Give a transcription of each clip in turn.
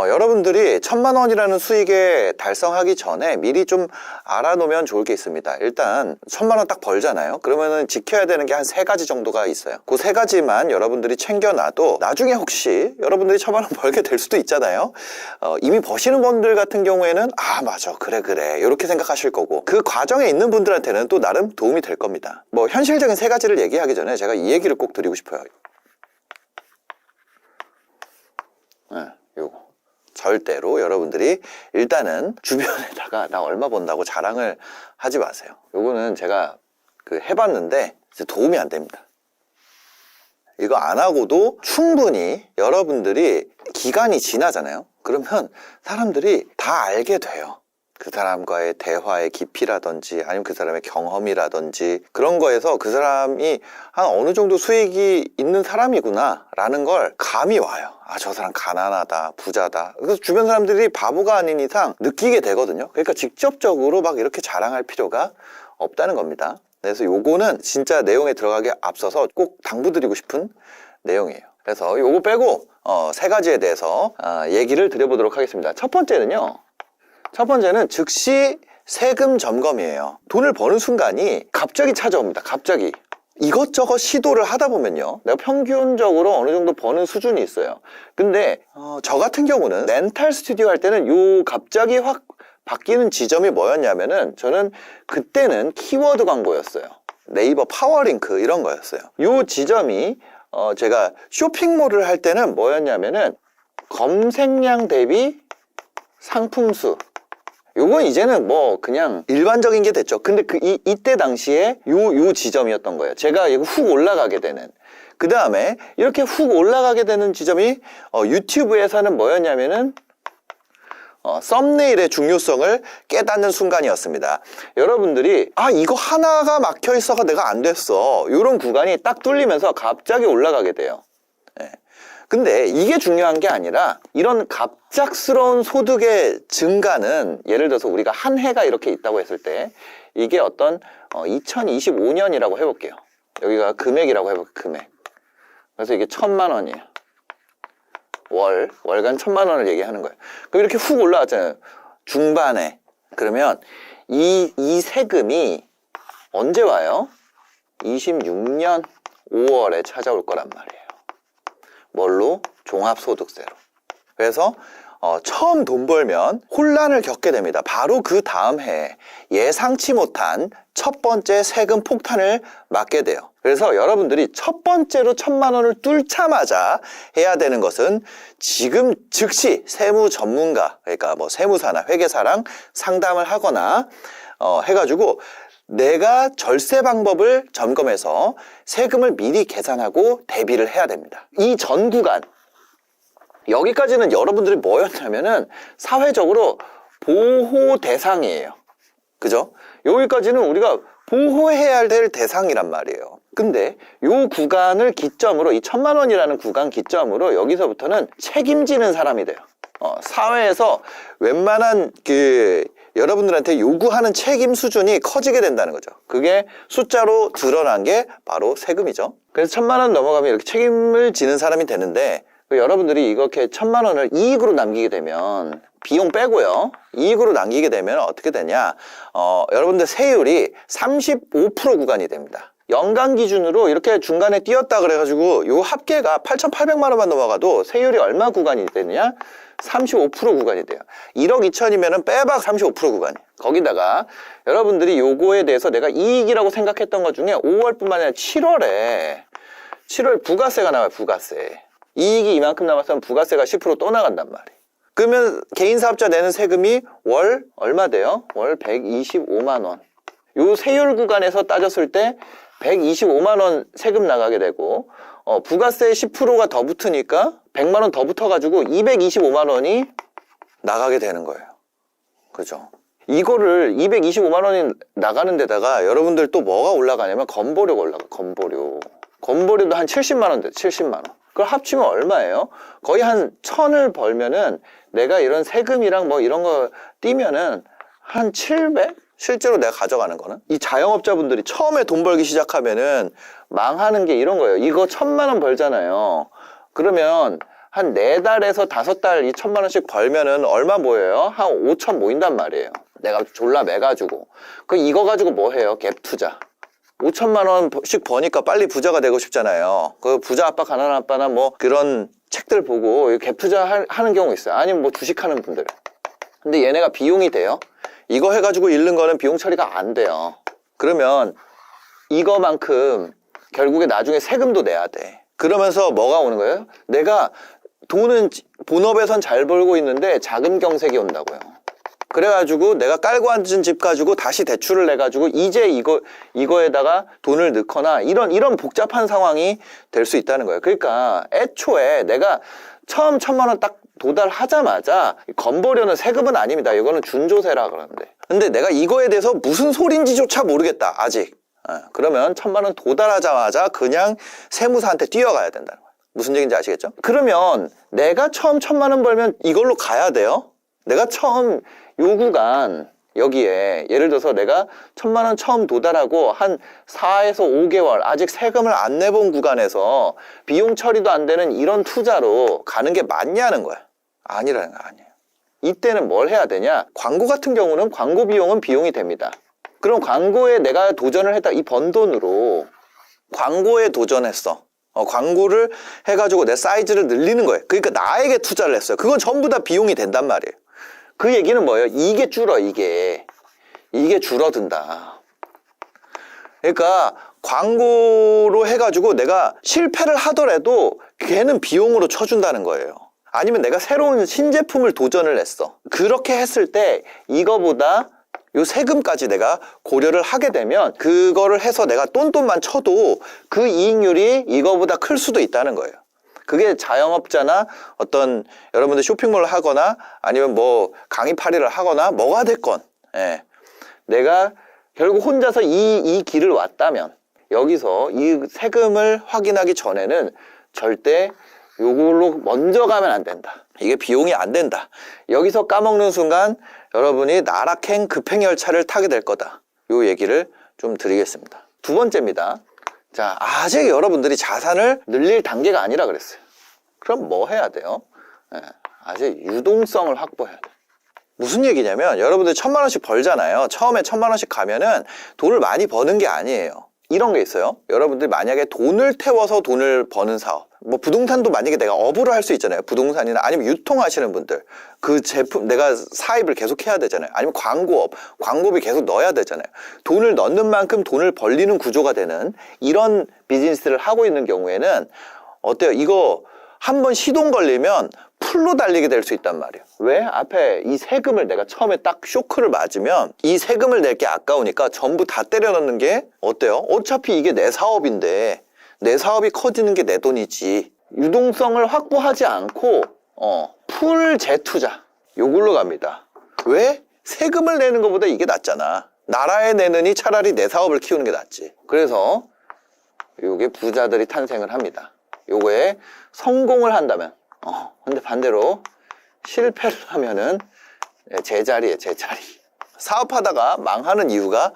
여러분들이 1000만 원이라는 수익에 달성하기 전에 미리 좀 알아놓으면 좋을 게 있습니다. 일단 1000만 원 딱 벌잖아요. 그러면은 지켜야 되는 게 한 3가지 정도가 있어요. 그 3가지만 여러분들이 챙겨놔도 나중에 혹시 여러분들이 1000만 원 벌게 될 수도 있잖아요. 이미 버시는 분들 같은 경우에는 아 맞아 그래 이렇게 생각하실 거고, 그 과정에 있는 분들한테는 또 나름 도움이 될 겁니다. 뭐 현실적인 3가지를 얘기하기 전에 제가 이 얘기를 꼭 드리고 싶어요. 요거 절대로 여러분들이 일단은 주변에다가 나 얼마 번다고 자랑을 하지 마세요. 요거는 제가 해봤는데 도움이 안 됩니다. 이거 안 하고도 충분히 여러분들이 기간이 지나잖아요. 그러면 사람들이 다 알게 돼요. 그 사람과의 대화의 깊이라든지 아니면 그 사람의 경험이라든지 그런 거에서 그 사람이 한 어느 정도 수익이 있는 사람이구나 라는 걸 감이 와요. 아, 저 사람 가난하다, 부자다. 그래서 주변 사람들이 바보가 아닌 이상 느끼게 되거든요. 그러니까 직접적으로 막 이렇게 자랑할 필요가 없다는 겁니다. 그래서 요거는 진짜 내용에 들어가기 앞서서 꼭 당부드리고 싶은 내용이에요. 그래서 요거 빼고 3가지에 대해서 얘기를 드려보도록 하겠습니다. 첫 번째는 즉시 세금 점검이에요. 돈을 버는 순간이 갑자기 찾아옵니다. 갑자기. 이것저것 시도를 하다 보면요, 내가 평균적으로 어느 정도 버는 수준이 있어요. 근데 저 같은 경우는 렌탈 스튜디오 할 때는 요 갑자기 확 바뀌는 지점이 뭐였냐면은, 저는 그때는 키워드 광고였어요. 네이버 파워링크 이런 거였어요. 요 지점이 제가 쇼핑몰을 할 때는 뭐였냐면은 검색량 대비 상품수, 요건 이제는 뭐 그냥 일반적인 게 됐죠. 근데 이때 당시에 요 지점이었던 거예요. 제가 이거 훅 올라가게 되는. 그 다음에 이렇게 훅 올라가게 되는 지점이 유튜브에서는 뭐였냐면은 썸네일의 중요성을 깨닫는 순간이었습니다. 여러분들이 이거 하나가 막혀 있어서 내가 안 됐어, 이런 구간이 딱 뚫리면서 갑자기 올라가게 돼요. 근데 이게 중요한 게 아니라, 이런 갑작스러운 소득의 증가는 예를 들어서 우리가 한 해가 이렇게 있다고 했을 때 이게 어떤 2025년이라고 해볼게요. 여기가 금액이라고 해볼게요. 금액. 그래서 이게 1000만 원이에요. 월간 1000만 원을 얘기하는 거예요. 그럼 이렇게 훅 올라왔잖아요, 중반에. 그러면 이 세금이 언제 와요? 26년 5월에 찾아올 거란 말이에요. 뭘로? 종합소득세로. 그래서 처음 돈 벌면 혼란을 겪게 됩니다. 바로 그 다음 해에 예상치 못한 첫 번째 세금 폭탄을 맞게 돼요. 그래서 여러분들이 첫 번째로 1000만 원을 뚫자마자 해야 되는 것은 지금 즉시 세무 전문가, 그러니까 뭐 세무사나 회계사랑 상담을 하거나 해가지고 내가 절세 방법을 점검해서 세금을 미리 계산하고 대비를 해야 됩니다. 이 전 구간, 여기까지는 여러분들이 뭐였냐면은 사회적으로 보호 대상이에요. 그죠? 여기까지는 우리가 보호해야 될 대상이란 말이에요. 근데 요 구간을 기점으로, 이 1000만 원이라는 구간 기점으로 여기서부터는 책임지는 사람이 돼요. 사회에서 웬만한 여러분들한테 요구하는 책임 수준이 커지게 된다는 거죠. 그게 숫자로 드러난 게 바로 세금이죠. 그래서 1000만 원 넘어가면 이렇게 책임을 지는 사람이 되는데, 여러분들이 이렇게 1000만 원을 이익으로 남기게 되면, 비용 빼고요, 이익으로 남기게 되면 어떻게 되냐, 여러분들 세율이 35% 구간이 됩니다. 연간 기준으로 이렇게 중간에 띄었다 그래가지고 요 합계가 8,800만 원만 넘어가도 세율이 얼마 구간이 되느냐? 35% 구간이 돼요. 1억 2천이면은 빼박 35% 구간이에요. 거기다가 여러분들이 요거에 대해서 내가 이익이라고 생각했던 것 중에 5월뿐만 아니라 7월 부가세가 나와요. 부가세. 이익이 이만큼 남았으면 부가세가 10% 또 나간단 말이에요. 그러면 개인 사업자 내는 세금이 월 얼마 돼요? 월 125만 원. 요 세율 구간에서 따졌을 때 125만 원 세금 나가게 되고, 부가세 10%가 더 붙으니까 100만 원 더 붙어가지고 225만 원이 나가게 되는 거예요. 그죠? 이거를 225만 원이 나가는 데다가 여러분들 또 뭐가 올라가냐면 건보료가 올라가요. 건보료도 한 70만 원 돼. 70만 원. 그걸 합치면 얼마예요? 거의 한 1000을 벌면은 내가 이런 세금이랑 뭐 이런 거 띄면은 한 700? 실제로 내가 가져가는 거는, 이 자영업자분들이 처음에 돈 벌기 시작하면은 망하는 게 이런 거예요. 이거 1000만 원 벌잖아요. 그러면 한 4달에서 5달 이 1,000만 원씩 벌면은 얼마 모여요? 한 5천 모인단 말이에요. 내가 졸라 매가지고. 이거 가지고 뭐 해요? 갭 투자. 5천만 원씩 버니까 빨리 부자가 되고 싶잖아요. 그 부자 아빠 가난한 아빠나 뭐 그런 책들 보고 갭 투자 하는 경우 있어요. 아니면 뭐 주식하는 분들. 근데 얘네가 비용이 돼요? 이거 해가지고 잃는 거는 비용 처리가 안 돼요. 그러면 이거만큼 결국에 나중에 세금도 내야 돼. 그러면서 뭐가 오는 거예요? 내가 돈은 본업에선 잘 벌고 있는데 자금 경색이 온다고요. 그래가지고 내가 깔고 앉은 집 가지고 다시 대출을 내가지고 이제 이거에다가 돈을 넣거나 이런 복잡한 상황이 될 수 있다는 거예요. 그러니까 애초에 내가 처음 1,000만 원 딱 도달하자마자 건보료는 세금은 아닙니다. 이거는 준조세라 그러는데. 근데 내가 이거에 대해서 무슨 소린지조차 모르겠다. 아직. 그러면 1,000만 원 도달하자마자 그냥 세무사한테 뛰어가야 된다는 거예요. 무슨 얘기인지 아시겠죠? 그러면 내가 처음 1,000만 원 벌면 이걸로 가야 돼요. 내가 처음 요 구간 여기에 예를 들어서 내가 1,000만 원 처음 도달하고 한 4에서 5개월 아직 세금을 안 내본 구간에서 비용 처리도 안 되는 이런 투자로 가는 게 맞냐는 거야. 아니라는 거 아니에요. 이때는 뭘 해야 되냐? 광고 같은 경우는 광고 비용은 비용이 됩니다. 그럼 광고에 내가 도전을 했다. 이 번 돈으로 광고에 도전했어. 광고를 해가지고 내 사이즈를 늘리는 거예요. 그러니까 나에게 투자를 했어요. 그건 전부 다 비용이 된단 말이에요. 그 얘기는 뭐예요? 이게 이게 줄어든다. 그러니까 광고로 해가지고 내가 실패를 하더라도 걔는 비용으로 쳐준다는 거예요. 아니면 내가 새로운 신제품을 도전을 했어. 그렇게 했을 때 이거보다 요 세금까지 내가 고려를 하게 되면 그거를 해서 내가 똔똔만 쳐도 그 이익률이 이거보다 클 수도 있다는 거예요. 그게 자영업자나 어떤 여러분들 쇼핑몰을 하거나 아니면 뭐 강의파리를 하거나 뭐가 됐건, 예. 내가 결국 혼자서 이 길을 왔다면 여기서 이 세금을 확인하기 전에는 절대 요걸로 먼저 가면 안 된다. 이게 비용이 안 된다. 여기서 까먹는 순간 여러분이 나락행 급행열차를 타게 될 거다. 요 얘기를 좀 드리겠습니다. 두 번째입니다. 자, 아직 여러분들이 자산을 늘릴 단계가 아니라 그랬어요. 그럼 뭐 해야 돼요? 아직 유동성을 확보해야 돼요. 무슨 얘기냐면 여러분들 1,000만 원씩 벌잖아요. 처음에 1,000만 원씩 가면은 돈을 많이 버는 게 아니에요. 이런 게 있어요. 여러분들 만약에 돈을 태워서 돈을 버는 사업, 뭐 부동산도 만약에 내가 업으로 할 수 있잖아요. 부동산이나 아니면 유통하시는 분들 그 제품 내가 사입을 계속 해야 되잖아요. 아니면 광고업, 광고비 계속 넣어야 되잖아요. 돈을 넣는 만큼 돈을 벌리는 구조가 되는 이런 비즈니스를 하고 있는 경우에는 어때요? 이거 한번 시동 걸리면 풀로 달리게 될 수 있단 말이에요. 왜? 앞에 이 세금을 내가 처음에 딱 쇼크를 맞으면 이 세금을 낼 게 아까우니까 전부 다 때려 넣는 게 어때요? 어차피 이게 내 사업인데 내 사업이 커지는 게 내 돈이지. 유동성을 확보하지 않고 풀 재투자 요걸로 갑니다. 왜? 세금을 내는 것보다 이게 낫잖아. 나라에 내느니 차라리 내 사업을 키우는 게 낫지. 그래서 요게 부자들이 탄생을 합니다. 요거에 성공을 한다면 근데 반대로 실패를 하면은 제자리에 제자리. 사업하다가 망하는 이유가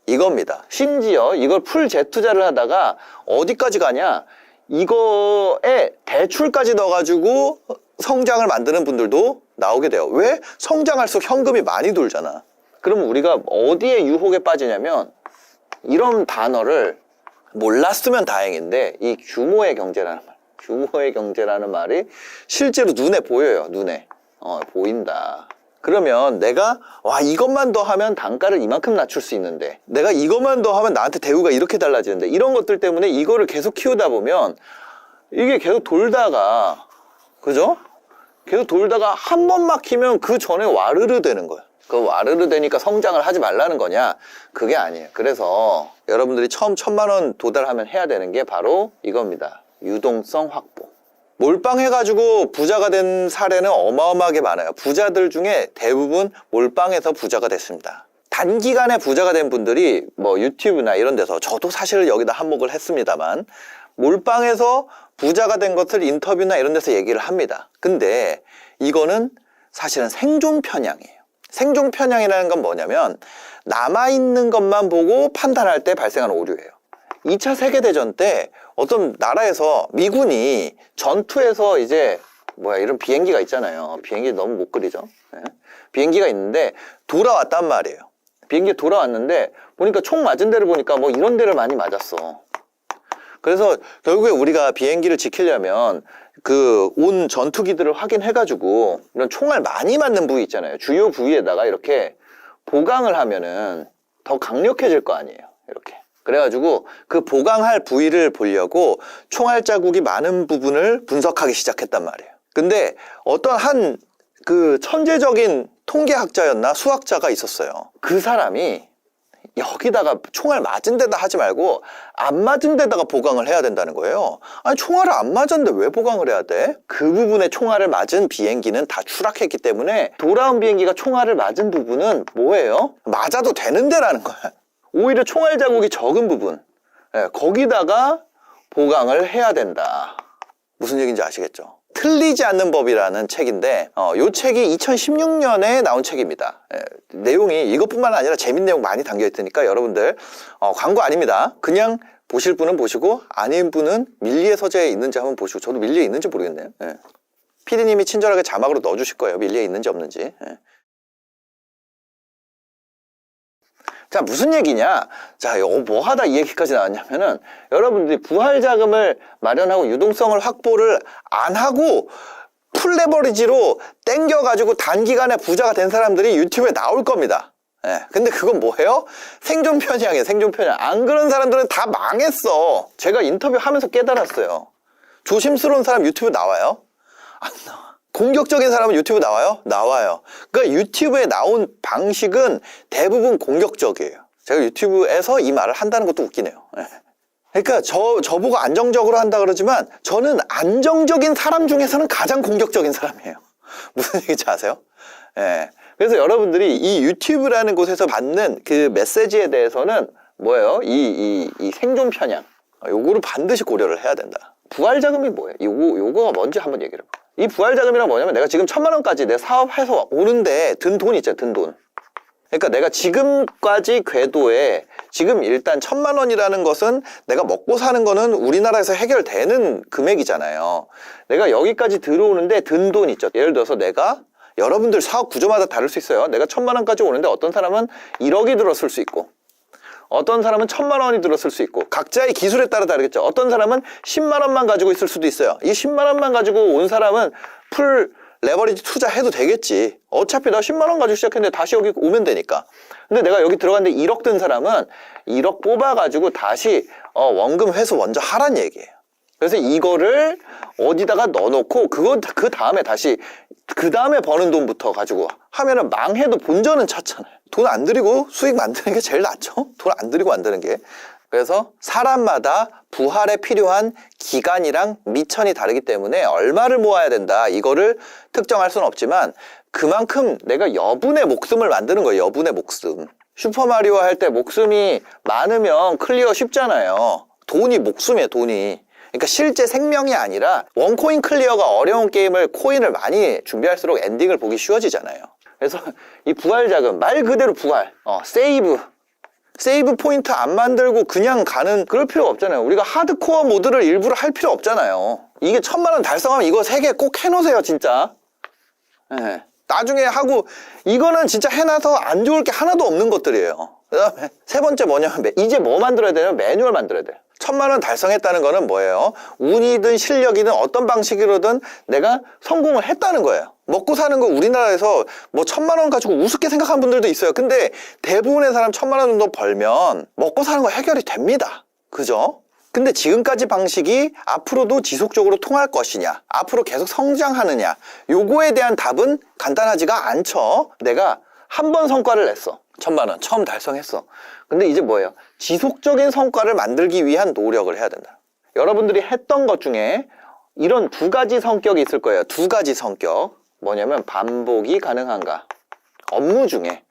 이겁니다. 심지어 이걸 풀 재투자를 하다가 어디까지 가냐? 이거에 대출까지 넣어가지고 성장을 만드는 분들도 나오게 돼요. 왜? 성장할수록 현금이 많이 돌잖아. 그럼 우리가 어디에 유혹에 빠지냐면 이런 단어를 몰랐으면 다행인데 이 규모의 경제라는 말, 규모의 경제라는 말이 실제로 눈에 보여요. 눈에 보인다. 그러면 내가 이것만 더 하면 단가를 이만큼 낮출 수 있는데 내가 이것만 더 하면 나한테 대우가 이렇게 달라지는데 이런 것들 때문에 이거를 계속 키우다 보면 이게 계속 돌다가 그죠? 계속 돌다가 한 번 막히면 그 전에 와르르 되는 거야. 그 와르르 되니까 성장을 하지 말라는 거냐? 그게 아니에요. 그래서 여러분들이 처음 1,000만 원 도달하면 해야 되는 게 바로 이겁니다. 유동성 확보. 몰빵해가지고 부자가 된 사례는 어마어마하게 많아요. 부자들 중에 대부분 몰빵해서 부자가 됐습니다. 단기간에 부자가 된 분들이 뭐 유튜브나 이런 데서 저도 사실 여기다 한몫을 했습니다만 몰빵해서 부자가 된 것을 인터뷰나 이런 데서 얘기를 합니다. 근데 이거는 사실은 생존 편향이에요. 생존 편향이라는 건 뭐냐면 남아있는 것만 보고 판단할 때 발생하는 오류예요. 2차 세계대전 때 어떤 나라에서 미군이 전투에서 이제 이런 비행기가 있잖아요. 비행기 너무 못 그리죠. 예. 비행기가 있는데 돌아왔단 말이에요. 비행기 돌아왔는데 보니까 총 맞은 데를 보니까 뭐 이런 데를 많이 맞았어. 그래서 결국에 우리가 비행기를 지키려면 그 온 전투기들을 확인해가지고 이런 총알 많이 맞는 부위 있잖아요. 주요 부위에다가 이렇게 보강을 하면은 더 강력해질 거 아니에요. 이렇게. 그래가지고 그 보강할 부위를 보려고 총알 자국이 많은 부분을 분석하기 시작했단 말이에요. 근데 어떤 한 그 천재적인 통계학자였나 수학자가 있었어요. 그 사람이 여기다가 총알 맞은 데다 하지 말고 안 맞은 데다가 보강을 해야 된다는 거예요. 아니 총알을 안 맞았는데 왜 보강을 해야 돼? 그 부분에 총알을 맞은 비행기는 다 추락했기 때문에 돌아온 비행기가 총알을 맞은 부분은 뭐예요? 맞아도 되는 데라는 거야. 오히려 총알 자국이 적은 부분, 거기다가 보강을 해야 된다. 무슨 얘기인지 아시겠죠? 틀리지 않는 법이라는 책인데 이 책이 2016년에 나온 책입니다. 내용이 이것뿐만 아니라 재밌는 내용 많이 담겨 있으니까 여러분들 광고 아닙니다. 그냥 보실 분은 보시고 아닌 분은 밀리의 서재에 있는지 한번 보시고, 저도 밀리에 있는지 모르겠네요. PD님이 친절하게 자막으로 넣어주실 거예요. 밀리에 있는지 없는지. 자, 무슨 얘기냐? 자, 뭐 하다 이 얘기까지 나왔냐면은 여러분들이 부활 자금을 마련하고 유동성을 확보를 안 하고 풀레버리지로 땡겨가지고 단기간에 부자가 된 사람들이 유튜브에 나올 겁니다. 근데 그건 뭐예요? 생존 편향이에요. 생존 편향. 안 그런 사람들은 다 망했어. 제가 인터뷰하면서 깨달았어요. 조심스러운 사람 유튜브 나와요? 안 나와. 공격적인 사람은 유튜브 나와요? 나와요. 그러니까 유튜브에 나온 방식은 대부분 공격적이에요. 제가 유튜브에서 이 말을 한다는 것도 웃기네요. 그러니까 저보고 안정적으로 한다 그러지만 저는 안정적인 사람 중에서는 가장 공격적인 사람이에요. 무슨 얘기인지 아세요? 그래서 여러분들이 이 유튜브라는 곳에서 받는 그 메시지에 대해서는 뭐예요? 이 생존 편향. 요거를 반드시 고려를 해야 된다. 부활 자금이 뭐예요? 요거가 뭔지 한번 얘기를 해봐. 이 부활 자금이란 뭐냐면 내가 지금 1,000만 원까지 내 사업해서 오는데 든 돈 있잖아, 든 돈. 그러니까 내가 지금까지 궤도에 지금 일단 1,000만 원이라는 것은 내가 먹고 사는 거는 우리나라에서 해결되는 금액이잖아요. 내가 여기까지 들어오는데 든 돈 있죠. 예를 들어서 내가 여러분들 사업 구조마다 다를 수 있어요. 내가 1,000만 원까지 오는데 어떤 사람은 1억이 들었을 수 있고 어떤 사람은 1,000만 원이 들었을 수 있고 각자의 기술에 따라 다르겠죠. 어떤 사람은 10만 원만 가지고 있을 수도 있어요. 이 10만 원만 가지고 온 사람은 풀 레버리지 투자해도 되겠지. 어차피 나 10만 원 가지고 시작했는데 다시 여기 오면 되니까. 근데 내가 여기 들어갔는데 1억 든 사람은 1억 뽑아가지고 다시 원금 회수 먼저 하란 얘기예요. 그래서 이거를 어디다가 넣어놓고 그 다음에 다시 그 다음에 버는 돈부터 가지고 하면은 망해도 본전은 찼잖아요. 돈 안 들이고 수익 만드는 게 제일 낫죠? 돈 안 들이고 만드는 게. 그래서 사람마다 부활에 필요한 기간이랑 미천이 다르기 때문에 얼마를 모아야 된다, 이거를 특정할 수는 없지만 그만큼 내가 여분의 목숨을 만드는 거예요. 여분의 목숨. 슈퍼마리오 할 때 목숨이 많으면 클리어 쉽잖아요. 돈이 목숨이에요, 돈이. 그러니까 실제 생명이 아니라 원코인 클리어가 어려운 게임을 코인을 많이 준비할수록 엔딩을 보기 쉬워지잖아요. 그래서 이 부활 자금, 말 그대로 부활, 세이브 포인트 안 만들고 그냥 가는 그럴 필요가 없잖아요. 우리가 하드코어 모드를 일부러 할 필요 없잖아요. 이게 1,000만 원 달성하면 이거 3개 꼭 해놓으세요, 진짜. 나중에 하고 이거는 진짜 해놔서 안 좋을 게 하나도 없는 것들이에요. 그 다음에 세 번째 뭐냐면 이제 뭐 만들어야 되냐면 매뉴얼 만들어야 돼요. 1,000만 원 달성했다는 거는 뭐예요? 운이든 실력이든 어떤 방식으로든 내가 성공을 했다는 거예요. 먹고 사는 거 우리나라에서 뭐 1,000만 원 가지고 우습게 생각하는 분들도 있어요. 근데 대부분의 사람 1,000만 원 정도 벌면 먹고 사는 거 해결이 됩니다. 그죠? 근데 지금까지 방식이 앞으로도 지속적으로 통할 것이냐, 앞으로 계속 성장하느냐, 요거에 대한 답은 간단하지가 않죠. 내가 한 번 성과를 냈어. 1,000만 원 처음 달성했어. 근데 이제 뭐예요? 지속적인 성과를 만들기 위한 노력을 해야 된다. 여러분들이 했던 것 중에 이런 2가지 성격이 있을 거예요. 2가지 성격. 뭐냐면 반복이 가능한가. 업무 중에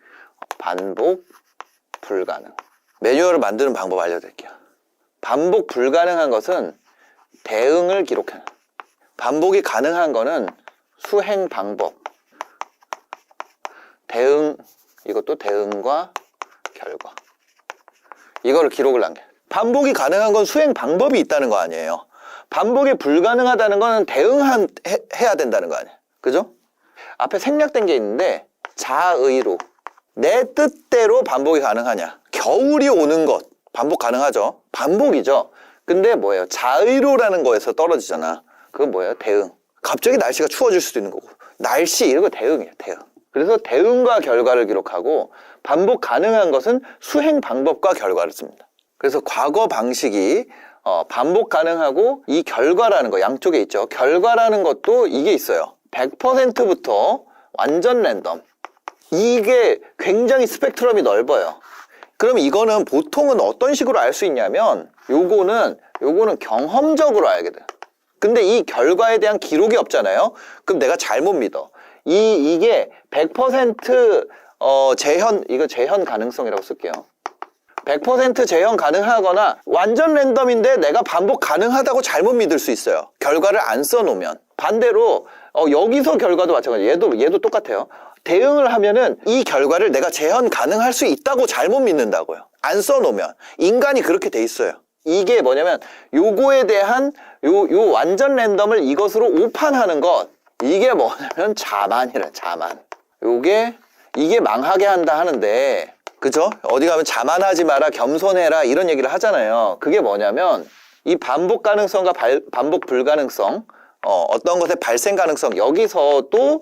반복 불가능. 매뉴얼을 만드는 방법 알려드릴게요. 반복 불가능한 것은 대응을 기록해. 반복이 가능한 거는 수행 방법. 대응, 이것도 대응과 결과. 이거를 기록을 남겨. 반복이 가능한 건 수행 방법이 있다는 거 아니에요. 반복이 불가능하다는 건 대응해야 된다는 거 아니야. 그죠? 앞에 생략된 게 있는데 자의로 내 뜻대로 반복이 가능하냐. 겨울이 오는 것 반복 가능하죠. 반복이죠. 근데 뭐예요? 자의로라는 거에서 떨어지잖아. 그건 뭐예요? 대응. 갑자기 날씨가 추워질 수도 있는 거고. 날씨 이런 거 대응이에요. 대응. 그래서 대응과 결과를 기록하고 반복 가능한 것은 수행 방법과 결과를 씁니다. 그래서 과거 방식이 반복 가능하고 이 결과라는 거 양쪽에 있죠. 결과라는 것도 이게 있어요. 100%부터 완전 랜덤. 이게 굉장히 스펙트럼이 넓어요. 그럼 이거는 보통은 어떤 식으로 알 수 있냐면 요거는 경험적으로 알게 돼요. 근데 이 결과에 대한 기록이 없잖아요. 그럼 내가 잘못 믿어. 이게 100% 이거 재현 가능성이라고 쓸게요. 100% 재현 가능하거나 완전 랜덤인데 내가 반복 가능하다고 잘못 믿을 수 있어요. 결과를 안 써놓으면. 반대로 여기서 결과도 마찬가지예요. 얘도 똑같아요. 대응을 하면은 이 결과를 내가 재현 가능할 수 있다고 잘못 믿는다고요. 안 써놓으면. 인간이 그렇게 돼 있어요. 이게 뭐냐면 요거에 대한 요 완전 랜덤을 이것으로 오판하는 것. 이게 뭐냐면 자만이래. 자만. 이게 망하게 한다 하는데, 그죠? 어디 가면 자만하지 마라, 겸손해라 이런 얘기를 하잖아요. 그게 뭐냐면 이 반복 가능성과 반복 불가능성, 어떤 것의 발생 가능성, 여기서 또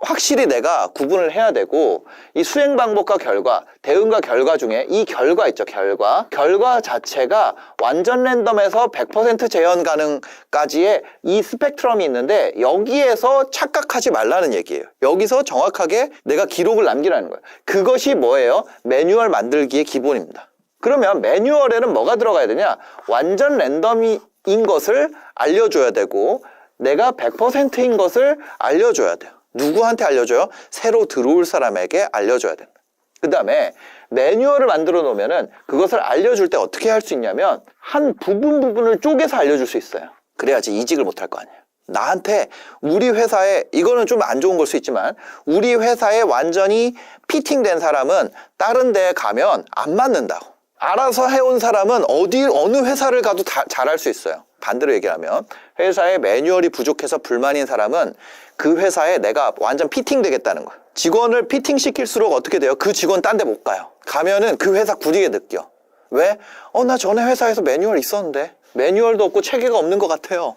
확실히 내가 구분을 해야 되고, 이 수행 방법과 결과, 대응과 결과 중에 이 결과 있죠. 결과 자체가 완전 랜덤에서 100% 재현 가능까지의 이 스펙트럼이 있는데 여기에서 착각하지 말라는 얘기예요. 여기서 정확하게 내가 기록을 남기라는 거예요. 그것이 뭐예요? 매뉴얼 만들기의 기본입니다. 그러면 매뉴얼에는 뭐가 들어가야 되냐? 완전 랜덤인 것을 알려줘야 되고 내가 100%인 것을 알려줘야 돼요. 누구한테 알려줘요? 새로 들어올 사람에게 알려줘야 된다. 그 다음에 매뉴얼을 만들어 놓으면은 그것을 알려줄 때 어떻게 할 수 있냐면 한 부분을 쪼개서 알려줄 수 있어요. 그래야지 이직을 못 할 거 아니에요. 나한테 우리 회사에, 이거는 좀 안 좋은 걸 수 있지만 우리 회사에 완전히 피팅된 사람은 다른 데에 가면 안 맞는다고. 알아서 해온 사람은 어느 회사를 가도 잘할 수 있어요. 반대로 얘기하면 회사에 매뉴얼이 부족해서 불만인 사람은 그 회사에 내가 완전 피팅 되겠다는 거예요. 직원을 피팅 시킬수록 어떻게 돼요? 그 직원 딴 데 못 가요. 가면은 그 회사 구리게 느껴. 왜? 나 전에 회사에서 매뉴얼 있었는데 매뉴얼도 없고 체계가 없는 것 같아요.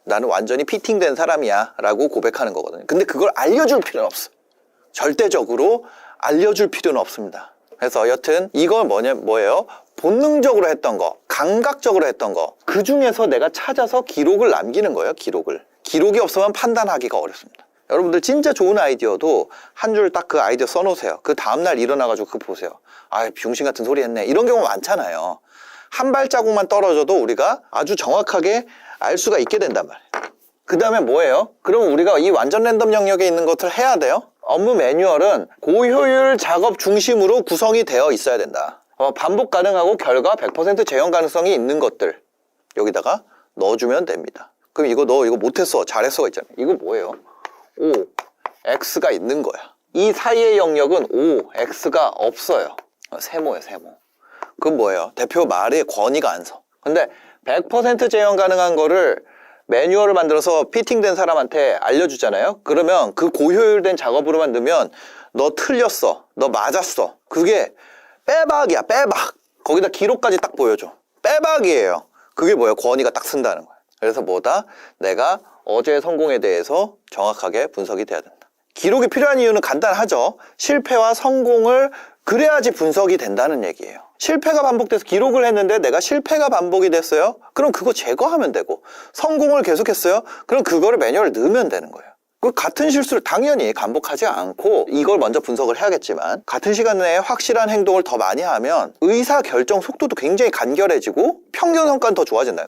나는 완전히 피팅된 사람이야 라고 고백하는 거거든요. 근데 그걸 알려줄 필요는 없어. 절대적으로 알려줄 필요는 없습니다. 그래서 여튼 이건 뭐예요? 본능적으로 했던 거, 감각적으로 했던 거, 그 중에서 내가 찾아서 기록을 남기는 거예요. 기록이 없으면 판단하기가 어렵습니다. 여러분들 진짜 좋은 아이디어도 한 줄 딱 그 아이디어 써놓으세요. 그 다음날 일어나가지고 그거 보세요. 병신 같은 소리 했네. 이런 경우 많잖아요. 한 발자국만 떨어져도 우리가 아주 정확하게 알 수가 있게 된단 말이에요. 그 다음에 뭐예요? 그럼 우리가 이 완전 랜덤 영역에 있는 것을 해야 돼요. 업무 매뉴얼은 고효율 작업 중심으로 구성이 되어 있어야 된다. 반복 가능하고 결과 100% 재현 가능성이 있는 것들 여기다가 넣어주면 됩니다. 그럼 너 이거 못했어, 잘했어가 있잖아요. 이거 뭐예요? O, X가 있는 거야. 이 사이의 영역은 O, X가 없어요. 세모예요, 세모. 그건 뭐예요? 대표 말에 권위가 안 서. 근데 100% 재현 가능한 거를 매뉴얼을 만들어서 피팅된 사람한테 알려주잖아요. 그러면 그 고효율된 작업으로만 넣으면 너 틀렸어, 너 맞았어. 그게 빼박이야, 빼박. 거기다 기록까지 딱 보여줘. 빼박이에요. 그게 뭐예요? 권위가 딱 쓴다는 거예요. 그래서 뭐다? 내가 어제의 성공에 대해서 정확하게 분석이 돼야 된다. 기록이 필요한 이유는 간단하죠. 실패와 성공을 그래야지 분석이 된다는 얘기예요. 실패가 반복돼서 기록을 했는데 내가 실패가 반복이 됐어요? 그럼 그거 제거하면 되고, 성공을 계속했어요? 그럼 그거를 매뉴얼에 넣으면 되는 거예요. 그 같은 실수를 당연히 반복하지 않고 이걸 먼저 분석을 해야겠지만 같은 시간 내에 확실한 행동을 더 많이 하면 의사결정 속도도 굉장히 간결해지고 평균 성과는 더 좋아진다.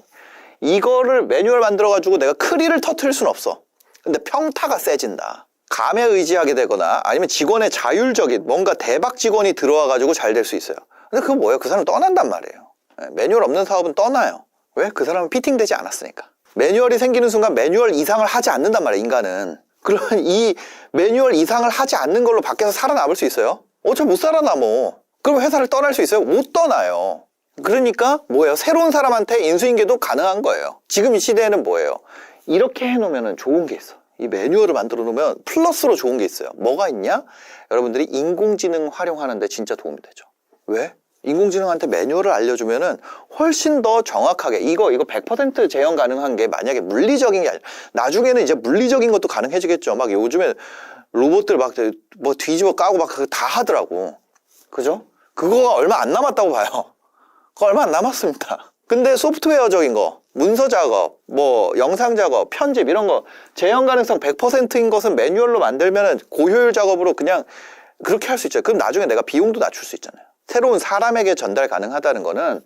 이거를 매뉴얼 만들어가지고 내가 크리를 터트릴 수는 없어. 근데 평타가 세진다. 감에 의지하게 되거나 아니면 직원의 자율적인 뭔가 대박 직원이 들어와가지고 잘 될 수 있어요. 근데 그거 뭐예요? 그 사람 떠난단 말이에요. 매뉴얼 없는 사업은 떠나요. 왜? 그 사람은 피팅되지 않았으니까. 매뉴얼이 생기는 순간 매뉴얼 이상을 하지 않는단 말이에요, 인간은. 그러면 이 매뉴얼 이상을 하지 않는 걸로 밖에서 살아남을 수 있어요? 저 못 살아남어. 그럼 회사를 떠날 수 있어요? 못 떠나요. 그러니까 뭐예요? 새로운 사람한테 인수인계도 가능한 거예요. 지금 이 시대에는 뭐예요? 이렇게 해놓으면 좋은 게 있어. 이 매뉴얼을 만들어 놓으면 플러스로 좋은 게 있어요. 뭐가 있냐? 여러분들이 인공지능 활용하는데 진짜 도움이 되죠. 왜? 인공지능한테 매뉴얼을 알려주면은 훨씬 더 정확하게 이거 100% 재현 가능한 게 만약에 물리적인 게 아니라 나중에는 이제 물리적인 것도 가능해지겠죠. 막 요즘에 로봇들 막 뭐 뒤집어 까고 막 그거 다 하더라고. 그죠? 그거가 얼마 안 남았다고 봐요. 그거 얼마 안 남았습니다. 근데 소프트웨어적인 거, 문서 작업, 뭐 영상 작업, 편집 이런 거 재현 가능성 100%인 것은 매뉴얼로 만들면은 고효율 작업으로 그냥 그렇게 할 수 있죠. 그럼 나중에 내가 비용도 낮출 수 있잖아요. 새로운 사람에게 전달 가능하다는 거는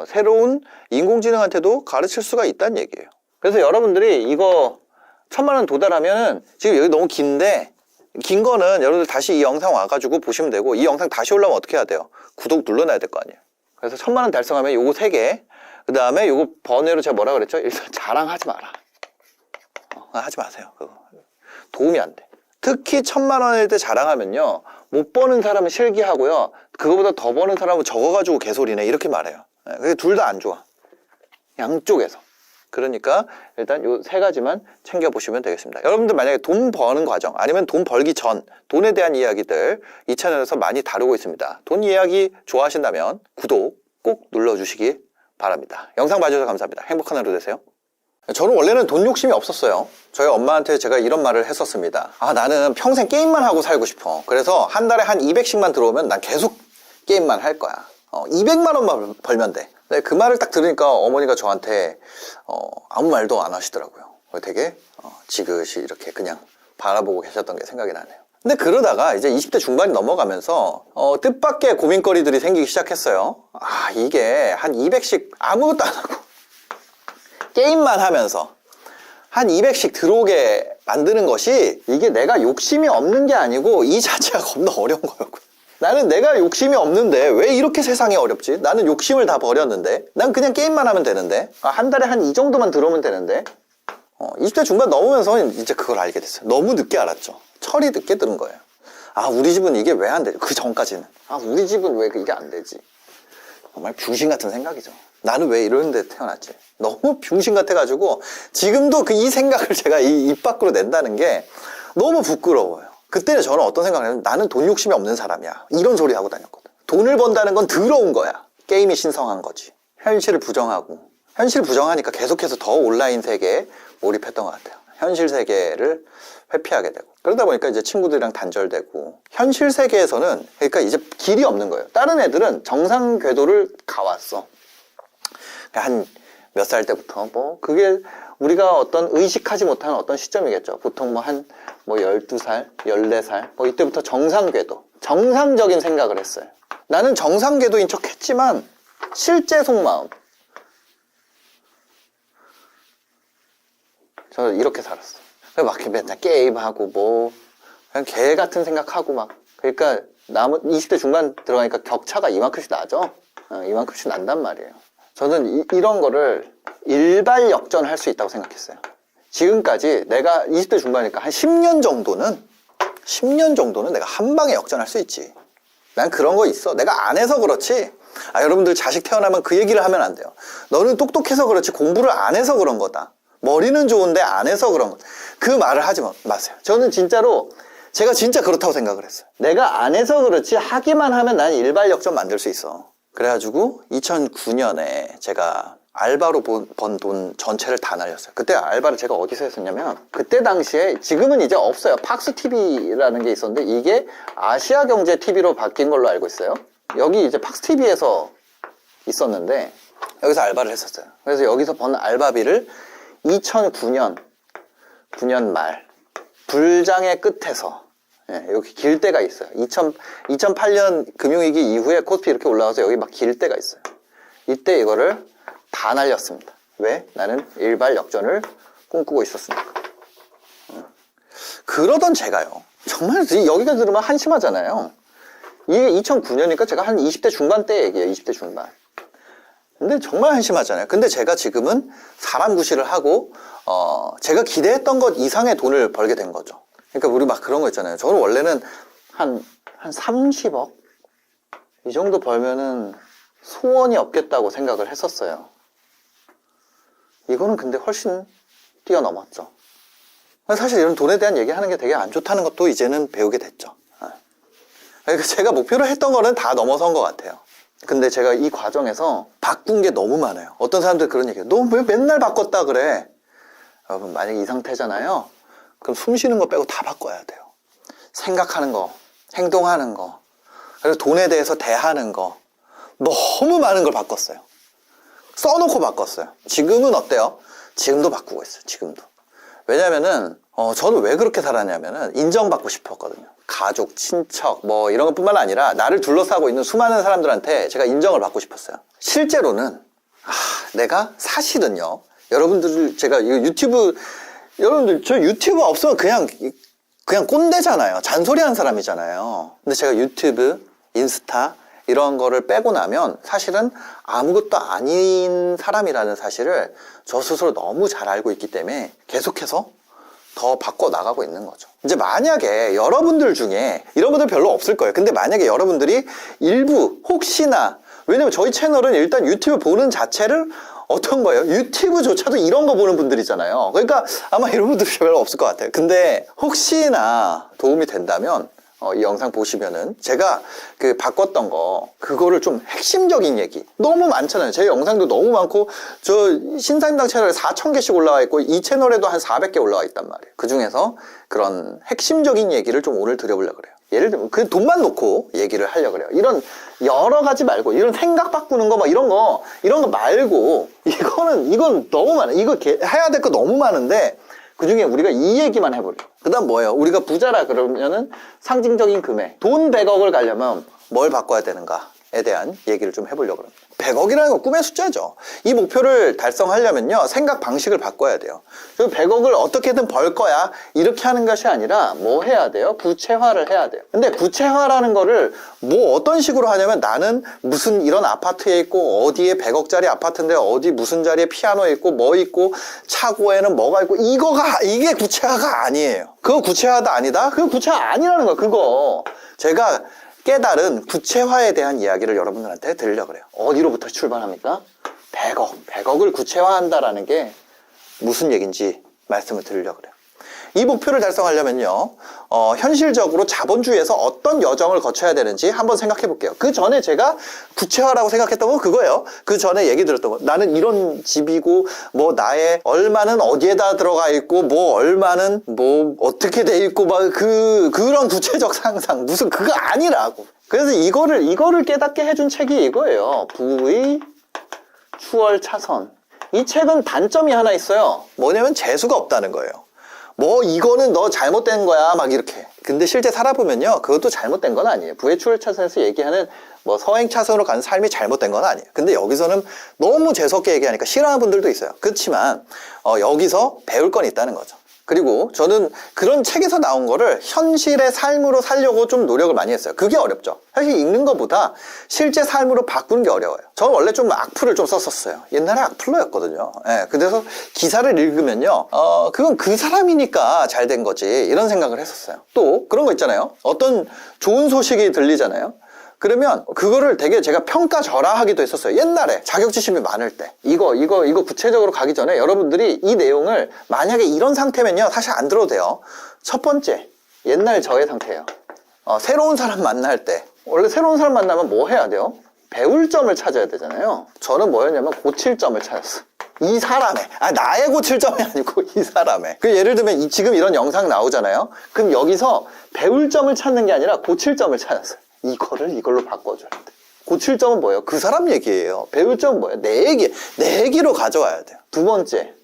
새로운 인공지능한테도 가르칠 수가 있다는 얘기예요. 그래서 여러분들이 이거 1000만 원 도달하면은 지금 여기 너무 긴데 긴 거는 여러분들 다시 이 영상 와가지고 보시면 되고 이 영상 다시 올라오면 어떻게 해야 돼요? 구독 눌러놔야 될 거 아니에요. 그래서 1000만 원 달성하면 요거 3개 그 다음에 요거 번외로 제가 뭐라 그랬죠? 일단 자랑하지 마라. 하지 마세요. 그거 도움이 안 돼. 특히 1000만 원일 때 자랑하면요 못 버는 사람은 실기하고요 그거보다 더 버는 사람은 적어가지고 개소리네 이렇게 말해요. 둘 다 안 좋아. 양쪽에서. 그러니까 일단 요 3가지만 챙겨보시면 되겠습니다. 여러분들 만약에 돈 버는 과정 아니면 돈 벌기 전 돈에 대한 이야기들 이 채널에서 많이 다루고 있습니다. 돈 이야기 좋아하신다면 구독 꼭 눌러주시기 바랍니다. 영상 봐주셔서 감사합니다. 행복한 하루 되세요. 저는 원래는 돈 욕심이 없었어요. 저희 엄마한테 제가 이런 말을 했었습니다. 나는 평생 게임만 하고 살고 싶어. 그래서 한 달에 한 200씩만 들어오면 난 계속 게임만 할 거야. 200만 원만 벌면 돼. 근데 그 말을 딱 들으니까 어머니가 저한테 아무 말도 안 하시더라고요. 되게 지그시 이렇게 그냥 바라보고 계셨던 게 생각이 나네요. 근데 그러다가 이제 20대 중반이 넘어가면서 뜻밖의 고민거리들이 생기기 시작했어요. 이게 한 200씩 아무것도 안 하고 게임만 하면서 한 200씩 들어오게 만드는 것이 이게 내가 욕심이 없는 게 아니고 이 자체가 겁나 어려운 거였고 나는 내가 욕심이 없는데 왜 이렇게 세상이 어렵지? 나는 욕심을 다 버렸는데 난 그냥 게임만 하면 되는데 한 달에 한 이 정도만 들어오면 되는데 20대 중반 넘으면서 이제 그걸 알게 됐어요. 너무 늦게 알았죠. 철이 늦게 들은 거예요. 우리 집은 이게 왜 안 되지? 그 전까지는 우리 집은 왜 이게 안 되지? 정말 병신 같은 생각이죠. 나는 왜 이런 데 태어났지? 너무 병신 같아가지고 지금도 이 생각을 제가 입 밖으로 낸다는 게 너무 부끄러워요. 그때는 저는 어떤 생각을 했냐면 나는 돈 욕심이 없는 사람이야. 이런 소리 하고 다녔거든. 돈을 번다는 건 더러운 거야. 게임이 신성한 거지. 현실을 부정하고 현실 부정하니까 계속해서 더 온라인 세계에 몰입했던 것 같아요. 현실 세계를 회피하게 되고 그러다 보니까 이제 친구들이랑 단절되고 현실 세계에서는 그러니까 이제 길이 없는 거예요. 다른 애들은 정상 궤도를 가왔어. 한 몇 살 때부터 그게 우리가 어떤 의식하지 못하는 어떤 시점이겠죠. 보통 한 12살, 14살 이때부터 정상 궤도 정상적인 생각을 했어요. 나는 정상 궤도인 척 했지만 실제 속마음 저는 이렇게 살았어. 막 맨날 게임하고 그냥 개 같은 생각하고 그러니까 20대 중반 들어가니까 격차가 이만큼씩 나죠. 이만큼씩 난단 말이에요. 저는 이런 거를 일발 역전할 수 있다고 생각했어요. 지금까지 내가 20대 중반이니까 한 10년 정도는 내가 한 방에 역전할 수 있지. 난 그런 거 있어. 내가 안 해서 그렇지. 여러분들 자식 태어나면 그 얘기를 하면 안 돼요. 너는 똑똑해서 그렇지 공부를 안 해서 그런 거다. 머리는 좋은데 안 해서 그런 거다. 그 말을 하지 마세요. 저는 진짜로 제가 진짜 그렇다고 생각을 했어요. 내가 안 해서 그렇지 하기만 하면 난 일발 역전 만들 수 있어. 그래가지고 2009년에 제가 알바로 번 돈 전체를 다 날렸어요. 그때 알바를 제가 어디서 했었냐면 그때 당시에 지금은 이제 없어요. 팍스TV라는 게 있었는데 이게 아시아경제TV로 바뀐 걸로 알고 있어요. 여기 이제 팍스TV에서 있었는데 여기서 알바를 했었어요. 그래서 여기서 번 알바비를 2009년 9년 말 불장의 끝에서 여기 길 때가 있어요. 2008년 금융위기 이후에 코스피 이렇게 올라와서 여기 막 길 때가 있어요. 이때 이거를 다 날렸습니다. 왜? 나는 일발 역전을 꿈꾸고 있었으니까. 그러던 제가요. 정말 여기가 들으면 한심하잖아요. 이게 2009년이니까 제가 한 20대 중반 때 얘기예요. 20대 중반. 근데 정말 한심하잖아요. 근데 제가 지금은 사람 구실을 하고 제가 기대했던 것 이상의 돈을 벌게 된 거죠. 그러니까 우리 막 그런 거 있잖아요. 저는 원래는 한 30억? 이 정도 벌면은 소원이 없겠다고 생각을 했었어요. 이거는 근데 훨씬 뛰어넘었죠. 사실 이런 돈에 대한 얘기하는 게 되게 안 좋다는 것도 이제는 배우게 됐죠. 그러니까 제가 목표로 했던 거는 다 넘어선 것 같아요. 근데 제가 이 과정에서 바꾼 게 너무 많아요. 어떤 사람들 그런 얘기해요. 너 왜 맨날 바꿨다 그래? 여러분, 만약에 이 상태잖아요. 그럼 숨 쉬는 거 빼고 다 바꿔야 돼요. 생각하는 거, 행동하는 거, 그리고 돈에 대해서 대하는 거, 너무 많은 걸 바꿨어요. 써놓고 바꿨어요. 지금은 어때요? 지금도 바꾸고 있어요. 지금도. 왜냐면은 저는 왜 그렇게 살았냐면은 인정받고 싶었거든요. 가족, 친척 뭐 이런 것뿐만 아니라 나를 둘러싸고 있는 수많은 사람들한테 제가 인정을 받고 싶었어요. 실제로는 내가 사실은요, 여러분들 제가 이거 유튜브, 여러분들 저 유튜브 없으면 그냥 꼰대잖아요. 잔소리하는 사람이잖아요. 근데 제가 유튜브, 인스타 이런 거를 빼고 나면 사실은 아무것도 아닌 사람이라는 사실을 저 스스로 너무 잘 알고 있기 때문에 계속해서 더 바꿔나가고 있는 거죠. 이제 만약에 여러분들 중에 이런 분들 별로 없을 거예요. 근데 만약에 여러분들이 일부 혹시나, 왜냐면 저희 채널은 일단 유튜브 보는 자체를 어떤 거예요? 유튜브조차도 이런 거 보는 분들이잖아요. 그러니까 아마 이런 분들이 별로 없을 것 같아요. 근데 혹시나 도움이 된다면 이 영상 보시면은 제가 그 바꿨던 거, 그거를 좀 핵심적인 얘기 너무 많잖아요. 제 영상도 너무 많고, 저 신사임당 채널에 4,000개씩 올라와 있고 이 채널에도 한 400개 올라와 있단 말이에요. 그 중에서 그런 핵심적인 얘기를 좀 오늘 드려보려고 그래요. 예를 들면 그 돈만 놓고 얘기를 하려고 그래요. 이런 여러 가지 말고, 이런 생각 바꾸는 거 막 이런 거 말고, 이건 너무 많아. 이거 해야 될 거 너무 많은데 그 중에 우리가 이 얘기만 해보려고. 그 다음 뭐예요? 우리가 부자라 그러면은 상징적인 금액, 돈 100억을 가려면 뭘 바꿔야 되는가에 대한 얘기를 좀 해보려고 합니다. 100억이라는 건 꿈의 숫자죠. 이 목표를 달성하려면요, 생각 방식을 바꿔야 돼요. 100억을 어떻게든 벌 거야 이렇게 하는 것이 아니라 뭐 해야 돼요? 구체화를 해야 돼요. 근데 구체화라는 거를 뭐 어떤 식으로 하냐면, 나는 무슨 이런 아파트에 있고, 어디에 100억짜리 아파트인데 어디 무슨 자리에 피아노 있고 뭐 있고 차고에는 뭐가 있고, 이게 구체화가 아니에요. 그거 구체화다 아니다? 그거 구체화 아니라는 거야. 그거 제가 깨달은 구체화에 대한 이야기를 여러분들한테 드리려고 그래요. 어디로부터 출발합니까? 100억을 구체화한다라는 게 무슨 얘기인지 말씀을 드리려고 그래요. 이 목표를 달성하려면요, 현실적으로 자본주의에서 어떤 여정을 거쳐야 되는지 한번 생각해 볼게요. 그 전에 제가 구체화라고 생각했던 건 그거예요. 그 전에 얘기 들었던 거, 나는 이런 집이고, 뭐 나의 얼마는 어디에다 들어가 있고, 뭐 얼마는 뭐 어떻게 돼 있고, 막 그런 구체적 상상, 무슨 그거 아니라고. 그래서 이거를 깨닫게 해준 책이 이거예요. 부의 추월차선. 이 책은 단점이 하나 있어요. 뭐냐면 재수가 없다는 거예요. 뭐 이거는 너 잘못된 거야 막 이렇게. 근데 실제 살아보면요, 그것도 잘못된 건 아니에요. 부의 추월차선에서 얘기하는 뭐 서행차선으로 가는 삶이 잘못된 건 아니에요. 근데 여기서는 너무 재수없게 얘기하니까 싫어하는 분들도 있어요. 그렇지만 여기서 배울 건 있다는 거죠. 그리고 저는 그런 책에서 나온 거를 현실의 삶으로 살려고 좀 노력을 많이 했어요. 그게 어렵죠. 사실 읽는 것보다 실제 삶으로 바꾸는 게 어려워요. 저는 원래 좀 악플을 좀 썼었어요. 옛날에 악플러였거든요. 예, 그래서 기사를 읽으면요, 그건 그 사람이니까 잘 된 거지, 이런 생각을 했었어요. 또 그런 거 있잖아요. 어떤 좋은 소식이 들리잖아요. 그러면 그거를 되게 제가 평가절하하기도 했었어요. 옛날에 자격지심이 많을 때. 이거 구체적으로 가기 전에 여러분들이 이 내용을, 만약에 이런 상태면요, 사실 안 들어도 돼요. 첫 번째, 옛날 저의 상태예요. 새로운 사람 만날 때, 원래 새로운 사람 만나면 뭐 해야 돼요? 배울 점을 찾아야 되잖아요. 저는 뭐였냐면 고칠 점을 찾았어. 이 사람의, 나의 고칠 점이 아니고 이 사람의. 그 예를 들면 지금 이런 영상 나오잖아요. 그럼 여기서 배울 점을 찾는 게 아니라 고칠 점을 찾았어요. 이걸로 바꿔줘야 돼. 고칠 점은 뭐예요? 그 사람 얘기예요. 배울 점은 뭐예요? 내 얘기로 가져와야 돼요. 두 번째,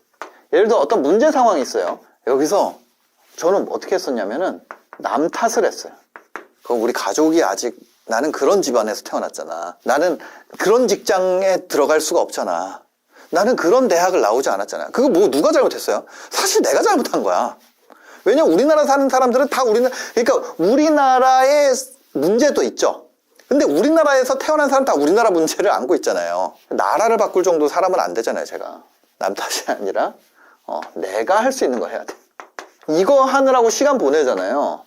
예를 들어 어떤 문제 상황이 있어요. 여기서 저는 어떻게 했었냐면은 남 탓을 했어요. 그럼 우리 가족이 아직, 나는 그런 집안에서 태어났잖아. 나는 그런 직장에 들어갈 수가 없잖아. 나는 그런 대학을 나오지 않았잖아. 그거 뭐 누가 잘못했어요? 사실 내가 잘못한 거야. 왜냐면 우리나라 사는 사람들은 다 그러니까 우리나라의 문제도 있죠. 근데 우리나라에서 태어난 사람 다 우리나라 문제를 안고 있잖아요. 나라를 바꿀 정도 사람은 안 되잖아요, 제가. 남 탓이 아니라 내가 할 수 있는 거 해야 돼. 이거 하느라고 시간 보내잖아요.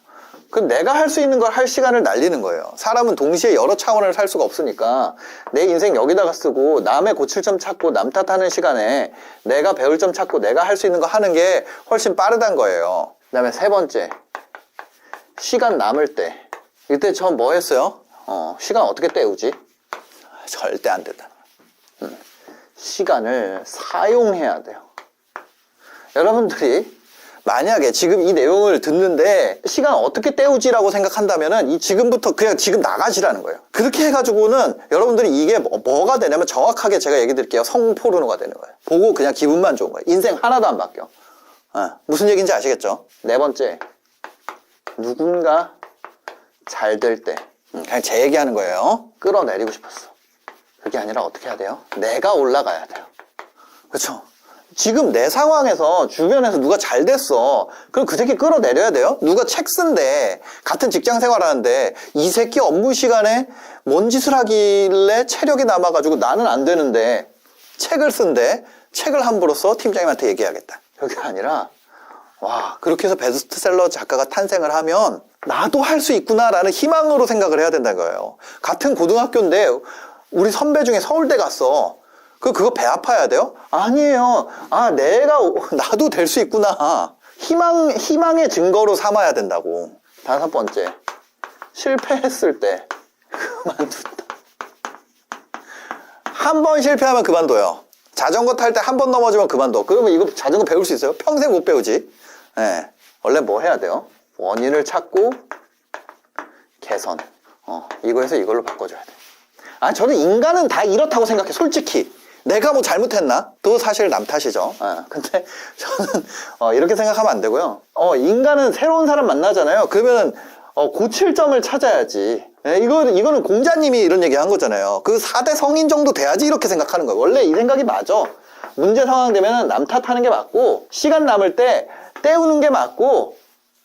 그럼 내가 할 수 있는 걸 할 시간을 날리는 거예요. 사람은 동시에 여러 차원을 살 수가 없으니까 내 인생 여기다가 쓰고 남의 고칠 점 찾고 남 탓하는 시간에 내가 배울 점 찾고 내가 할 수 있는 거 하는 게 훨씬 빠르단 거예요. 그 다음에 세 번째, 시간 남을 때. 이때 전 뭐 했어요? 시간 어떻게 때우지? 절대 안 된다. 시간을 사용해야 돼요. 여러분들이 만약에 지금 이 내용을 듣는데 시간 어떻게 때우지라고 생각한다면은 이 지금부터 그냥 지금 나가시라는 거예요. 그렇게 해가지고는 여러분들이 이게 뭐가 되냐면 정확하게 제가 얘기 드릴게요. 성포르노가 되는 거예요. 보고 그냥 기분만 좋은 거예요. 인생 하나도 안 바뀌어. 무슨 얘기인지 아시겠죠? 네 번째, 누군가 잘 될 때 그냥 제 얘기하는 거예요. 끌어내리고 싶었어. 그게 아니라 어떻게 해야 돼요? 내가 올라가야 돼요. 그렇죠? 지금 내 상황에서 주변에서 누가 잘 됐어. 그럼 그 새끼 끌어내려야 돼요? 누가 책 쓴대. 같은 직장 생활하는데 이 새끼 업무 시간에 뭔 짓을 하길래 체력이 남아가지고 나는 안 되는데 책을 쓴대. 책을 함부로 써 팀장님한테 얘기하겠다. 그게 아니라 와, 그렇게 해서 베스트셀러 작가가 탄생을 하면 나도 할 수 있구나라는 희망으로 생각을 해야 된다는 거예요. 같은 고등학교인데 우리 선배 중에 서울대 갔어. 그거 배 아파야 돼요? 아니에요. 나도 될 수 있구나. 희망의 증거로 삼아야 된다고. 다섯 번째, 실패했을 때 그만둔다. 한 번 실패하면 그만둬요. 자전거 탈 때 한 번 넘어지면 그만둬. 그러면 이거 자전거 배울 수 있어요? 평생 못 배우지. 네. 원래 뭐 해야 돼요? 원인을 찾고 개선. 이거에서 이걸로 바꿔줘야 돼. 저는 인간은 다 이렇다고 생각해. 솔직히 내가 뭐 잘못했나? 또 사실 남 탓이죠. 근데 저는 이렇게 생각하면 안 되고요. 인간은 새로운 사람 만나잖아요. 그러면 고칠 점을 찾아야지. 이거는 공자님이 이런 얘기 한 거잖아요. 그 4대 성인 정도 돼야지 이렇게 생각하는 거예요. 원래 이 생각이 맞아. 문제 상황 되면 남 탓하는 게 맞고, 시간 남을 때 때우는 게 맞고,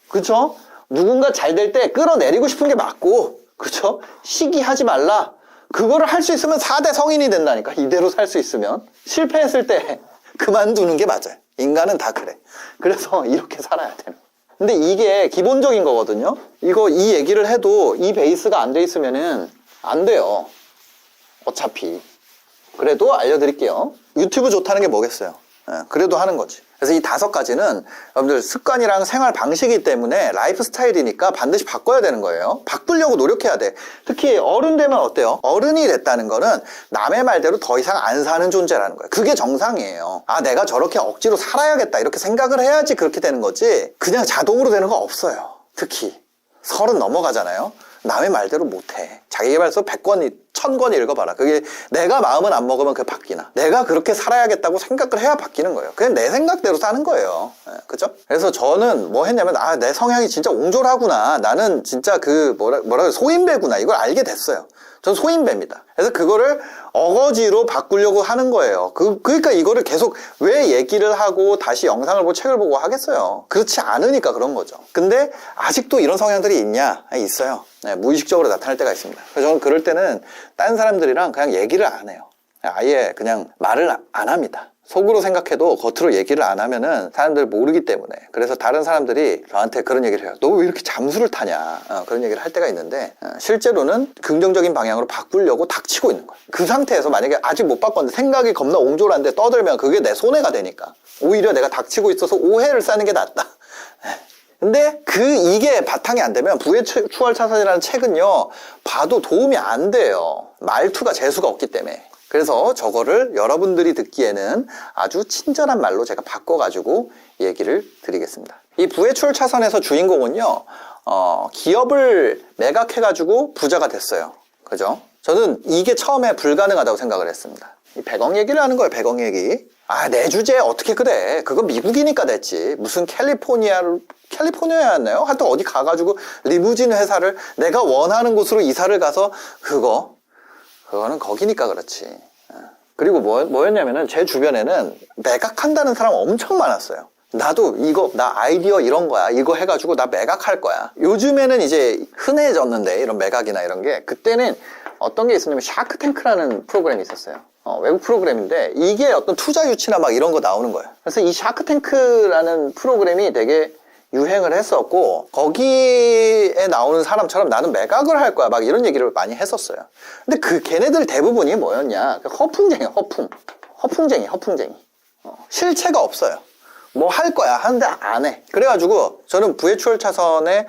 그쵸? 누군가 잘 될 때 끌어내리고 싶은 게 맞고, 그쵸? 시기하지 말라. 그거를 할 수 있으면 4대 성인이 된다니까. 이대로 살 수 있으면. 실패했을 때 그만두는 게 맞아요. 인간은 다 그래. 그래서 이렇게 살아야 되는 거예요. 근데 이게 기본적인 거거든요. 이 얘기를 해도 이 베이스가 안 돼 있으면은 안 돼요. 어차피. 그래도 알려드릴게요. 유튜브 좋다는 게 뭐겠어요? 그래도 하는 거지. 그래서 이 5가지는 여러분들 습관이랑 생활 방식이기 때문에 라이프 스타일이니까 반드시 바꿔야 되는 거예요. 바꾸려고 노력해야 돼. 특히 어른 되면 어때요? 어른이 됐다는 거는 남의 말대로 더 이상 안 사는 존재라는 거예요. 그게 정상이에요. 내가 저렇게 억지로 살아야겠다 이렇게 생각을 해야지 그렇게 되는 거지, 그냥 자동으로 되는 거 없어요. 특히 30 넘어가잖아요. 남의 말대로 못해. 자기계발서 100권, 1000권 읽어봐라. 그게 내가 마음은 안 먹으면 그게 바뀌나. 내가 그렇게 살아야겠다고 생각을 해야 바뀌는 거예요. 그냥 내 생각대로 사는 거예요. 그죠? 그래서 저는 뭐 했냐면, 내 성향이 진짜 옹졸하구나. 나는 진짜 소인배구나. 이걸 알게 됐어요. 전 소인배입니다. 그래서 그거를 어거지로 바꾸려고 하는 거예요. 그러니까 이거를 계속 왜 얘기를 하고 다시 영상을 보고 책을 보고 하겠어요. 그렇지 않으니까 그런 거죠. 근데 아직도 이런 성향들이 있냐? 있어요. 무의식적으로 나타날 때가 있습니다. 그래서 저는 그럴 때는 딴 사람들이랑 그냥 얘기를 안 해요. 아예 그냥 말을 안 합니다. 속으로 생각해도 겉으로 얘기를 안 하면은 사람들 모르기 때문에. 그래서 다른 사람들이 저한테 그런 얘기를 해요. 너 왜 이렇게 잠수를 타냐? 그런 얘기를 할 때가 있는데, 실제로는 긍정적인 방향으로 바꾸려고 닥치고 있는 거예요. 그 상태에서 만약에 아직 못 바꿨는데 생각이 겁나 옹졸한데 떠들면 그게 내 손해가 되니까 오히려 내가 닥치고 있어서 오해를 쌓는 게 낫다. 근데 이게 바탕이 안 되면 부의 추월차선이라는 책은요, 봐도 도움이 안 돼요. 말투가 재수가 없기 때문에. 그래서 저거를 여러분들이 듣기에는 아주 친절한 말로 제가 바꿔가지고 얘기를 드리겠습니다. 이 부의 추월차선에서 주인공은요, 기업을 매각해가지고 부자가 됐어요. 그죠? 저는 이게 처음에 불가능하다고 생각을 했습니다. 이 100억 얘기를 하는 거예요, 100억 얘기. 내 주제에 어떻게 그래. 그건 미국이니까 됐지. 무슨 캘리포니아였나요? 하여튼 어디 가가지고 리무진 회사를 내가 원하는 곳으로 이사를 가서 그거는 거기니까 그렇지. 그리고 뭐였냐면은 제 주변에는 매각한다는 사람 엄청 많았어요. 나도 나 아이디어 이런 거야. 이거 해가지고 나 매각할 거야. 요즘에는 이제 흔해졌는데, 이런 매각이나 이런 게. 그때는 어떤 게 있었냐면 샤크탱크라는 프로그램이 있었어요. 외국 프로그램인데 이게 어떤 투자 유치나 막 이런 거 나오는 거예요. 그래서 이 샤크탱크라는 프로그램이 되게 유행을 했었고 거기에 나오는 사람처럼 나는 매각을 할 거야 막 이런 얘기를 많이 했었어요. 근데 걔네들 대부분이 뭐였냐, 허풍쟁이. 실체가 없어요. 뭐 할 거야 하는데 안 해. 그래가지고 저는 부의 추월 차선에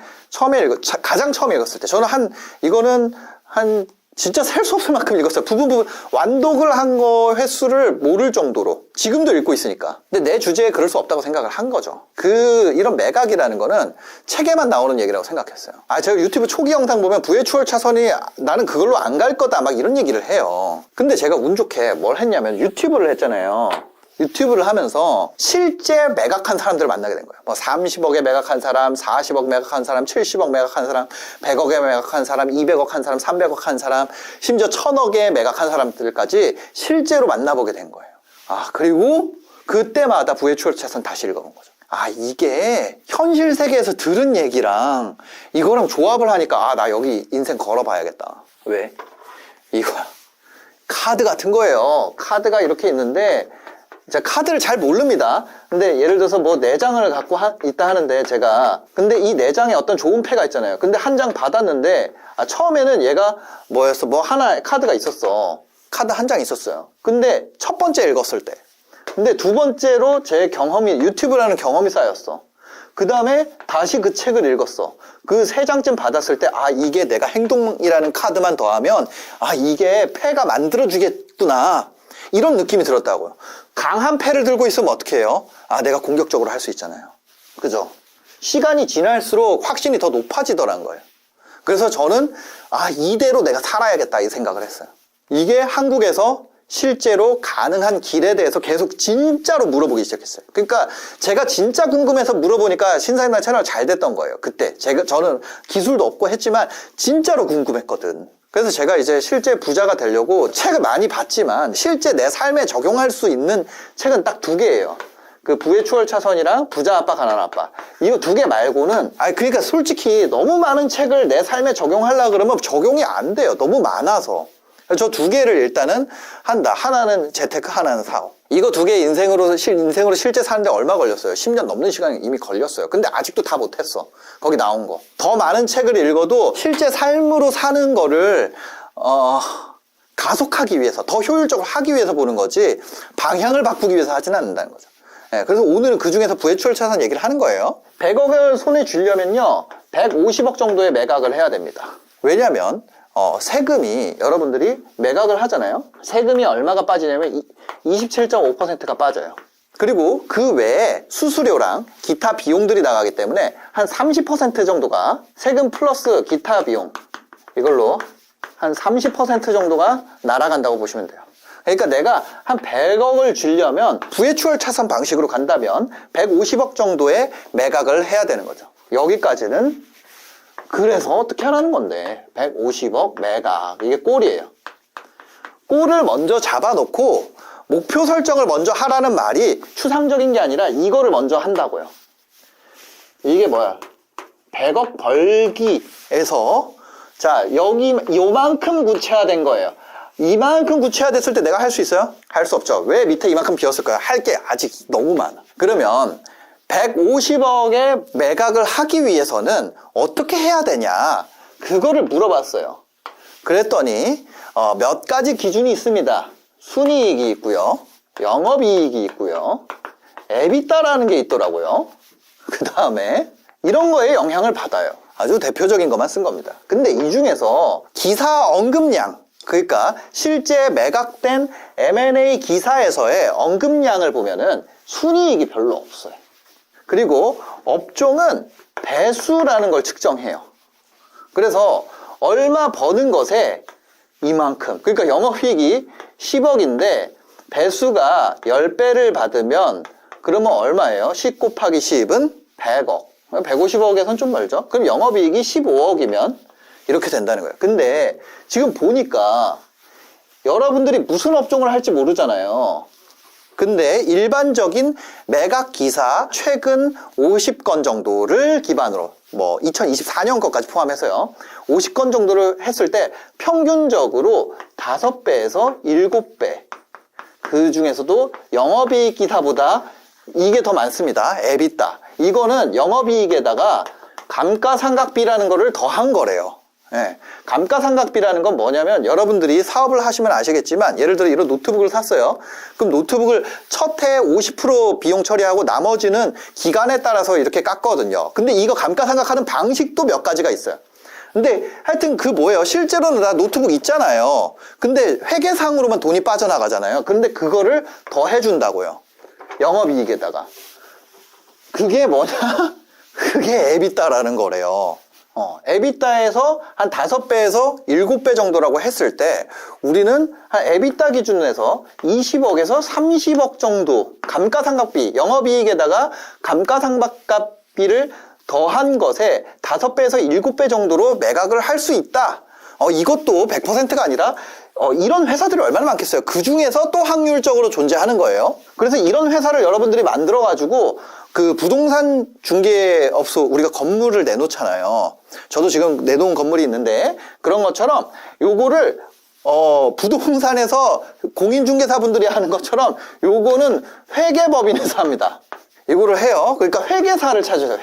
가장 처음에 읽었을 때 저는 이거는 진짜 셀 수 없을 만큼 읽었어요. 부분 완독을 한 거 횟수를 모를 정도로 지금도 읽고 있으니까. 근데 내 주제에 그럴 수 없다고 생각을 한 거죠. 이런 매각이라는 거는 책에만 나오는 얘기라고 생각했어요. 제가 유튜브 초기 영상 보면 부의 추월 차선이 나는 그걸로 안 갈 거다 막 이런 얘기를 해요. 근데 제가 운 좋게 뭘 했냐면 유튜브를 했잖아요. 유튜브를 하면서 실제 매각한 사람들을 만나게 된 거예요. 뭐 30억에 매각한 사람, 40억 매각한 사람, 70억 매각한 사람, 100억에 매각한 사람, 200억 한 사람, 300억 한 사람, 심지어 1000억에 매각한 사람들까지 실제로 만나보게 된 거예요. 그리고 그때마다 부의 추월 차선 다시 읽어본 거죠. 이게 현실 세계에서 들은 얘기랑 이거랑 조합을 하니까 나 여기 인생 걸어봐야겠다. 왜? 이거야. 카드 같은 거예요. 카드가 이렇게 있는데 카드를 잘 모릅니다. 근데 예를 들어서 뭐 4장을 갖고 있다 하는데 근데 이 4장에 어떤 좋은 패가 있잖아요. 근데 한 장 받았는데 처음에는 얘가 하나 카드가 있었어. 카드 한 장 있었어요. 근데 첫 번째 읽었을 때, 근데 두 번째로 제 유튜브라는 경험이 쌓였어. 그 다음에 다시 그 책을 읽었어. 그 3장쯤 받았을 때 이게 내가 행동이라는 카드만 더하면 이게 패가 만들어주겠구나 이런 느낌이 들었다고요. 강한 패를 들고 있으면 어떻게 해요? 내가 공격적으로 할 수 있잖아요. 그죠? 시간이 지날수록 확신이 더 높아지더란 거예요. 그래서 저는 이대로 내가 살아야겠다 이 생각을 했어요. 이게 한국에서 실제로 가능한 길에 대해서 계속 진짜로 물어보기 시작했어요. 그러니까 제가 진짜 궁금해서 물어보니까 신사임당 채널 잘 됐던 거예요. 그때 저는 기술도 없고 했지만 진짜로 궁금했거든. 그래서 제가 이제 실제 부자가 되려고 책을 많이 봤지만 실제 내 삶에 적용할 수 있는 책은 딱 2개예요. 그 부의 추월 차선이랑 부자 아빠 가난한 아빠. 이거 2개 말고는 그러니까 솔직히 너무 많은 책을 내 삶에 적용하려고 그러면 적용이 안 돼요. 너무 많아서. 저 2개를 일단은 한다. 하나는 재테크, 하나는 사업. 이거 2개 인생으로 실제 사는데 얼마 걸렸어요? 10년 넘는 시간이 이미 걸렸어요. 근데 아직도 다 못했어. 거기 나온 거. 더 많은 책을 읽어도 실제 삶으로 사는 거를 가속하기 위해서, 더 효율적으로 하기 위해서 보는 거지 방향을 바꾸기 위해서 하지는 않는다는 거죠. 그래서 오늘은 그 중에서 부의 추월 차선 얘기를 하는 거예요. 100억을 손에 쥐려면요 150억 정도의 매각을 해야 됩니다. 왜냐면 세금이 여러분들이 매각을 하잖아요. 세금이 얼마가 빠지냐면 27.5%가 빠져요. 그리고 그 외에 수수료랑 기타 비용들이 나가기 때문에 한 30% 정도가 세금 플러스 기타 비용, 이걸로 한 30% 정도가 날아간다고 보시면 돼요. 그러니까 내가 한 100억을 쥐려면 부의 추월 차선 방식으로 간다면 150억 정도의 매각을 해야 되는 거죠. 여기까지는. 그래서 어떻게 하라는 건데 150억 매각, 이게 꼴이에요. 꼴을 먼저 잡아놓고 목표 설정을 먼저 하라는 말이 추상적인 게 아니라 이거를 먼저 한다고요. 이게 뭐야? 100억 벌기에서 요만큼 구체화된 거예요. 이만큼 구체화됐을 때 내가 할 수 있어요? 할 수 없죠. 왜 밑에 이만큼 비었을까요? 할 게 아직 너무 많아. 그러면 150억의 매각을 하기 위해서는 어떻게 해야 되냐, 그거를 물어봤어요. 그랬더니 몇 가지 기준이 있습니다. 순이익이 있고요, 영업이익이 있고요, 에비타라는 게 있더라고요. 그 다음에 이런 거에 영향을 받아요. 아주 대표적인 것만 쓴 겁니다. 근데 이 중에서 기사 언급량, 그러니까 실제 매각된 M&A 기사에서의 언급량을 보면은 순이익이 별로 없어요. 그리고 업종은 배수라는 걸 측정해요. 그래서 얼마 버는 것에 이만큼, 그러니까 영업이익이 10억인데 배수가 10배를 받으면 그러면 얼마예요? 10 곱하기 10은 100억. 150억에선 좀 멀죠? 그럼 영업이익이 15억이면 이렇게 된다는 거예요. 근데 지금 보니까 여러분들이 무슨 업종을 할지 모르잖아요. 근데 일반적인 매각 기사 최근 50건 정도를 기반으로, 2024년 것까지 포함해서요, 50건 정도를 했을 때 평균적으로 5배에서 7배, 그 중에서도 영업이익 기사보다 이게 더 많습니다. EBITDA. 이거는 영업이익에다가 감가상각비라는 거를 더한 거래요. 예. 감가상각비라는 건 뭐냐면 여러분들이 사업을 하시면 아시겠지만 예를 들어 이런 노트북을 샀어요. 그럼 노트북을 첫 해 50% 비용 처리하고 나머지는 기간에 따라서 이렇게 깎거든요. 근데 이거 감가상각하는 방식도 몇 가지가 있어요. 근데 하여튼 그 뭐예요? 실제로는 다 노트북 있잖아요. 근데 회계상으로만 돈이 빠져나가잖아요. 근데 그거를 더 해준다고요. 영업이익에다가. 그게 뭐냐? 그게 EBITDA라는 거래요. EBITDA에서 한 5배에서 7배 정도라고 했을 때 우리는 한 EBITDA 기준에서 20억에서 30억 정도 감가상각비, 영업이익에다가 감가상각비를 더한 것에 5배에서 7배 정도로 매각을 할 수 있다. 이것도 100%가 아니라 이런 회사들이 얼마나 많겠어요. 그 중에서 또 확률적으로 존재하는 거예요. 그래서 이런 회사를 여러분들이 만들어가지고 그 부동산 중개업소 우리가 건물을 내놓잖아요. 저도 지금 내놓은 건물이 있는데 그런 것처럼 요거를 부동산에서 공인중개사분들이 하는 것처럼 요거는 회계법인에서 합니다. 이거를 해요. 그러니까 회계사를 찾으세요.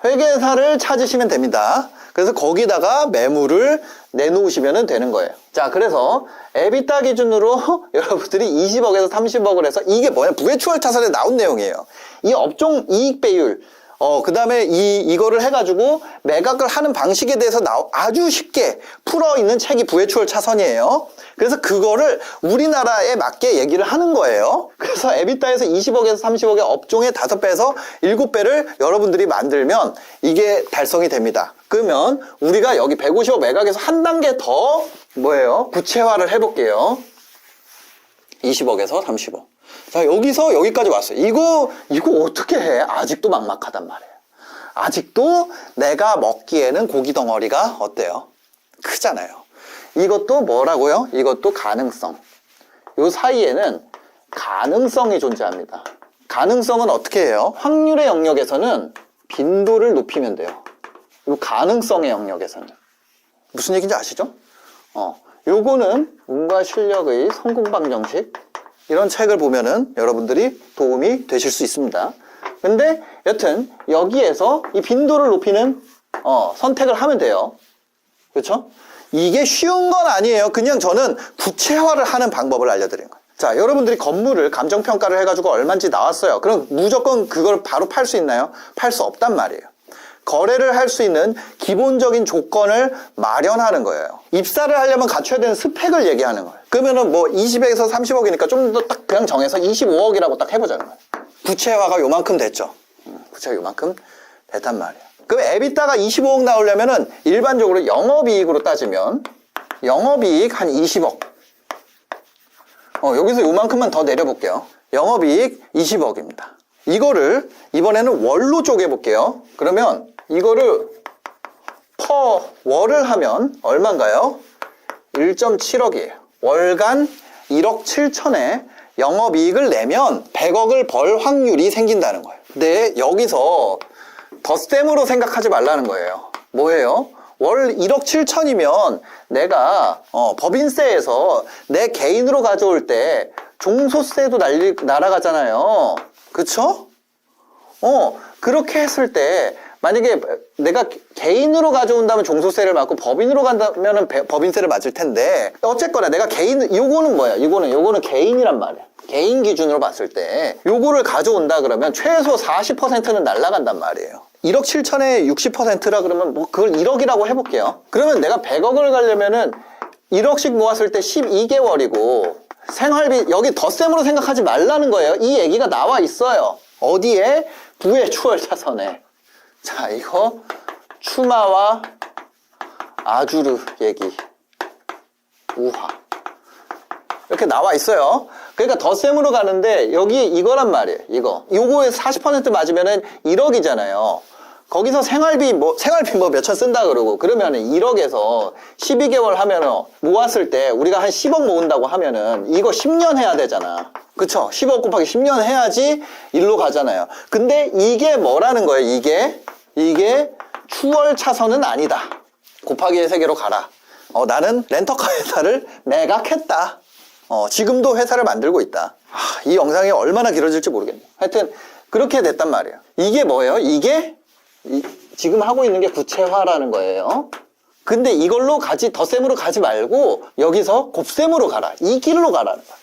회계사를 찾으시면 됩니다. 그래서 거기다가 매물을 내놓으시면 되는 거예요. 자, 그래서 EBITDA 기준으로 여러분들이 20억에서 30억을 해서 이게 뭐냐? 부회추월차선에 나온 내용이에요. 이 업종 이익 배율, 그 다음에 이거를 해가지고 매각을 하는 방식에 대해서 아주 쉽게 풀어있는 책이 부회추월차선이에요. 그래서 그거를 우리나라에 맞게 얘기를 하는 거예요. 그래서 EBITDA에서 20억에서 30억의 업종의 5배에서 7배를 여러분들이 만들면 이게 달성이 됩니다. 그러면 우리가 여기 150억 매각에서 한 단계 더 뭐예요? 구체화를 해볼게요. 20억에서 30억. 자, 여기서 여기까지 왔어요. 이거 어떻게 해? 아직도 막막하단 말이에요. 아직도 내가 먹기에는 고기 덩어리가 어때요? 크잖아요. 이것도 뭐라고요? 이것도 가능성. 요 사이에는 가능성이 존재합니다. 가능성은 어떻게 해요? 확률의 영역에서는 빈도를 높이면 돼요. 요 가능성의 영역에서는. 무슨 얘기인지 아시죠? 요거는 운과 실력의 성공방정식. 이런 책을 보면은 여러분들이 도움이 되실 수 있습니다. 근데 여튼 여기에서 이 빈도를 높이는 선택을 하면 돼요. 그렇죠? 이게 쉬운 건 아니에요. 그냥 저는 구체화를 하는 방법을 알려드린 거예요. 자, 여러분들이 건물을 감정평가를 해가지고 얼마인지 나왔어요. 그럼 무조건 그걸 바로 팔 수 있나요? 팔 수 없단 말이에요. 거래를 할 수 있는 기본적인 조건을 마련하는 거예요. 입사를 하려면 갖춰야 되는 스펙을 얘기하는 거예요. 그러면은 뭐 20에서 30억이니까 좀 더 딱 그냥 정해서 25억이라고 딱 해보자는 거예요. 구체화가 요만큼 됐죠. 구체가 요만큼 됐단 말이에요. 그럼 EBITDA가 25억 나오려면은 일반적으로 영업이익으로 따지면 영업이익 한 20억. 여기서 요만큼만 더 내려볼게요. 영업이익 20억입니다. 이거를 이번에는 월로 쪼개볼게요. 그러면 이거를 퍼 월을 하면 얼마인가요? 1.7억이에요. 월간 1억 7천에 영업이익을 내면 100억을 벌 확률이 생긴다는 거예요. 근데 여기서 덧셈으로 생각하지 말라는 거예요. 뭐예요? 월 1억 7천이면 내가 법인세에서 내 개인으로 가져올 때 종소세도 날아가잖아요. 그쵸? 그렇게 했을 때 만약에 내가 개인으로 가져온다면 종소세를 맞고 법인으로 간다면 법인세를 맞을 텐데 어쨌거나 내가 요거는 뭐야? 요거는 개인이란 말이야. 개인 기준으로 봤을 때 요거를 가져온다 그러면 최소 40%는 날아간단 말이에요. 1억 7천에 60%라 그러면 뭐 그걸 1억이라고 해볼게요. 그러면 내가 100억을 가려면은 1억씩 모았을 때 12개월이고 생활비 여기 덧셈으로 생각하지 말라는 거예요. 이 얘기가 나와 있어요. 어디에? 부회추월차선에. 자, 이거 추마와 아주르 얘기 우화 이렇게 나와 있어요. 그러니까 덧셈으로 가는데 여기 이거란 말이에요. 요거에 40% 맞으면은 1억이잖아요. 거기서 생활비 몇천 쓴다 그러면은 1억에서 12개월 하면은 모았을 때 우리가 한 10억 모은다고 하면은 이거 10년 해야 되잖아. 그쵸? 10억 곱하기 10년 해야지 일로 가잖아요. 근데 이게 뭐라는 거예요? 이게 추월 차선은 아니다. 곱하기의 세계로 가라. 나는 렌터카 회사를 매각했다. 지금도 회사를 만들고 있다. 이 영상이 얼마나 길어질지 모르겠네. 하여튼 그렇게 됐단 말이에요. 이게 뭐예요? 이게 지금 하고 있는 게 구체화라는 거예요. 근데 이걸로 덧셈으로 가지 말고 여기서 곱셈으로 가라. 이 길로 가라는 거야.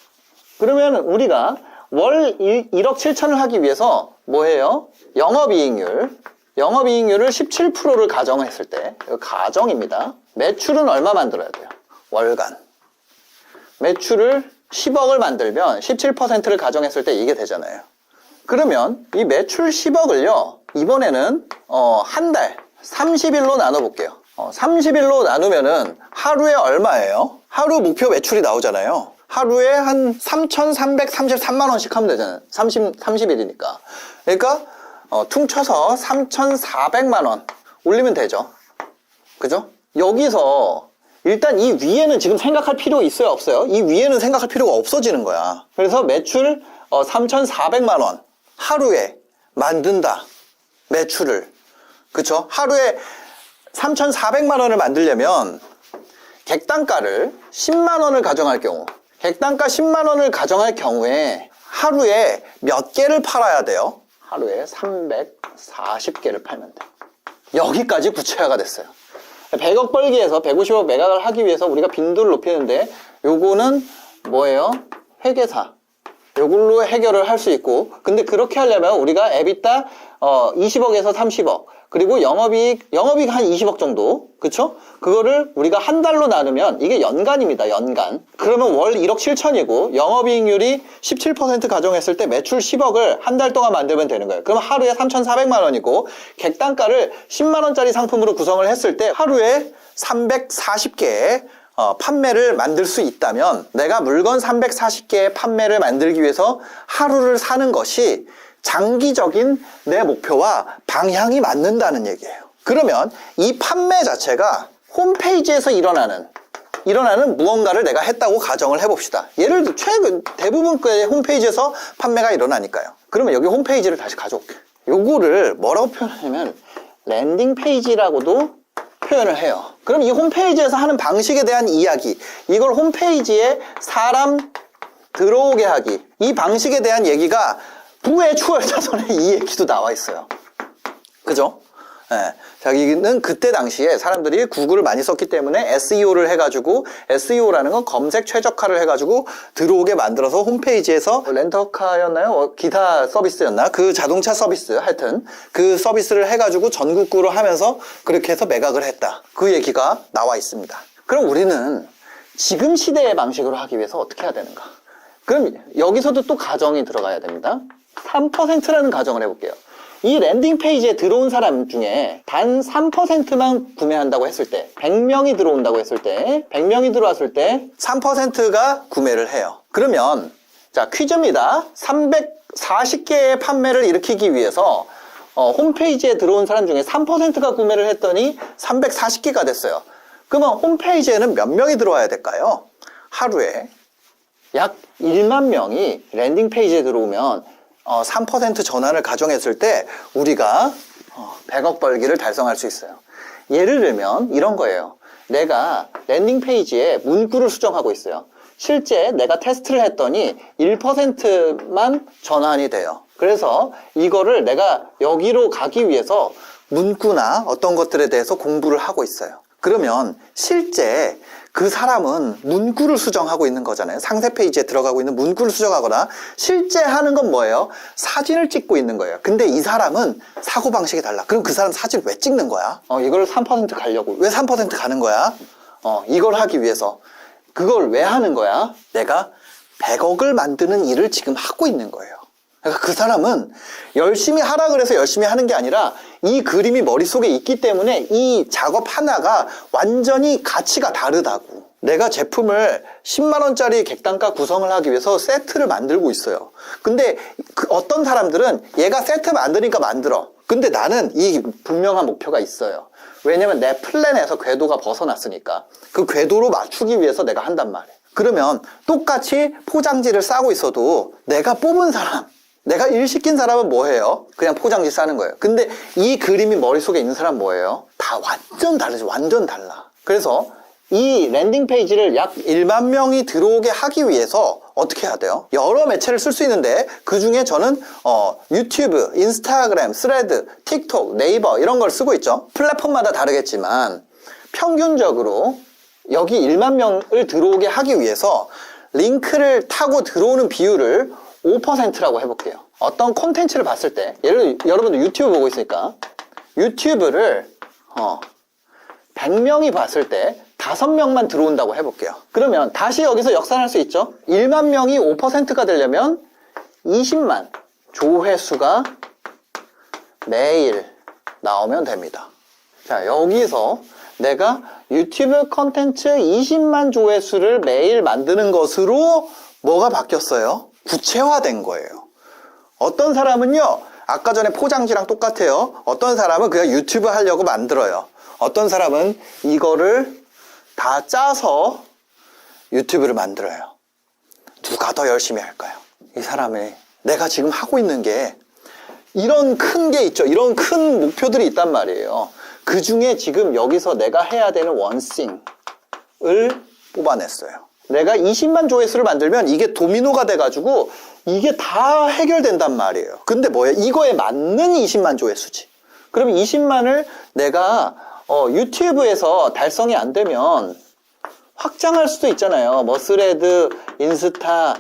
그러면 우리가 월 1억 7천을 하기 위해서 뭐예요? 영업이익률을 17%를 가정했을 때, 이거 가정입니다. 매출은 얼마 만들어야 돼요? 월간. 매출을 10억을 만들면 17%를 가정했을 때 이게 되잖아요. 그러면 이 매출 10억을요, 이번에는 한 달 30일로 나눠볼게요. 30일로 나누면은 하루에 얼마예요? 하루 목표 매출이 나오잖아요. 하루에 한 3,333만 원씩 하면 되잖아요. 30일이니까. 그러니까 퉁쳐서 3,400만 원 올리면 되죠. 그죠? 여기서 일단 이 위에는 지금 생각할 필요 있어요, 없어요? 이 위에는 생각할 필요가 없어지는 거야. 그래서 매출 3,400만 원 하루에 만든다. 매출을. 그쵸? 하루에 3,400만 원을 만들려면 객단가를 10만 원을 가정할 경우, 객단가 10만 원을 가정할 경우에 하루에 몇 개를 팔아야 돼요? 하루에 340개를 팔면 돼. 여기까지 구체화가 됐어요. 100억 벌기 위해서 150억 매각을 하기 위해서 우리가 빈도를 높이는데 요거는 뭐예요? 회계사. 요걸로 해결을 할 수 있고, 근데 그렇게 하려면 우리가 EBITDA 20억에서 30억, 그리고 영업이익 한 20억 정도, 그쵸? 그거를 우리가 한 달로 나누면 이게 연간입니다, 연간. 그러면 월 1억 7천이고 영업이익률이 17% 가정했을 때 매출 10억을 한 달 동안 만들면 되는 거예요. 그럼 하루에 3,400만 원이고 객단가를 10만 원짜리 상품으로 구성을 했을 때 하루에 340개의 판매를 만들 수 있다면, 내가 물건 340개의 판매를 만들기 위해서 하루를 사는 것이 장기적인 내 목표와 방향이 맞는다는 얘기예요. 그러면 이 판매 자체가 홈페이지에서 일어나는 무언가를 내가 했다고 가정을 해봅시다. 예를 들어 대부분 의 홈페이지에서 판매가 일어나니까요. 그러면 여기 홈페이지를 다시 가져올게요. 요거를 뭐라고 표현하냐면 랜딩 페이지라고도 표현을 해요. 그럼 이 홈페이지에서 하는 방식에 대한 이야기, 이걸 홈페이지에 사람 들어오게 하기, 이 방식에 대한 얘기가 부의 추월자선에 이 얘기도 나와 있어요. 그죠? 자기는 그때 당시에 사람들이 구글을 많이 썼기 때문에 SEO를 해가지고, SEO라는 건 검색 최적화를 해가지고 들어오게 만들어서 홈페이지에서 렌터카였나요? 기타 서비스였나? 그 자동차 서비스, 하여튼 그 서비스를 해가지고 전국구로 하면서 그렇게 해서 매각을 했다. 그 얘기가 나와 있습니다. 그럼 우리는 지금 시대의 방식으로 하기 위해서 어떻게 해야 되는가? 그럼 여기서도 또 가정이 들어가야 됩니다. 3%라는 가정을 해볼게요. 이 랜딩 페이지에 들어온 사람 중에 단 3%만 구매한다고 했을 때, 100명이 들어온다고 했을 때, 100명이 들어왔을 때 3%가 구매를 해요. 그러면 자, 퀴즈입니다. 340개의 판매를 일으키기 위해서 홈페이지에 들어온 사람 중에 3%가 구매를 했더니 340개가 됐어요. 그러면 홈페이지에는 몇 명이 들어와야 될까요? 하루에 약 1만 명이 랜딩 페이지에 들어오면 3% 전환을 가정했을 때 우리가 100억 벌기를 달성할 수 있어요. 예를 들면 이런 거예요. 내가 랜딩 페이지에 문구를 수정하고 있어요. 실제 내가 테스트를 했더니 1%만 전환이 돼요. 그래서 이거를 내가 여기로 가기 위해서 문구나 어떤 것들에 대해서 공부를 하고 있어요. 그러면 실제 그 사람은 문구를 수정하고 있는 거잖아요. 상세 페이지에 들어가고 있는 문구를 수정하거나, 실제 하는 건 뭐예요? 사진을 찍고 있는 거예요. 근데 이 사람은 사고방식이 달라. 그럼 그 사람 사진 왜 찍는 거야? 이걸 3% 가려고. 왜 3% 가는 거야? 이걸 하기 위해서. 그걸 왜 하는 거야? 내가 100억을 만드는 일을 지금 하고 있는 거예요. 그러니까 그 사람은 열심히 하라 그래서 열심히 하는 게 아니라 이 그림이 머릿속에 있기 때문에 이 작업 하나가 완전히 가치가 다르다고. 내가 제품을 10만 원짜리 객단가 구성을 하기 위해서 세트를 만들고 있어요. 근데 어떤 사람들은 얘가 세트 만드니까 만들어. 근데 나는 이 분명한 목표가 있어요. 왜냐면 내 플랜에서 궤도가 벗어났으니까. 그 궤도로 맞추기 위해서 내가 한단 말이에요. 그러면 똑같이 포장지를 싸고 있어도 내가 뽑은 사람, 내가 일 시킨 사람은 뭐예요? 그냥 포장지 싸는 거예요. 근데 이 그림이 머릿속에 있는 사람은 뭐예요? 다 완전 다르지. 완전 달라. 그래서 이 랜딩 페이지를 약 1만 명이 들어오게 하기 위해서 어떻게 해야 돼요? 여러 매체를 쓸 수 있는데 그 중에 저는 유튜브, 인스타그램, 스레드, 틱톡, 네이버 이런 걸 쓰고 있죠. 플랫폼마다 다르겠지만 평균적으로 여기 1만 명을 들어오게 하기 위해서 링크를 타고 들어오는 비율을 5%라고 해볼게요. 어떤 콘텐츠를 봤을 때, 예를 들어 여러분들 유튜브 보고 있으니까 유튜브를 100명이 봤을 때 5명만 들어온다고 해볼게요. 그러면 다시 여기서 역산할 수 있죠. 1만 명이 5%가 되려면 20만 조회수가 매일 나오면 됩니다. 자, 여기서 내가 유튜브 컨텐츠 20만 조회수를 매일 만드는 것으로 뭐가 바뀌었어요? 구체화된 거예요. 어떤 사람은요, 아까 전에 포장지랑 똑같아요. 어떤 사람은 그냥 유튜브 하려고 만들어요. 어떤 사람은 이거를 다 짜서 유튜브를 만들어요. 누가 더 열심히 할까요? 이 사람이 내가 지금 하고 있는 게 이런 큰 게 있죠. 이런 큰 목표들이 있단 말이에요. 그 중에 지금 여기서 내가 해야 되는 원싱을 뽑아냈어요. 내가 20만 조회수를 만들면 이게 도미노가 돼가지고 이게 다 해결된단 말이에요. 근데 뭐예요? 이거에 맞는 20만 조회수지. 그럼 20만을 내가 유튜브에서 달성이 안 되면 확장할 수도 있잖아요. 뭐 스레드, 인스타,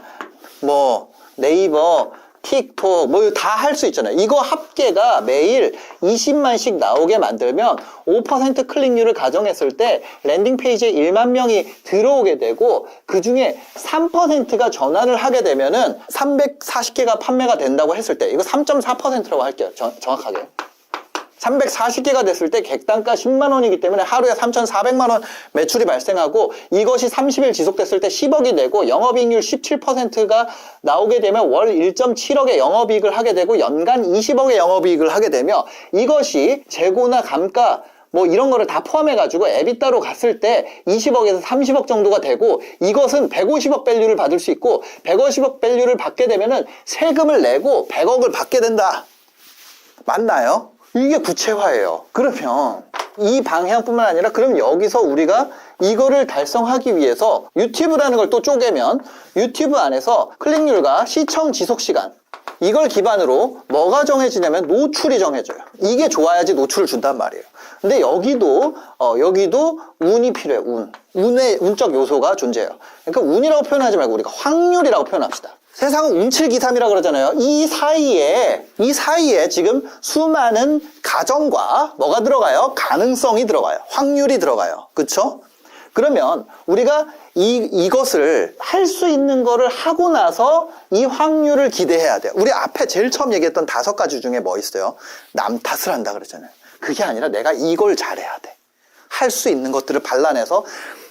뭐 네이버, 틱톡 뭐 다 할 수 있잖아요. 이거 합계가 매일 20만씩 나오게 만들면 5% 클릭률을 가정했을 때 랜딩 페이지에 1만 명이 들어오게 되고 그 중에 3%가 전환을 하게 되면은 340개가 판매가 된다고 했을 때 이거 3.4%라고 할게요. 정확하게. 340개가 됐을 때 객단가 10만 원이기 때문에 하루에 3,400만 원 매출이 발생하고 이것이 30일 지속됐을 때 10억이 되고 영업이익률 17%가 나오게 되면 월 1.7억의 영업이익을 하게 되고 연간 20억의 영업이익을 하게 되며 이것이 재고나 감가 뭐 이런 거를 다 포함해가지고 에비타로 갔을 때 20억에서 30억 정도가 되고 이것은 150억 밸류를 받을 수 있고 150억 밸류를 받게 되면은 세금을 내고 100억을 받게 된다. 맞나요? 이게 구체화예요. 그러면 이 방향뿐만 아니라 그럼 여기서 우리가 이거를 달성하기 위해서 유튜브라는 걸 또 쪼개면 유튜브 안에서 클릭률과 시청 지속 시간 이걸 기반으로 뭐가 정해지냐면 노출이 정해져요. 이게 좋아야지 노출을 준단 말이에요. 근데 여기도 운이 필요해요. 운적 요소가 존재해요. 그러니까 운이라고 표현하지 말고 우리가 확률이라고 표현합시다. 세상은 운칠기삼이라고 그러잖아요. 이 사이에 지금 수많은 가정과 뭐가 들어가요? 가능성이 들어가요. 확률이 들어가요. 그쵸? 그러면 우리가 이것을 할 수 있는 거를 하고 나서 이 확률을 기대해야 돼요. 우리 앞에 제일 처음 얘기했던 5가지 중에 뭐 있어요? 남 탓을 한다 그러잖아요. 그게 아니라 내가 이걸 잘해야 돼. 할 수 있는 것들을 발라내서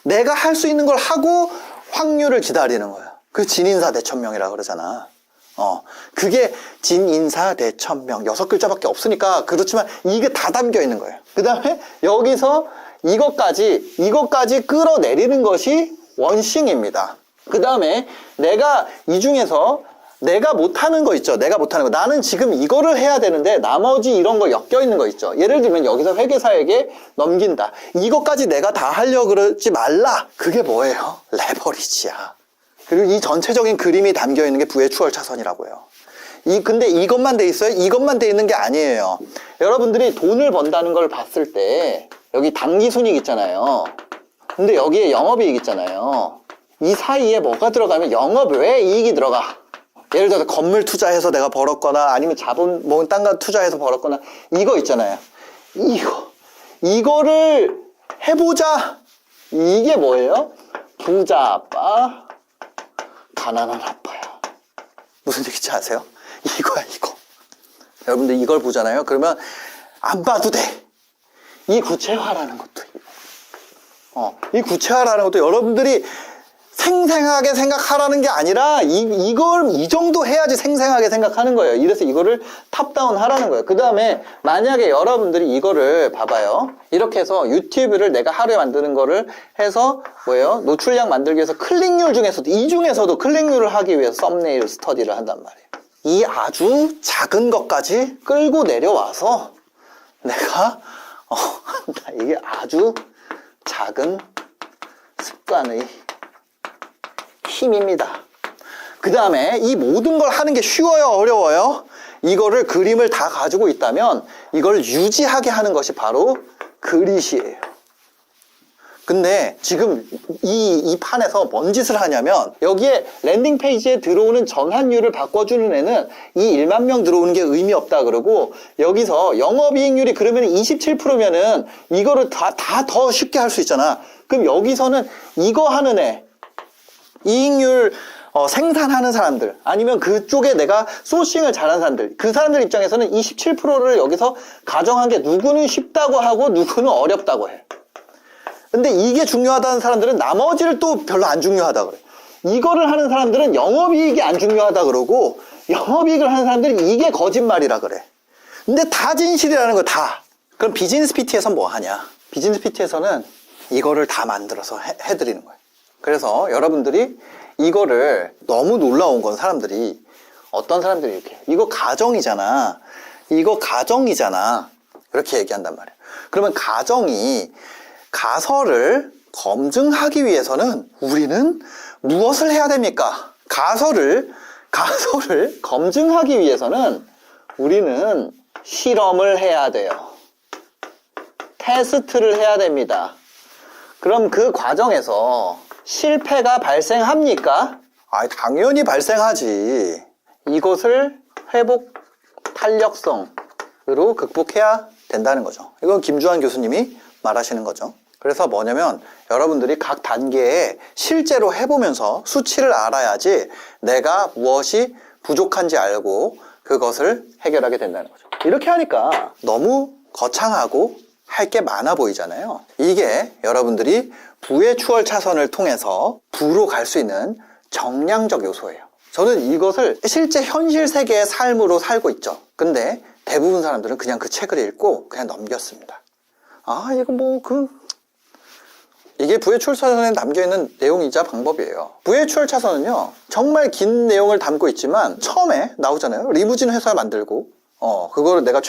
내가 할 수 있는 걸 하고 확률을 기다리는 거예요. 그 진인사대천명이라 그러잖아. 그게 진인사대천명 6글자밖에 없으니까 그렇지만 이게 다 담겨 있는 거예요. 그 다음에 여기서 이것까지 끌어내리는 것이 원싱입니다. 그 다음에 내가 이 중에서 내가 못하는 거 있죠. 내가 못하는 거. 나는 지금 이거를 해야 되는데 나머지 이런 거 엮여 있는 거 있죠. 예를 들면 여기서 회계사에게 넘긴다. 이것까지 내가 다 하려고 그러지 말라. 그게 뭐예요? 레버리지야. 그리고 이 전체적인 그림이 담겨 있는 게 부의 추월 차선이라고 해요. 근데 이것만 돼 있어요? 이것만 돼 있는 게 아니에요. 여러분들이 돈을 번다는 걸 봤을 때 여기 당기순이익 있잖아요. 근데 여기에 영업이익 있잖아요. 이 사이에 뭐가 들어가면 영업 외에 이익이 들어가. 예를 들어서 건물 투자해서 내가 벌었거나 아니면 자본 뭐 딴 거 투자해서 벌었거나 이거 있잖아요. 이거를 해보자. 이게 뭐예요? 부자 아빠 가난한 아빠야. 무슨 얘기인지 아세요? 이거야 이거. 여러분들 이걸 보잖아요. 그러면 안 봐도 돼. 이 구체화라는 것도 이 구체화라는 것도 여러분들이 생생하게 생각하라는 게 아니라 이걸 이 정도 해야지 생생하게 생각하는 거예요. 이래서 이거를 탑다운 하라는 거예요. 그 다음에 만약에 여러분들이 이거를 봐봐요. 이렇게 해서 유튜브를 내가 하루에 만드는 거를 해서 뭐예요? 노출량 만들기 위해서 클릭률 중에서도 이 중에서도 클릭률을 하기 위해서 썸네일 스터디를 한단 말이에요. 이 아주 작은 것까지 끌고 내려와서 내가 이게 아주 작은 습관의 힘입니다. 그 다음에 이 모든 걸 하는 게 쉬워요, 어려워요? 이거를 그림을 다 가지고 있다면 이걸 유지하게 하는 것이 바로 그릿이에요. 근데 지금 이 판에서 뭔 짓을 하냐면 여기에 랜딩 페이지에 들어오는 전환율을 바꿔주는 애는 이 1만 명 들어오는 게 의미 없다 그러고, 여기서 영업이익률이 그러면 27%면은 이거를 다 더 쉽게 할 수 있잖아. 그럼 여기서는 이거 하는 애, 이익률 생산하는 사람들, 아니면 그쪽에 내가 소싱을 잘하는 사람들, 그 사람들 입장에서는 27%를 여기서 가정한 게 누구는 쉽다고 하고 누구는 어렵다고 해. 근데 이게 중요하다는 사람들은 나머지를 또 별로 안 중요하다 그래. 이거를 하는 사람들은 영업이익이 안 중요하다 그러고, 영업이익을 하는 사람들은 이게 거짓말이라 그래. 근데 다 진실이라는 거 다. 그럼 비즈니스 PT에서는 뭐 하냐? 비즈니스 PT에서는 이거를 다 만들어서 해드리는 거예요. 그래서 여러분들이 이거를, 너무 놀라운 건 사람들이, 어떤 사람들이 이렇게, 이거 가정이잖아, 이거 가정이잖아, 이렇게 얘기한단 말이야. 그러면 가설을 검증하기 위해서는 우리는 무엇을 해야 됩니까? 가설을 검증하기 위해서는 우리는 실험을 해야 돼요. 테스트를 해야 됩니다. 그럼 그 과정에서 실패가 발생합니까? 당연히 발생하지. 이것을 회복 탄력성으로 극복해야 된다는 거죠. 이건 김주환 교수님이 말하시는 거죠. 그래서 뭐냐면 여러분들이 각 단계에 실제로 해보면서 수치를 알아야지 내가 무엇이 부족한지 알고 그것을 해결하게 된다는 거죠. 이렇게 하니까 너무 거창하고 할 게 많아 보이잖아요. 이게 여러분들이 부의 추월 차선을 통해서 부로 갈 수 있는 정량적 요소예요. 저는 이것을 실제 현실 세계의 삶으로 살고 있죠. 근데 대부분 사람들은 그냥 그 책을 읽고 그냥 넘겼습니다. 이게 부의 추월 차선에 담겨있는 내용이자 방법이에요. 부의 추월 차선은요, 정말 긴 내용을 담고 있지만 처음에 나오잖아요. 리무진 회사 만들고, 그거를 내가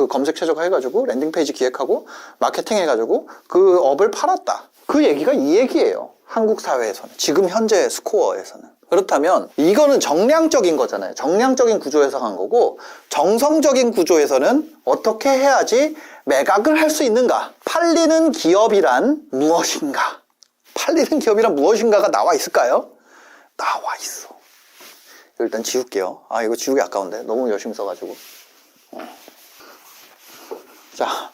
검색 최적화해가지고 랜딩 페이지 기획하고 마케팅 해가지고 그 업을 팔았다. 그 얘기가 이 얘기예요. 한국 사회에서는, 지금 현재 스코어에서는. 그렇다면 이거는 정량적인 거잖아요. 정량적인 구조에서 한 거고, 정성적인 구조에서는 어떻게 해야지 매각을 할 수 있는가? 팔리는 기업이란 무엇인가? 팔리는 기업이란 무엇인가가 나와 있을까요? 나와 있어. 일단 지울게요. 이거 지우기 아까운데 너무 열심히 써가지고. 자,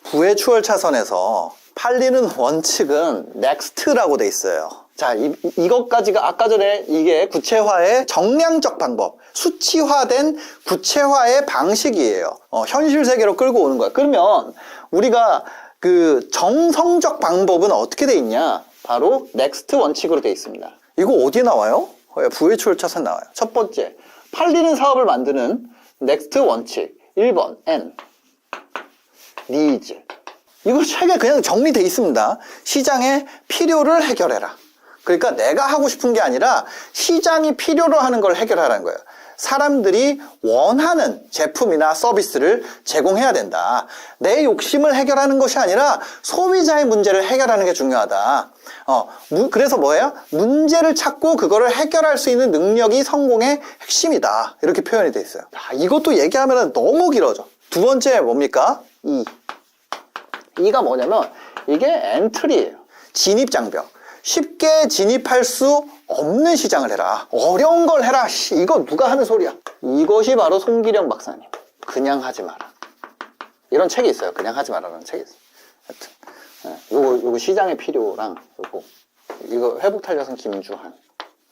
부의 추월 차선에서 팔리는 원칙은 넥스트라고 돼 있어요. 자, 이것까지가 아까 전에 이게 구체화의 정량적 방법, 수치화된 구체화의 방식이에요. 현실 세계로 끌고 오는 거야. 그러면 우리가 그 정성적 방법은 어떻게 돼 있냐? 바로 넥스트 원칙으로 돼 있습니다. 이거 어디에 나와요? 부의 추월 차선 나와요. 첫 번째, 팔리는 사업을 만드는 넥스트 원칙 1번 N, 니즈. 이거 책에 그냥 정리돼 있습니다. 시장의 필요를 해결해라. 그러니까 내가 하고 싶은 게 아니라 시장이 필요로 하는 걸 해결하라는 거예요. 사람들이 원하는 제품이나 서비스를 제공해야 된다. 내 욕심을 해결하는 것이 아니라 소비자의 문제를 해결하는 게 중요하다. 그래서 뭐예요? 문제를 찾고 그거를 해결할 수 있는 능력이 성공의 핵심이다. 이렇게 표현이 돼 있어요. 이것도 얘기하면 너무 길어져. 두 번째 뭡니까? E가 뭐냐면 이게 엔트리예요. 진입장벽. 쉽게 진입할 수 없는 시장을 해라. 어려운 걸 해라. 이거 누가 하는 소리야. 이것이 바로 송기령 박사님. 그냥 하지 마라. 이런 책이 있어요. 그냥 하지 마라라는 책이 있어요. 하여튼 요거 시장의 필요랑 이거 회복탄력성 김주환.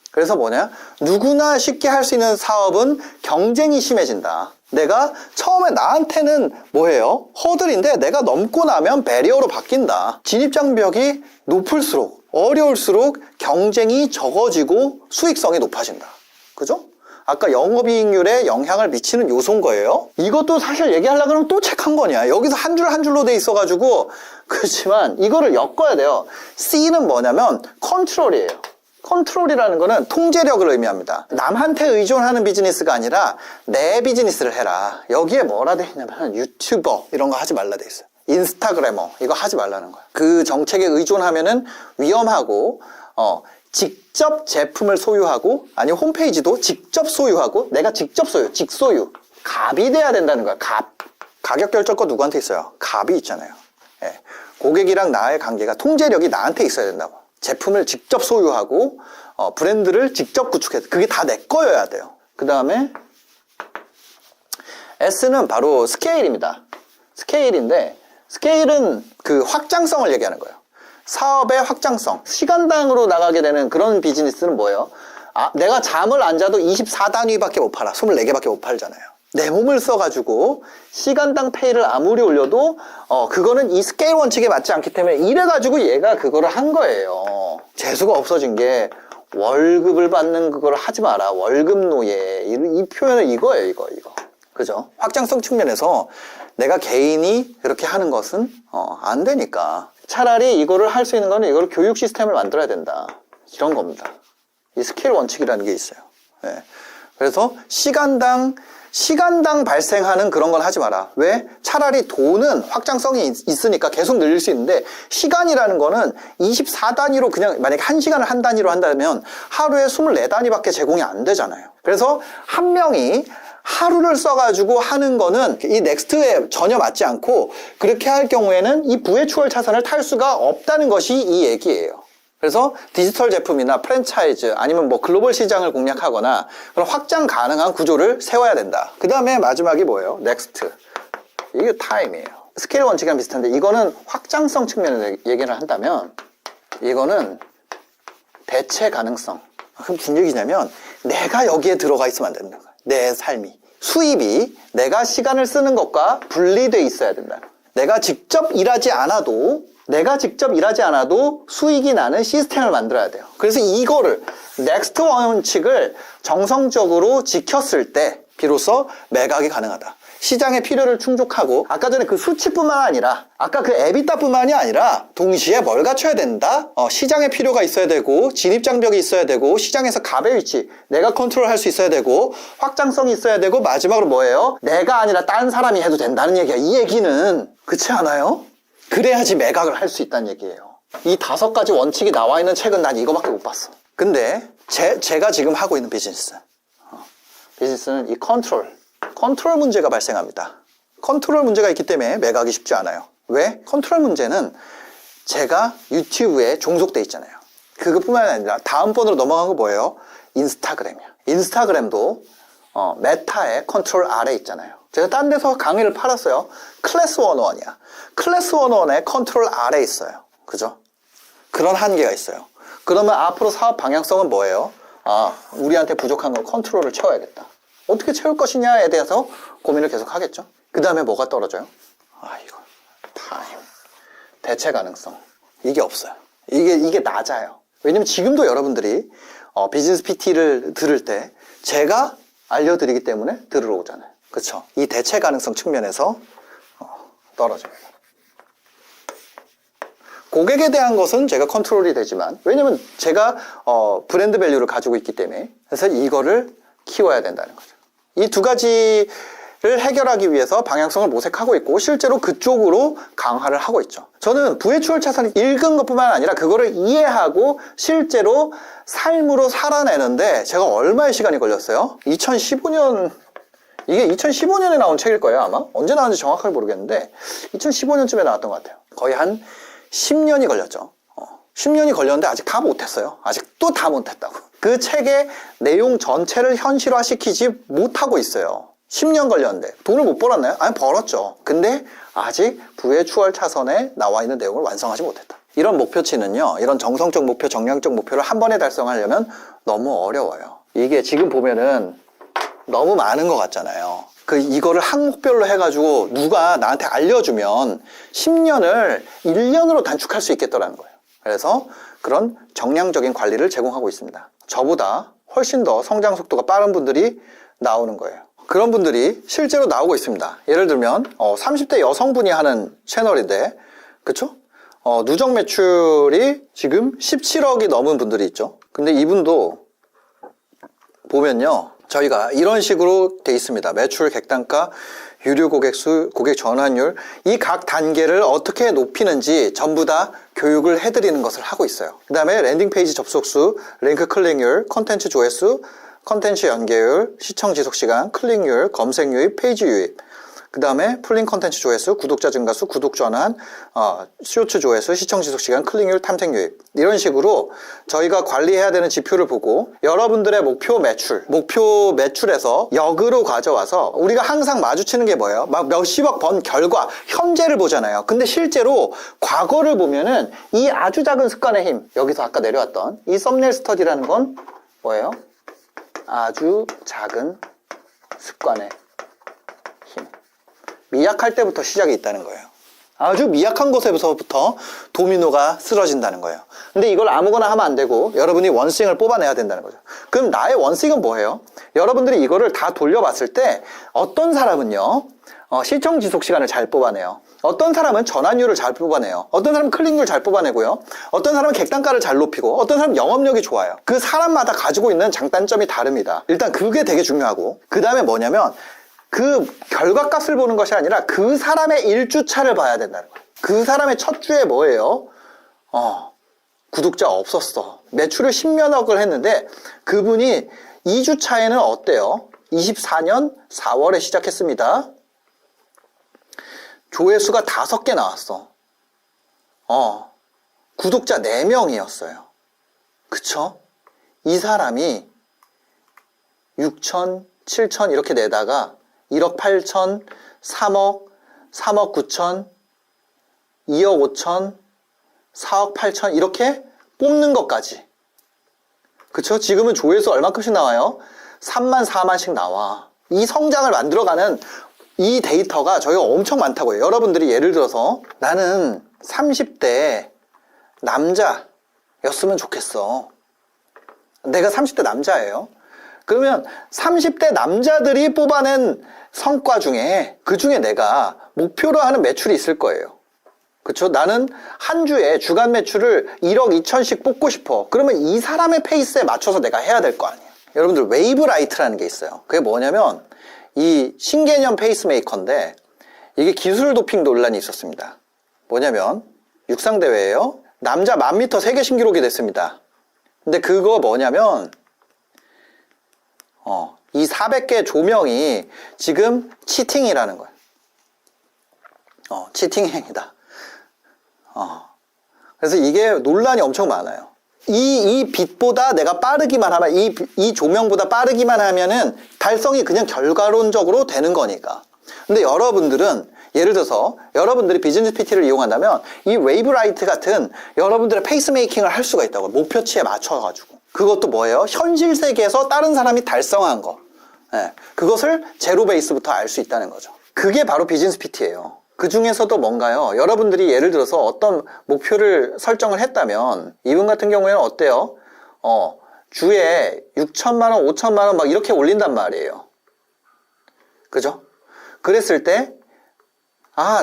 그래서 뭐냐? 누구나 쉽게 할 수 있는 사업은 경쟁이 심해진다. 내가 처음에 나한테는 뭐예요? 허들인데 내가 넘고 나면 배리어로 바뀐다. 진입장벽이 높을수록, 어려울수록 경쟁이 적어지고 수익성이 높아진다. 그죠? 아까 영업이익률에 영향을 미치는 요소인 거예요. 이것도 사실 얘기하려고 하면 또 책 한 권이야. 여기서 한 줄 한 줄로 돼 있어가지고. 그렇지만 이거를 엮어야 돼요. C는 뭐냐면 컨트롤이에요. 컨트롤이라는 거는 통제력을 의미합니다. 남한테 의존하는 비즈니스가 아니라 내 비즈니스를 해라. 여기에 뭐라 돼 있냐면 유튜버 이런 거 하지 말라 돼 있어요. 인스타그래머 이거 하지 말라는 거야. 그 정책에 의존하면은 위험하고 직접 제품을 소유하고 아니면 홈페이지도 직접 소유하고 내가 직접 소유, 직소유 갑이 돼야 된다는 거야. 갑. 가격 결정권 누구한테 있어요? 갑이 있잖아요. 예. 고객이랑 나의 관계가 통제력이 나한테 있어야 된다고. 제품을 직접 소유하고 브랜드를 직접 구축해야 돼. 그게 다 내 거여야 돼요. 그 다음에 S는 바로 스케일입니다. 스케일인데 스케일은 그 확장성을 얘기하는 거예요. 사업의 확장성, 시간당으로 나가게 되는 그런 비즈니스는 뭐예요? 내가 잠을 안 자도 24단위밖에 못 팔아. 24개밖에 못 팔잖아요. 내 몸을 써가지고 시간당 페이를 아무리 올려도 그거는 이 스케일 원칙에 맞지 않기 때문에 이래가지고 얘가 그거를 한 거예요. 재수가 없어진 게 월급을 받는 그걸 하지 마라. 월급 노예. 이 표현은 이거예요. 이거. 그죠? 확장성 측면에서 내가 개인이 그렇게 하는 것은 안 되니까 차라리 이거를 할 수 있는 거는 이걸 교육 시스템을 만들어야 된다. 이런 겁니다. 이 스케일 원칙이라는 게 있어요. 네. 그래서 시간당 발생하는 그런 걸 하지 마라. 왜? 차라리 돈은 확장성이 있으니까 계속 늘릴 수 있는데 시간이라는 거는 24단위로 그냥 만약에 1시간을 한 단위로 한다면 하루에 24단위밖에 제공이 안 되잖아요. 그래서 한 명이 하루를 써가지고 하는 거는 이 넥스트에 전혀 맞지 않고 그렇게 할 경우에는 이 부의 추월 차선을 탈 수가 없다는 것이 이 얘기예요. 그래서 디지털 제품이나 프랜차이즈 아니면 뭐 글로벌 시장을 공략하거나 그런 확장 가능한 구조를 세워야 된다. 그 다음에 마지막이 뭐예요? 넥스트. 이게 타임이에요. 스케일 원칙이랑 비슷한데 이거는 확장성 측면에서 얘기를 한다면 이거는 대체 가능성. 그럼 무슨 얘기냐면 내가 여기에 들어가 있으면 안 된다. 내 삶이. 수입이 내가 시간을 쓰는 것과 분리돼 있어야 된다. 내가 직접 일하지 않아도 수익이 나는 시스템을 만들어야 돼요. 그래서 이거를 넥스트 원칙을 정성적으로 지켰을 때 비로소 매각이 가능하다. 시장의 필요를 충족하고 아까 전에 그 수치뿐만 아니라 아까 그 에비타뿐만이 아니라 동시에 뭘 갖춰야 된다? 시장의 필요가 있어야 되고 진입장벽이 있어야 되고 시장에서 갑의 위치 내가 컨트롤할 수 있어야 되고 확장성이 있어야 되고 마지막으로 뭐예요? 내가 아니라 딴 사람이 해도 된다는 얘기야. 이 얘기는 그렇지 않아요? 그래야지 매각을 할 수 있다는 얘기예요. 이 5가지 원칙이 나와 있는 책은 난 이거밖에 못 봤어. 근데 제가 지금 하고 있는 비즈니스는 이 컨트롤 문제가 발생합니다. 컨트롤 문제가 있기 때문에 매각이 쉽지 않아요. 왜? 컨트롤 문제는 제가 유튜브에 종속돼 있잖아요. 그것뿐만 아니라 다음번으로 넘어간 거 뭐예요? 인스타그램이야. 인스타그램도 메타의 컨트롤 아래 있잖아요. 제가 딴 데서 강의를 팔았어요. 클래스 101이야. 클래스 101의 컨트롤 아래 있어요. 그죠? 그런 한계가 있어요. 그러면 앞으로 사업 방향성은 뭐예요? 우리한테 부족한 건 컨트롤을 채워야겠다. 어떻게 채울 것이냐에 대해서 고민을 계속 하겠죠. 그 다음에 뭐가 떨어져요? 이거 타임, 대체 가능성. 이게 없어요. 이게 낮아요. 왜냐면 지금도 여러분들이 비즈니스 PT를 들을 때 제가 알려드리기 때문에 들으러 오잖아요. 그렇죠? 이 대체 가능성 측면에서 떨어집니다. 고객에 대한 것은 제가 컨트롤이 되지만 왜냐면 제가 브랜드 밸류를 가지고 있기 때문에 그래서 이거를 키워야 된다는 거죠. 이 2가지를 해결하기 위해서 방향성을 모색하고 있고 실제로 그쪽으로 강화를 하고 있죠. 저는 부의 추월 차선을 읽은 것뿐만 아니라 그거를 이해하고 실제로 삶으로 살아내는데 제가 얼마의 시간이 걸렸어요? 2015년 이게 2015년에 나온 책일 거예요 아마? 언제 나왔는지 정확하게 모르겠는데 2015년쯤에 나왔던 것 같아요. 거의 한 10년이 걸렸죠. 10년이 걸렸는데 아직 다 못했어요. 아직도 다 못했다고. 그 책의 내용 전체를 현실화시키지 못하고 있어요. 10년 걸렸는데 돈을 못 벌었나요? 아니 벌었죠. 근데 아직 부의 추월 차선에 나와 있는 내용을 완성하지 못했다. 이런 목표치는요, 이런 정성적 목표, 정량적 목표를 한 번에 달성하려면 너무 어려워요. 이게 지금 보면은 너무 많은 것 같잖아요. 이거를 항목별로 해가지고 누가 나한테 알려주면 10년을 1년으로 단축할 수 있겠더라는 거예요. 그래서 그런 정량적인 관리를 제공하고 있습니다. 저보다 훨씬 더 성장 속도가 빠른 분들이 나오는 거예요. 그런 분들이 실제로 나오고 있습니다. 예를 들면 30대 여성분이 하는 채널인데 그쵸? 누적 매출이 지금 17억이 넘은 분들이 있죠. 근데 이분도 보면요 저희가 이런 식으로 돼 있습니다. 매출, 객단가, 유료 고객 수, 고객 전환율, 이 각 단계를 어떻게 높이는지 전부 다 교육을 해드리는 것을 하고 있어요. 그 다음에 랜딩 페이지 접속수, 링크 클릭률, 컨텐츠 조회수, 컨텐츠 연계율, 시청 지속 시간, 클릭률, 검색 유입, 페이지 유입, 그 다음에 풀링 컨텐츠 조회수, 구독자 증가수, 구독 전환, 쇼츠 조회수, 시청 지속 시간, 클릭률, 탐색 유입, 이런 식으로 저희가 관리해야 되는 지표를 보고 여러분들의 목표 매출에서 역으로 가져와서 우리가 항상 마주치는 게 뭐예요? 막 몇십억 번 결과, 현재를 보잖아요. 근데 실제로 과거를 보면은 이 아주 작은 습관의 힘, 여기서 아까 내려왔던 이 썸네일 스터디라는 건 뭐예요? 아주 작은 습관의 힘. 미약할 때부터 시작이 있다는 거예요. 아주 미약한 곳에서부터 도미노가 쓰러진다는 거예요. 근데 이걸 아무거나 하면 안 되고 여러분이 원스윙을 뽑아내야 된다는 거죠. 그럼 나의 원스윙은 뭐예요? 여러분들이 이거를 다 돌려봤을 때 어떤 사람은요, 시청 지속 시간을 잘 뽑아내요. 어떤 사람은 전환율을 잘 뽑아내요. 어떤 사람은 클릭률 잘 뽑아내고요. 어떤 사람은 객단가를 잘 높이고, 어떤 사람은 영업력이 좋아요. 그 사람마다 가지고 있는 장단점이 다릅니다. 일단 그게 되게 중요하고, 그 다음에 뭐냐면 그 결과값을 보는 것이 아니라 그 사람의 1주차를 봐야 된다는 거예요. 그 사람의 첫 주에 뭐예요? 구독자 없었어. 매출을 10몇억을 했는데 그분이 2주차에는 어때요? 24년 4월에 시작했습니다. 조회수가 5개 나왔어. 구독자 4명이었어요. 그쵸? 이 사람이 6천, 7천 이렇게 내다가 1억 8천, 3억, 3억 9천, 2억 5천, 4억 8천 이렇게 뽑는 것까지. 그쵸? 지금은 조회수 얼마큼씩 나와요? 3만, 4만씩 나와. 이 성장을 만들어가는 이 데이터가 저희가 엄청 많다고요. 여러분들이 예를 들어서 나는 30대 남자였으면 좋겠어. 내가 30대 남자예요. 그러면 30대 남자들이 뽑아낸 성과 중에 그 중에 내가 목표로 하는 매출이 있을 거예요. 그쵸? 나는 한 주에 주간 매출을 1억 2천씩 뽑고 싶어. 그러면 이 사람의 페이스에 맞춰서 내가 해야 될 거 아니에요. 여러분들 웨이브 라이트라는 게 있어요. 그게 뭐냐면 이 신개념 페이스메이커인데 이게 기술 도핑 논란이 있었습니다. 뭐냐면 육상대회예요. 남자 1000m 세계 신기록이 됐습니다. 근데 그거 뭐냐면 이 400개 조명이 지금 치팅이라는 거예요. 치팅 행위다. 그래서 이게 논란이 엄청 많아요. 이 빛보다 내가 빠르기만 하면, 이 조명보다 빠르기만 하면은 달성이 그냥 결과론적으로 되는 거니까. 근데 여러분들은, 예를 들어서 여러분들이 비즈니스 PT를 이용한다면 이 웨이브 라이트 같은 여러분들의 페이스메이킹을 할 수가 있다고요. 목표치에 맞춰가지고. 그것도 뭐예요? 현실 세계에서 다른 사람이 달성한 거. 그것을 제로 베이스부터 알 수 있다는 거죠. 그게 바로 비즈니스 PT예요. 그 중에서도 뭔가요? 여러분들이 예를 들어서 어떤 목표를 설정을 했다면 이분 같은 경우에는 어때요? 주에 6천만 원, 5천만 원 막 이렇게 올린단 말이에요. 그죠? 그랬을 때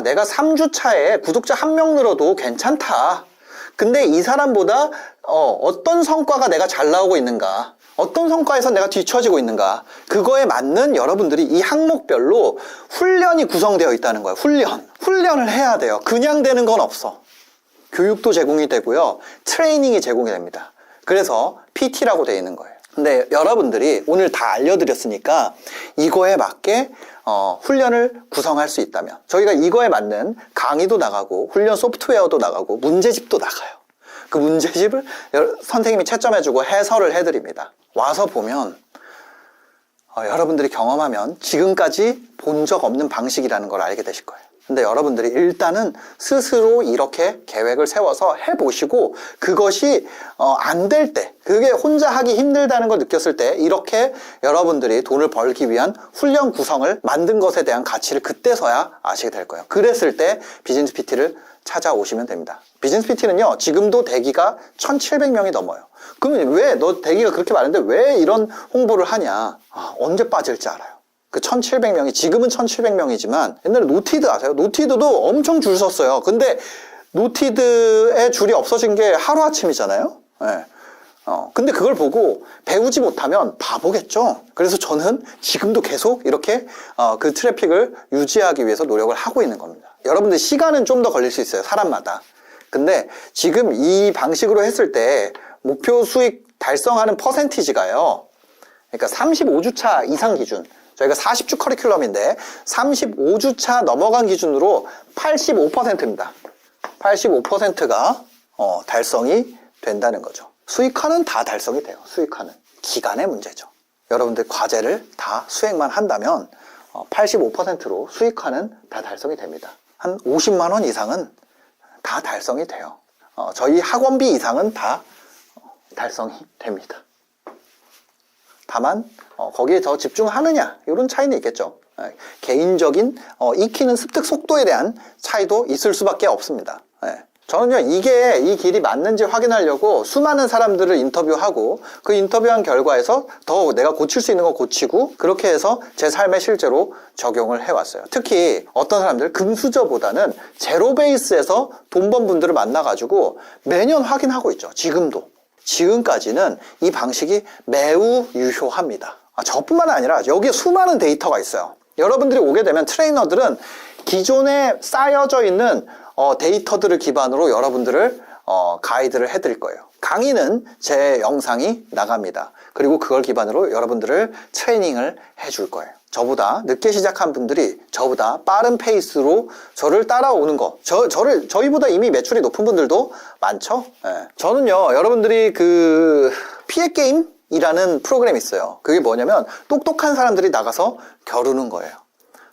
내가 3주 차에 구독자 1명 늘어도 괜찮다. 근데 이 사람보다 어떤 성과가 내가 잘 나오고 있는가, 어떤 성과에서 내가 뒤처지고 있는가, 그거에 맞는 여러분들이 이 항목별로 훈련이 구성되어 있다는 거예요. 훈련을 해야 돼요. 그냥 되는 건 없어. 교육도 제공이 되고요, 트레이닝이 제공이 됩니다. 그래서 PT라고 되어 있는 거예요. 근데 여러분들이 오늘 다 알려드렸으니까 이거에 맞게 훈련을 구성할 수 있다면, 저희가 이거에 맞는 강의도 나가고 훈련 소프트웨어도 나가고 문제집도 나가요. 그 문제집을 선생님이 채점해주고 해설을 해드립니다. 와서 보면 여러분들이 경험하면 지금까지 본 적 없는 방식이라는 걸 알게 되실 거예요. 근데 여러분들이 일단은 스스로 이렇게 계획을 세워서 해보시고, 그것이 안 될 때, 그게 혼자 하기 힘들다는 걸 느꼈을 때 이렇게 여러분들이 돈을 벌기 위한 훈련 구성을 만든 것에 대한 가치를 그때서야 아시게 될 거예요. 그랬을 때 비즈니스 PT를 찾아오시면 됩니다. 비즈니스 PT는요, 지금도 대기가 1700명이 넘어요. 그러면 왜 너 대기가 그렇게 많은데 왜 이런 홍보를 하냐? 언제 빠질지 알아요. 그 1700명이, 지금은 1700명이지만 옛날에 노티드 아세요? 노티드도 엄청 줄 섰어요. 근데 노티드의 줄이 없어진 게 하루아침이잖아요. 네. 근데 그걸 보고 배우지 못하면 바보겠죠. 그래서 저는 지금도 계속 이렇게 그 트래픽을 유지하기 위해서 노력을 하고 있는 겁니다. 여러분들 시간은 좀 더 걸릴 수 있어요, 사람마다. 근데 지금 이 방식으로 했을 때 목표 수익 달성하는 퍼센티지가요, 그러니까 35주차 이상 기준, 저희가 40주 커리큘럼인데 35주차 넘어간 기준으로 85%입니다. 85%가 달성이 된다는 거죠. 수익화는 다 달성이 돼요. 수익화는 기간의 문제죠. 여러분들 과제를 다 수행만 한다면 85%로 수익화는 다 달성이 됩니다. 한 50만 원 이상은 다 달성이 돼요. 저희 학원비 이상은 다 달성이 됩니다. 다만 거기에 더 집중하느냐, 이런 차이는 있겠죠. 개인적인 익히는 습득 속도에 대한 차이도 있을 수밖에 없습니다. 저는요, 이게 이 길이 맞는지 확인하려고 수많은 사람들을 인터뷰하고 그 인터뷰한 결과에서 더 내가 고칠 수 있는 거 고치고 그렇게 해서 제 삶에 실제로 적용을 해왔어요. 특히 어떤 사람들 금수저보다는 제로 베이스에서 돈 번 분들을 만나가지고 매년 확인하고 있죠. 지금까지는 이 방식이 매우 유효합니다. 저뿐만 아니라 여기에 수많은 데이터가 있어요. 여러분들이 오게 되면 트레이너들은 기존에 쌓여져 있는 데이터들을 기반으로 여러분들을 가이드를 해드릴 거예요. 강의는 제 영상이 나갑니다. 그리고 그걸 기반으로 여러분들을 트레이닝을 해줄 거예요. 저보다 늦게 시작한 분들이 저보다 빠른 페이스로 저를 따라오는 거, 저희보다 이미 매출이 높은 분들도 많죠. 저는요, 여러분들이 그 피해 게임이라는 프로그램이 있어요. 그게 뭐냐면 똑똑한 사람들이 나가서 겨루는 거예요.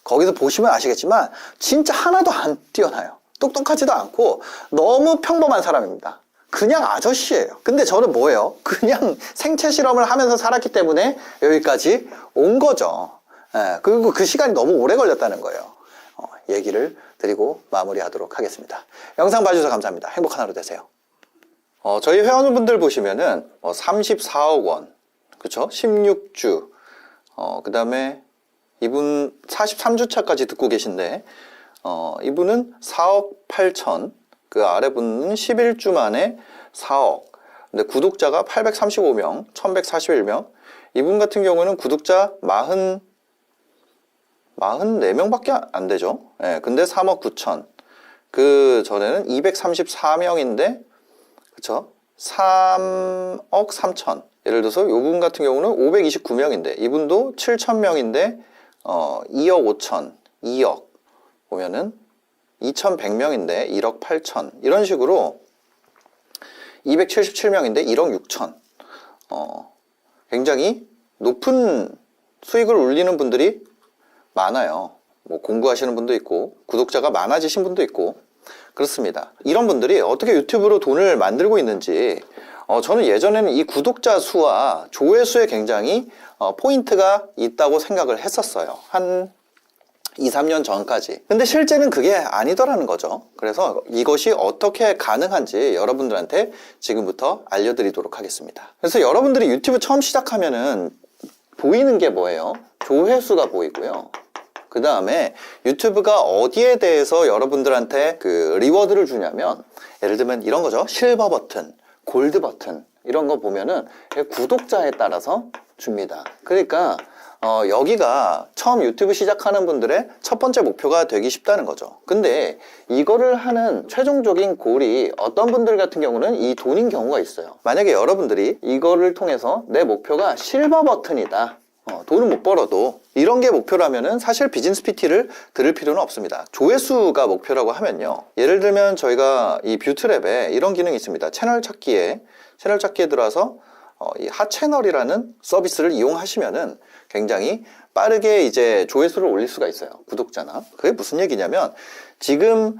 거기서 보시면 아시겠지만 진짜 하나도 안 뛰어나요. 똑똑하지도 않고 너무 평범한 사람입니다. 그냥 아저씨예요. 근데 저는 뭐예요? 그냥 생체 실험을 하면서 살았기 때문에 여기까지 온 거죠. 그리고 그 시간이 너무 오래 걸렸다는 거예요. 얘기를 드리고 마무리하도록 하겠습니다. 영상 봐주셔서 감사합니다. 행복한 하루 되세요. 저희 회원분들 보시면은 34억 원, 그쵸? 16주, 그 다음에 이분 43주차까지 듣고 계신데, 이분은 4억 8천, 그 아래 분은 11주 만에 4억. 근데 구독자가 835명, 1141명. 이분 같은 경우는 구독자 44명밖에 안 되죠. 근데 3억 9천. 그 전에는 234명인데, 그쵸? 3억 3천. 예를 들어서 이분 같은 경우는 529명인데, 이분도 7,000명인데, 2억 5천, 2억. 보면은 2,100명인데 1억 8천. 이런 식으로 277명인데 1억 6천. 굉장히 높은 수익을 올리는 분들이 많아요. 뭐 공부하시는 분도 있고 구독자가 많아지신 분도 있고 그렇습니다. 이런 분들이 어떻게 유튜브로 돈을 만들고 있는지, 저는 예전에는 이 구독자 수와 조회수에 굉장히 포인트가 있다고 생각을 했었어요. 한 2, 3년 전까지. 근데 실제는 그게 아니더라는 거죠. 그래서 이것이 어떻게 가능한지 여러분들한테 지금부터 알려드리도록 하겠습니다. 그래서 여러분들이 유튜브 처음 시작하면은 보이는 게 뭐예요? 조회수가 보이고요. 그 다음에 유튜브가 어디에 대해서 여러분들한테 그 리워드를 주냐면, 예를 들면 이런 거죠. 실버 버튼, 골드 버튼, 이런 거 보면은 구독자에 따라서 줍니다. 그러니까 여기가 처음 유튜브 시작하는 분들의 첫 번째 목표가 되기 쉽다는 거죠. 근데 이거를 하는 최종적인 골이 어떤 분들 같은 경우는 이 돈인 경우가 있어요. 만약에 여러분들이 이거를 통해서 내 목표가 실버 버튼이다, 돈은 못 벌어도, 이런 게 목표라면은 사실 비즈니스 PT를 들을 필요는 없습니다. 조회수가 목표라고 하면요, 예를 들면 저희가 이 뷰트랩에 이런 기능이 있습니다. 채널 찾기에 들어와서 이 핫채널이라는 서비스를 이용하시면은 굉장히 빠르게 이제 조회수를 올릴 수가 있어요. 구독자나. 그게 무슨 얘기냐면, 지금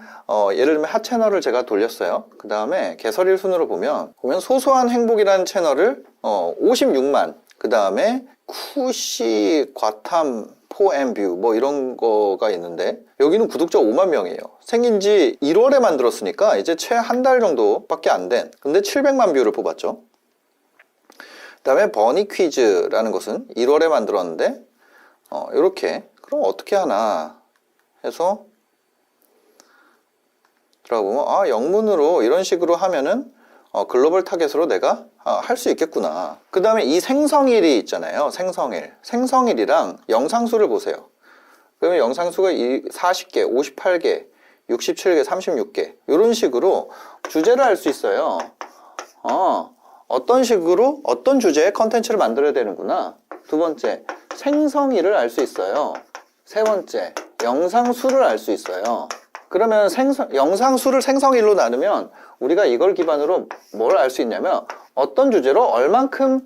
예를 들면 핫채널을 제가 돌렸어요. 그 다음에 개설일 순으로 보면 소소한 행복이라는 채널을 56만, 그 다음에 쿠시 과탐 포엠뷰 뭐 이런 거가 있는데, 여기는 구독자 5만 명이에요. 생긴 지 1월에 만들었으니까 이제 채 한 달 정도밖에 안 된, 근데 700만 뷰를 뽑았죠. 그 다음에 버니 퀴즈라는 것은 1월에 만들었는데, 이렇게, 그럼 어떻게 하나 해서 들어가보면, 영문으로 이런 식으로 하면은 글로벌 타겟으로 내가 할 수 있겠구나. 그 다음에 이 생성일이 있잖아요. 생성일이랑 영상수를 보세요. 그러면 영상수가 40개, 58개, 67개, 36개 이런 식으로 주제를 알 수 있어요. 어떤 식으로 어떤 주제의 컨텐츠를 만들어야 되는구나. 두 번째, 생성일을 알 수 있어요. 세 번째, 영상수를 알 수 있어요. 그러면 영상수를 생성일로 나누면 우리가 이걸 기반으로 뭘 알 수 있냐면 어떤 주제로 얼만큼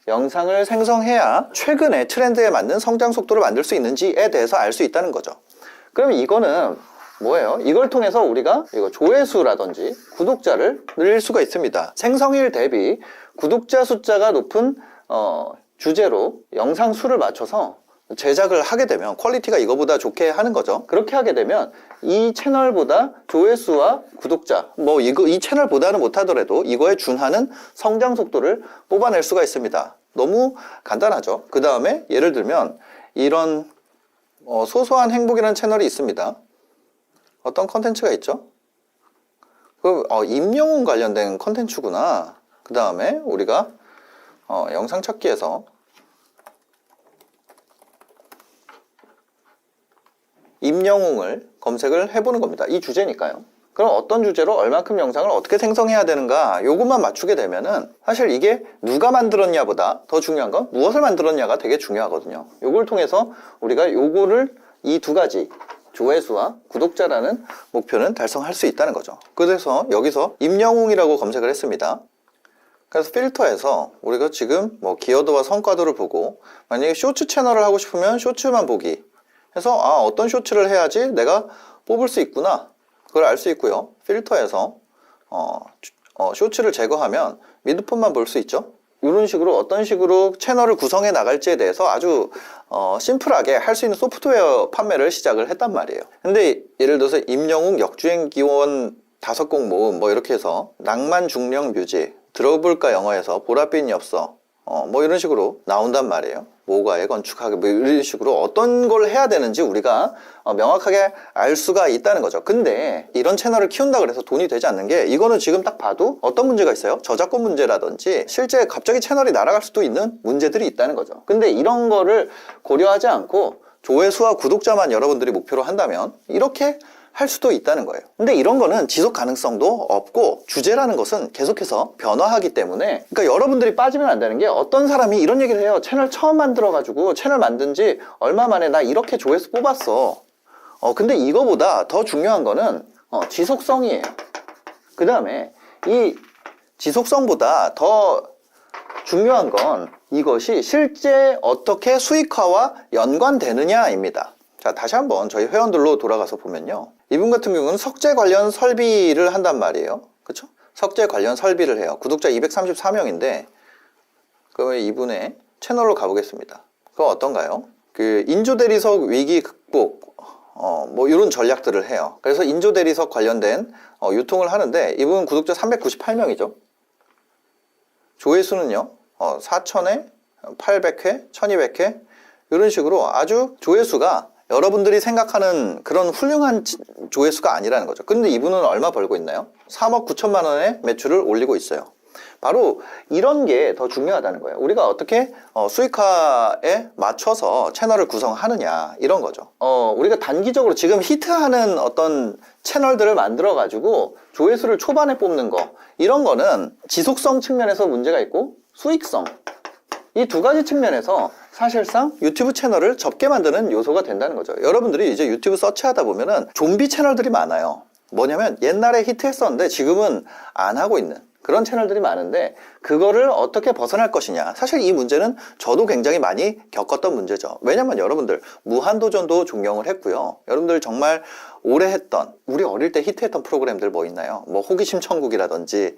영상을 생성해야 최근의 트렌드에 맞는 성장 속도를 만들 수 있는지에 대해서 알 수 있다는 거죠. 그럼 이거는 뭐예요? 이걸 통해서 우리가 이거 조회수라든지 구독자를 늘릴 수가 있습니다. 생성일 대비 구독자 숫자가 높은 주제로 영상 수를 맞춰서 제작을 하게 되면 퀄리티가 이거보다 좋게 하는 거죠. 그렇게 하게 되면 이 채널보다 조회수와 구독자 이 채널보다는 못하더라도 이거에 준하는 성장 속도를 뽑아낼 수가 있습니다. 너무 간단하죠. 그 다음에 예를 들면 이런 소소한 행복이라는 채널이 있습니다. 어떤 컨텐츠가 있죠? 임영웅 관련된 컨텐츠구나. 그 다음에 우리가 영상 찾기에서 임영웅을 검색을 해보는 겁니다. 이 주제니까요. 그럼 어떤 주제로 얼만큼 영상을 어떻게 생성해야 되는가 요것만 맞추게 되면은 사실 이게 누가 만들었냐보다 더 중요한 건 무엇을 만들었냐가 되게 중요하거든요. 요걸 통해서 우리가 요거를 이 두 가지 조회수와 구독자라는 목표는 달성할 수 있다는 거죠. 그래서 여기서 임영웅이라고 검색을 했습니다. 그래서 필터에서 우리가 지금 기여도와 성과도를 보고 만약에 쇼츠 채널을 하고 싶으면 쇼츠만 보기 해서 어떤 쇼츠를 해야지 내가 뽑을 수 있구나 그걸 알 수 있고요. 필터에서 쇼츠를 제거하면 미드폰만 볼 수 있죠. 이런 식으로 어떤 식으로 채널을 구성해 나갈지에 대해서 아주 심플하게 할 수 있는 소프트웨어 판매를 시작을 했단 말이에요. 근데 예를 들어서 임영웅 역주행 기원 5곡 모음 이렇게 해서 낭만 중령 뮤직 들어볼까 영어에서 보랏빛 엽서 이런 식으로 나온단 말이에요. 모가에 건축하게 이런 식으로 어떤 걸 해야 되는지 우리가 명확하게 알 수가 있다는 거죠. 근데 이런 채널을 키운다 그래서 돈이 되지 않는 게 이거는 지금 딱 봐도 어떤 문제가 있어요? 저작권 문제라든지 실제 갑자기 채널이 날아갈 수도 있는 문제들이 있다는 거죠. 근데 이런 거를 고려하지 않고 조회수와 구독자만 여러분들이 목표로 한다면 이렇게 할 수도 있다는 거예요. 근데 이런 거는 지속 가능성도 없고 주제라는 것은 계속해서 변화하기 때문에 그러니까 여러분들이 빠지면 안 되는 게 어떤 사람이 이런 얘기를 해요. 채널 처음 만들어가지고 채널 만든 지 얼마 만에 나 이렇게 조회수 뽑았어. 근데 이거보다 더 중요한 거는 지속성이에요. 그 다음에 이 지속성보다 더 중요한 건 이것이 실제 어떻게 수익화와 연관되느냐입니다. 자, 다시 한번 저희 회원들로 돌아가서 보면요. 이분 같은 경우는 석재 관련 설비를 한단 말이에요. 그쵸? 석재 관련 설비를 해요. 구독자 234명인데, 그러면 이분의 채널로 가보겠습니다. 그거 어떤가요? 인조대리석 위기 극복, 이런 전략들을 해요. 그래서 인조대리석 관련된 유통을 하는데, 이분 구독자 398명이죠. 조회수는요, 4,000회, 800회, 1200회, 이런 식으로 아주 조회수가 여러분들이 생각하는 그런 훌륭한 조회수가 아니라는 거죠. 근데 이분은 얼마 벌고 있나요? 3억 9천만 원의 매출을 올리고 있어요. 바로 이런 게 더 중요하다는 거예요. 우리가 어떻게 수익화에 맞춰서 채널을 구성하느냐 이런 거죠. 우리가 단기적으로 지금 히트하는 어떤 채널들을 만들어 가지고 조회수를 초반에 뽑는 거 이런 거는 지속성 측면에서 문제가 있고 수익성 이 두 가지 측면에서 사실상 유튜브 채널을 접게 만드는 요소가 된다는 거죠. 여러분들이 이제 유튜브 서치하다 보면은 좀비 채널들이 많아요. 뭐냐면 옛날에 히트했었는데 지금은 안 하고 있는 그런 채널들이 많은데 그거를 어떻게 벗어날 것이냐. 사실 이 문제는 저도 굉장히 많이 겪었던 문제죠. 왜냐면 여러분들 무한도전도 존경을 했고요. 여러분들 정말 오래 했던 우리 어릴 때 히트했던 프로그램들 뭐 있나요? 호기심 천국이라든지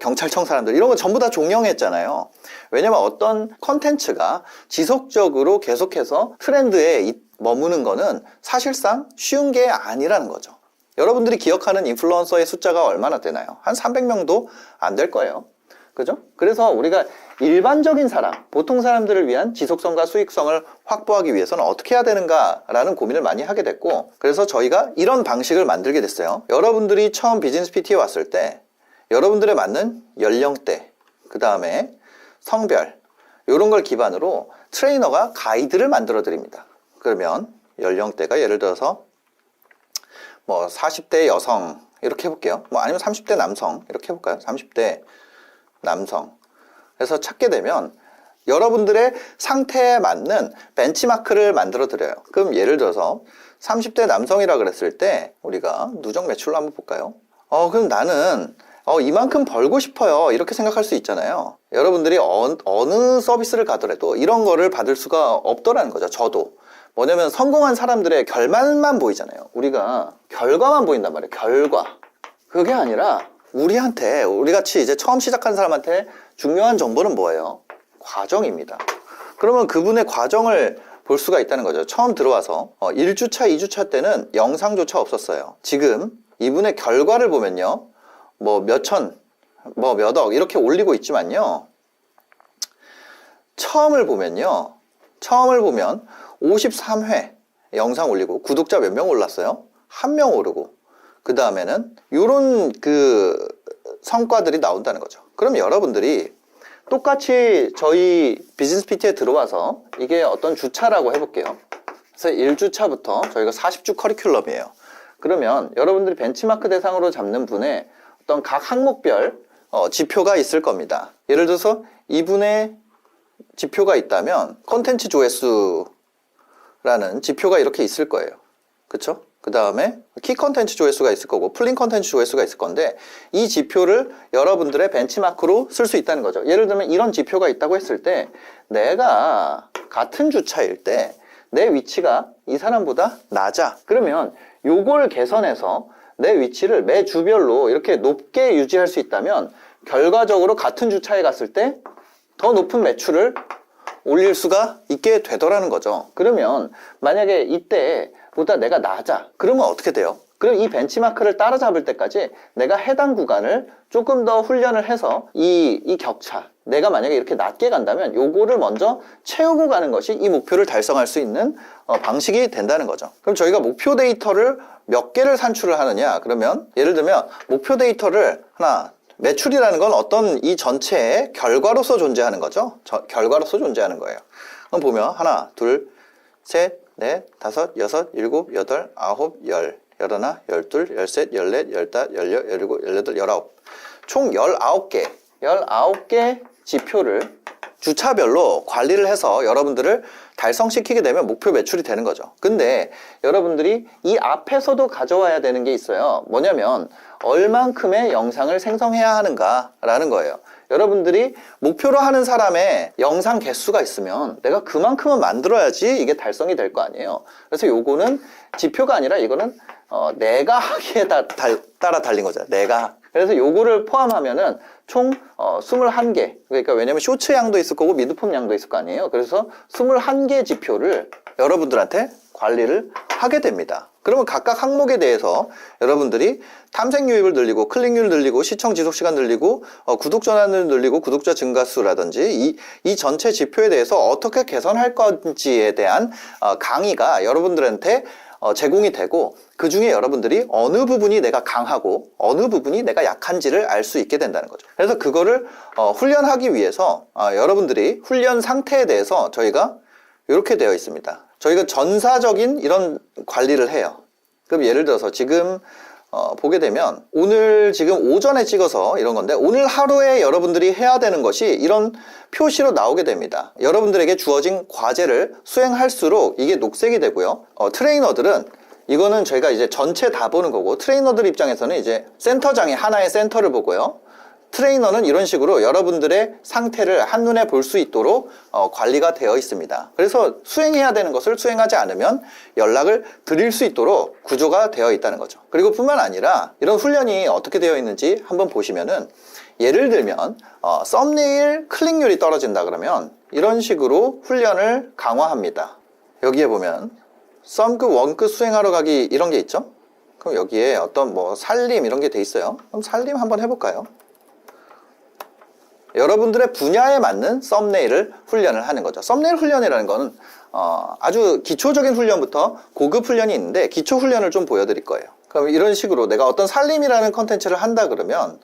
경찰청 사람들 이런 거 전부 다 존경했잖아요. 왜냐면 어떤 컨텐츠가 지속적으로 계속해서 트렌드에 머무는 거는 사실상 쉬운 게 아니라는 거죠. 여러분들이 기억하는 인플루언서의 숫자가 얼마나 되나요? 한 300명도 안 될 거예요. 그죠? 그래서 우리가 일반적인 사람, 보통 사람들을 위한 지속성과 수익성을 확보하기 위해서는 어떻게 해야 되는가라는 고민을 많이 하게 됐고, 그래서 저희가 이런 방식을 만들게 됐어요. 여러분들이 처음 비즈니스 PT에 왔을 때 여러분들에 맞는 연령대, 그 다음에 성별, 이런 걸 기반으로 트레이너가 가이드를 만들어 드립니다. 그러면 연령대가 예를 들어서 뭐 40대 여성 이렇게 해볼게요. 뭐 아니면 30대 남성 이렇게 해볼까요? 30대 남성. 그래서 찾게 되면 여러분들의 상태에 맞는 벤치마크를 만들어 드려요. 그럼 예를 들어서 30대 남성이라 그랬을 때 우리가 누적 매출로 한번 볼까요? 그럼 나는 이만큼 벌고 싶어요. 이렇게 생각할 수 있잖아요. 여러분들이 어느 서비스를 가더라도 이런 거를 받을 수가 없더라는 거죠. 저도. 뭐냐면 성공한 사람들의 결말만 보이잖아요. 우리가 결과만 보인단 말이에요. 결과. 그게 아니라 우리 같이 이제 처음 시작하는 사람한테 중요한 정보는 뭐예요? 과정입니다. 그러면 그분의 과정을 볼 수가 있다는 거죠. 처음 들어와서 1주차, 2주차 때는 영상조차 없었어요. 지금 이분의 결과를 보면요. 뭐 몇천, 뭐 몇억 이렇게 올리고 있지만요. 처음을 보면 53회 영상 올리고 구독자 몇 명 올랐어요? 1명 오르고 그 다음에는 요런 그 성과들이 나온다는 거죠. 그럼 여러분들이 똑같이 저희 비즈니스 PT에 들어와서 이게 어떤 주차라고 해볼게요. 그래서 1주차부터 저희가 40주 커리큘럼이에요. 그러면 여러분들이 벤치마크 대상으로 잡는 분의 어떤 각 항목별 지표가 있을 겁니다. 예를 들어서 이분의 지표가 있다면 컨텐츠 조회수라는 지표가 이렇게 있을 거예요. 그쵸? 그 다음에 키 컨텐츠 조회수가 있을 거고 플린 컨텐츠 조회수가 있을 건데 이 지표를 여러분들의 벤치마크로 쓸 수 있다는 거죠. 예를 들면 이런 지표가 있다고 했을 때 내가 같은 주차일 때 내 위치가 이 사람보다 낮아. 그러면 요걸 개선해서 내 위치를 매 주별로 이렇게 높게 유지할 수 있다면 결과적으로 같은 주차에 갔을 때 더 높은 매출을 올릴 수가 있게 되더라는 거죠. 그러면 만약에 이때보다 내가 낮아. 그러면 어떻게 돼요? 그럼 이 벤치마크를 따라잡을 때까지 내가 해당 구간을 조금 더 훈련을 해서 이 격차, 내가 만약에 이렇게 낮게 간다면 요거를 먼저 채우고 가는 것이 이 목표를 달성할 수 있는 방식이 된다는 거죠. 그럼 저희가 목표 데이터를 몇 개를 산출을 하느냐? 그러면 예를 들면 목표 데이터를 매출이라는 건 어떤 이 전체의 결과로서 존재하는 거죠. 결과로서 존재하는 거예요. 그럼 보면 하나, 둘, 셋, 넷, 다섯, 여섯, 일곱, 여덟, 아홉, 열, 열하나, 열둘, 열셋, 열넷, 열다, 열여, 열일곱, 열여덟, 열아홉. 총 19개 지표를 주차별로 관리를 해서 여러분들을 달성시키게 되면 목표 매출이 되는 거죠. 근데 여러분들이 이 앞에서도 가져와야 되는 게 있어요. 뭐냐면 얼만큼의 영상을 생성해야 하는가라는 거예요. 여러분들이 목표로 하는 사람의 영상 개수가 있으면 내가 그만큼은 만들어야지 이게 달성이 될 거 아니에요. 그래서 요거는 지표가 아니라 이거는 내가 하기에 따라 달린 거죠. 내가. 그래서 요거를 포함하면은 총 21개. 그러니까 왜냐면 쇼츠 양도 있을 거고 미드폼 양도 있을 거 아니에요. 그래서 21개 지표를 여러분들한테 관리를 하게 됩니다. 그러면 각각 항목에 대해서 여러분들이 탐색 유입을 늘리고 클릭률 늘리고 시청 지속 시간 늘리고 구독 전환을 늘리고 구독자 증가수라든지 이 전체 지표에 대해서 어떻게 개선할 건지에 대한 강의가 여러분들한테 제공이 되고 그 중에 여러분들이 어느 부분이 내가 강하고 어느 부분이 내가 약한지를 알 수 있게 된다는 거죠. 그래서 그거를 훈련하기 위해서 여러분들이 훈련 상태에 대해서 저희가 이렇게 되어 있습니다. 저희가 전사적인 이런 관리를 해요. 그럼 예를 들어서 지금 보게 되면 오늘 지금 오전에 찍어서 이런 건데 오늘 하루에 여러분들이 해야 되는 것이 이런 표시로 나오게 됩니다. 여러분들에게 주어진 과제를 수행할수록 이게 녹색이 되고요. 트레이너들은 이거는 저희가 이제 전체 다 보는 거고 트레이너들 입장에서는 이제 센터장이 하나의 센터를 보고요. 트레이너는 이런 식으로 여러분들의 상태를 한눈에 볼 수 있도록 관리가 되어 있습니다. 그래서 수행해야 되는 것을 수행하지 않으면 연락을 드릴 수 있도록 구조가 되어 있다는 거죠. 그리고 뿐만 아니라 이런 훈련이 어떻게 되어 있는지 한번 보시면은 예를 들면 썸네일 클릭률이 떨어진다 그러면 이런 식으로 훈련을 강화합니다. 여기에 보면 썸급 원급 수행하러 가기 이런 게 있죠. 그럼 여기에 어떤 뭐 살림 이런 게 돼 있어요. 그럼 살림 한번 해볼까요? 여러분들의 분야에 맞는 썸네일을 훈련을 하는 거죠. 썸네일 훈련이라는 거는 아주 기초적인 훈련부터 고급 훈련이 있는데 기초 훈련을 좀 보여드릴 거예요. 그럼 이런 식으로 내가 어떤 살림이라는 컨텐츠를 한다 그러면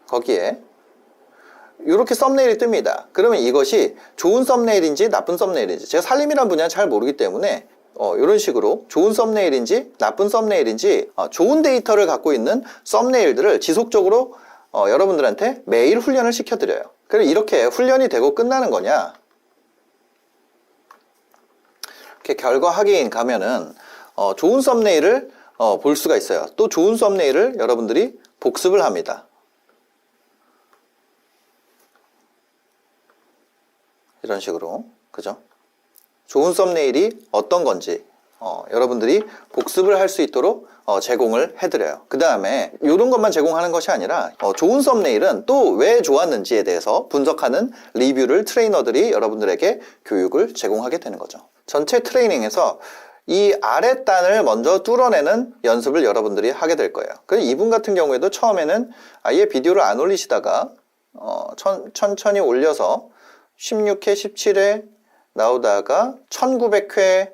거기에 이렇게 썸네일이 뜹니다. 그러면 이것이 좋은 썸네일인지 나쁜 썸네일인지, 제가 살림이란 분야는 잘 모르기 때문에 이런 식으로 좋은 썸네일인지 나쁜 썸네일인지 좋은 데이터를 갖고 있는 썸네일들을 지속적으로 여러분들한테 매일 훈련을 시켜드려요. 그럼 이렇게 훈련이 되고 끝나는 거냐? 이렇게 결과 확인 가면은 좋은 썸네일을 볼 수가 있어요. 또 좋은 썸네일을 여러분들이 복습을 합니다. 이런 식으로, 그죠? 좋은 썸네일이 어떤 건지 여러분들이 복습을 할 수 있도록 제공을 해드려요. 그 다음에 이런 것만 제공하는 것이 아니라 좋은 썸네일은 또 왜 좋았는지에 대해서 분석하는 리뷰를 트레이너들이 여러분들에게 교육을 제공하게 되는 거죠. 전체 트레이닝에서 이 아랫단을 먼저 뚫어내는 연습을 여러분들이 하게 될 거예요. 그래서 이분 같은 경우에도 처음에는 아예 비디오를 안 올리시다가 천천히 올려서 16회, 17회 나오다가 1900회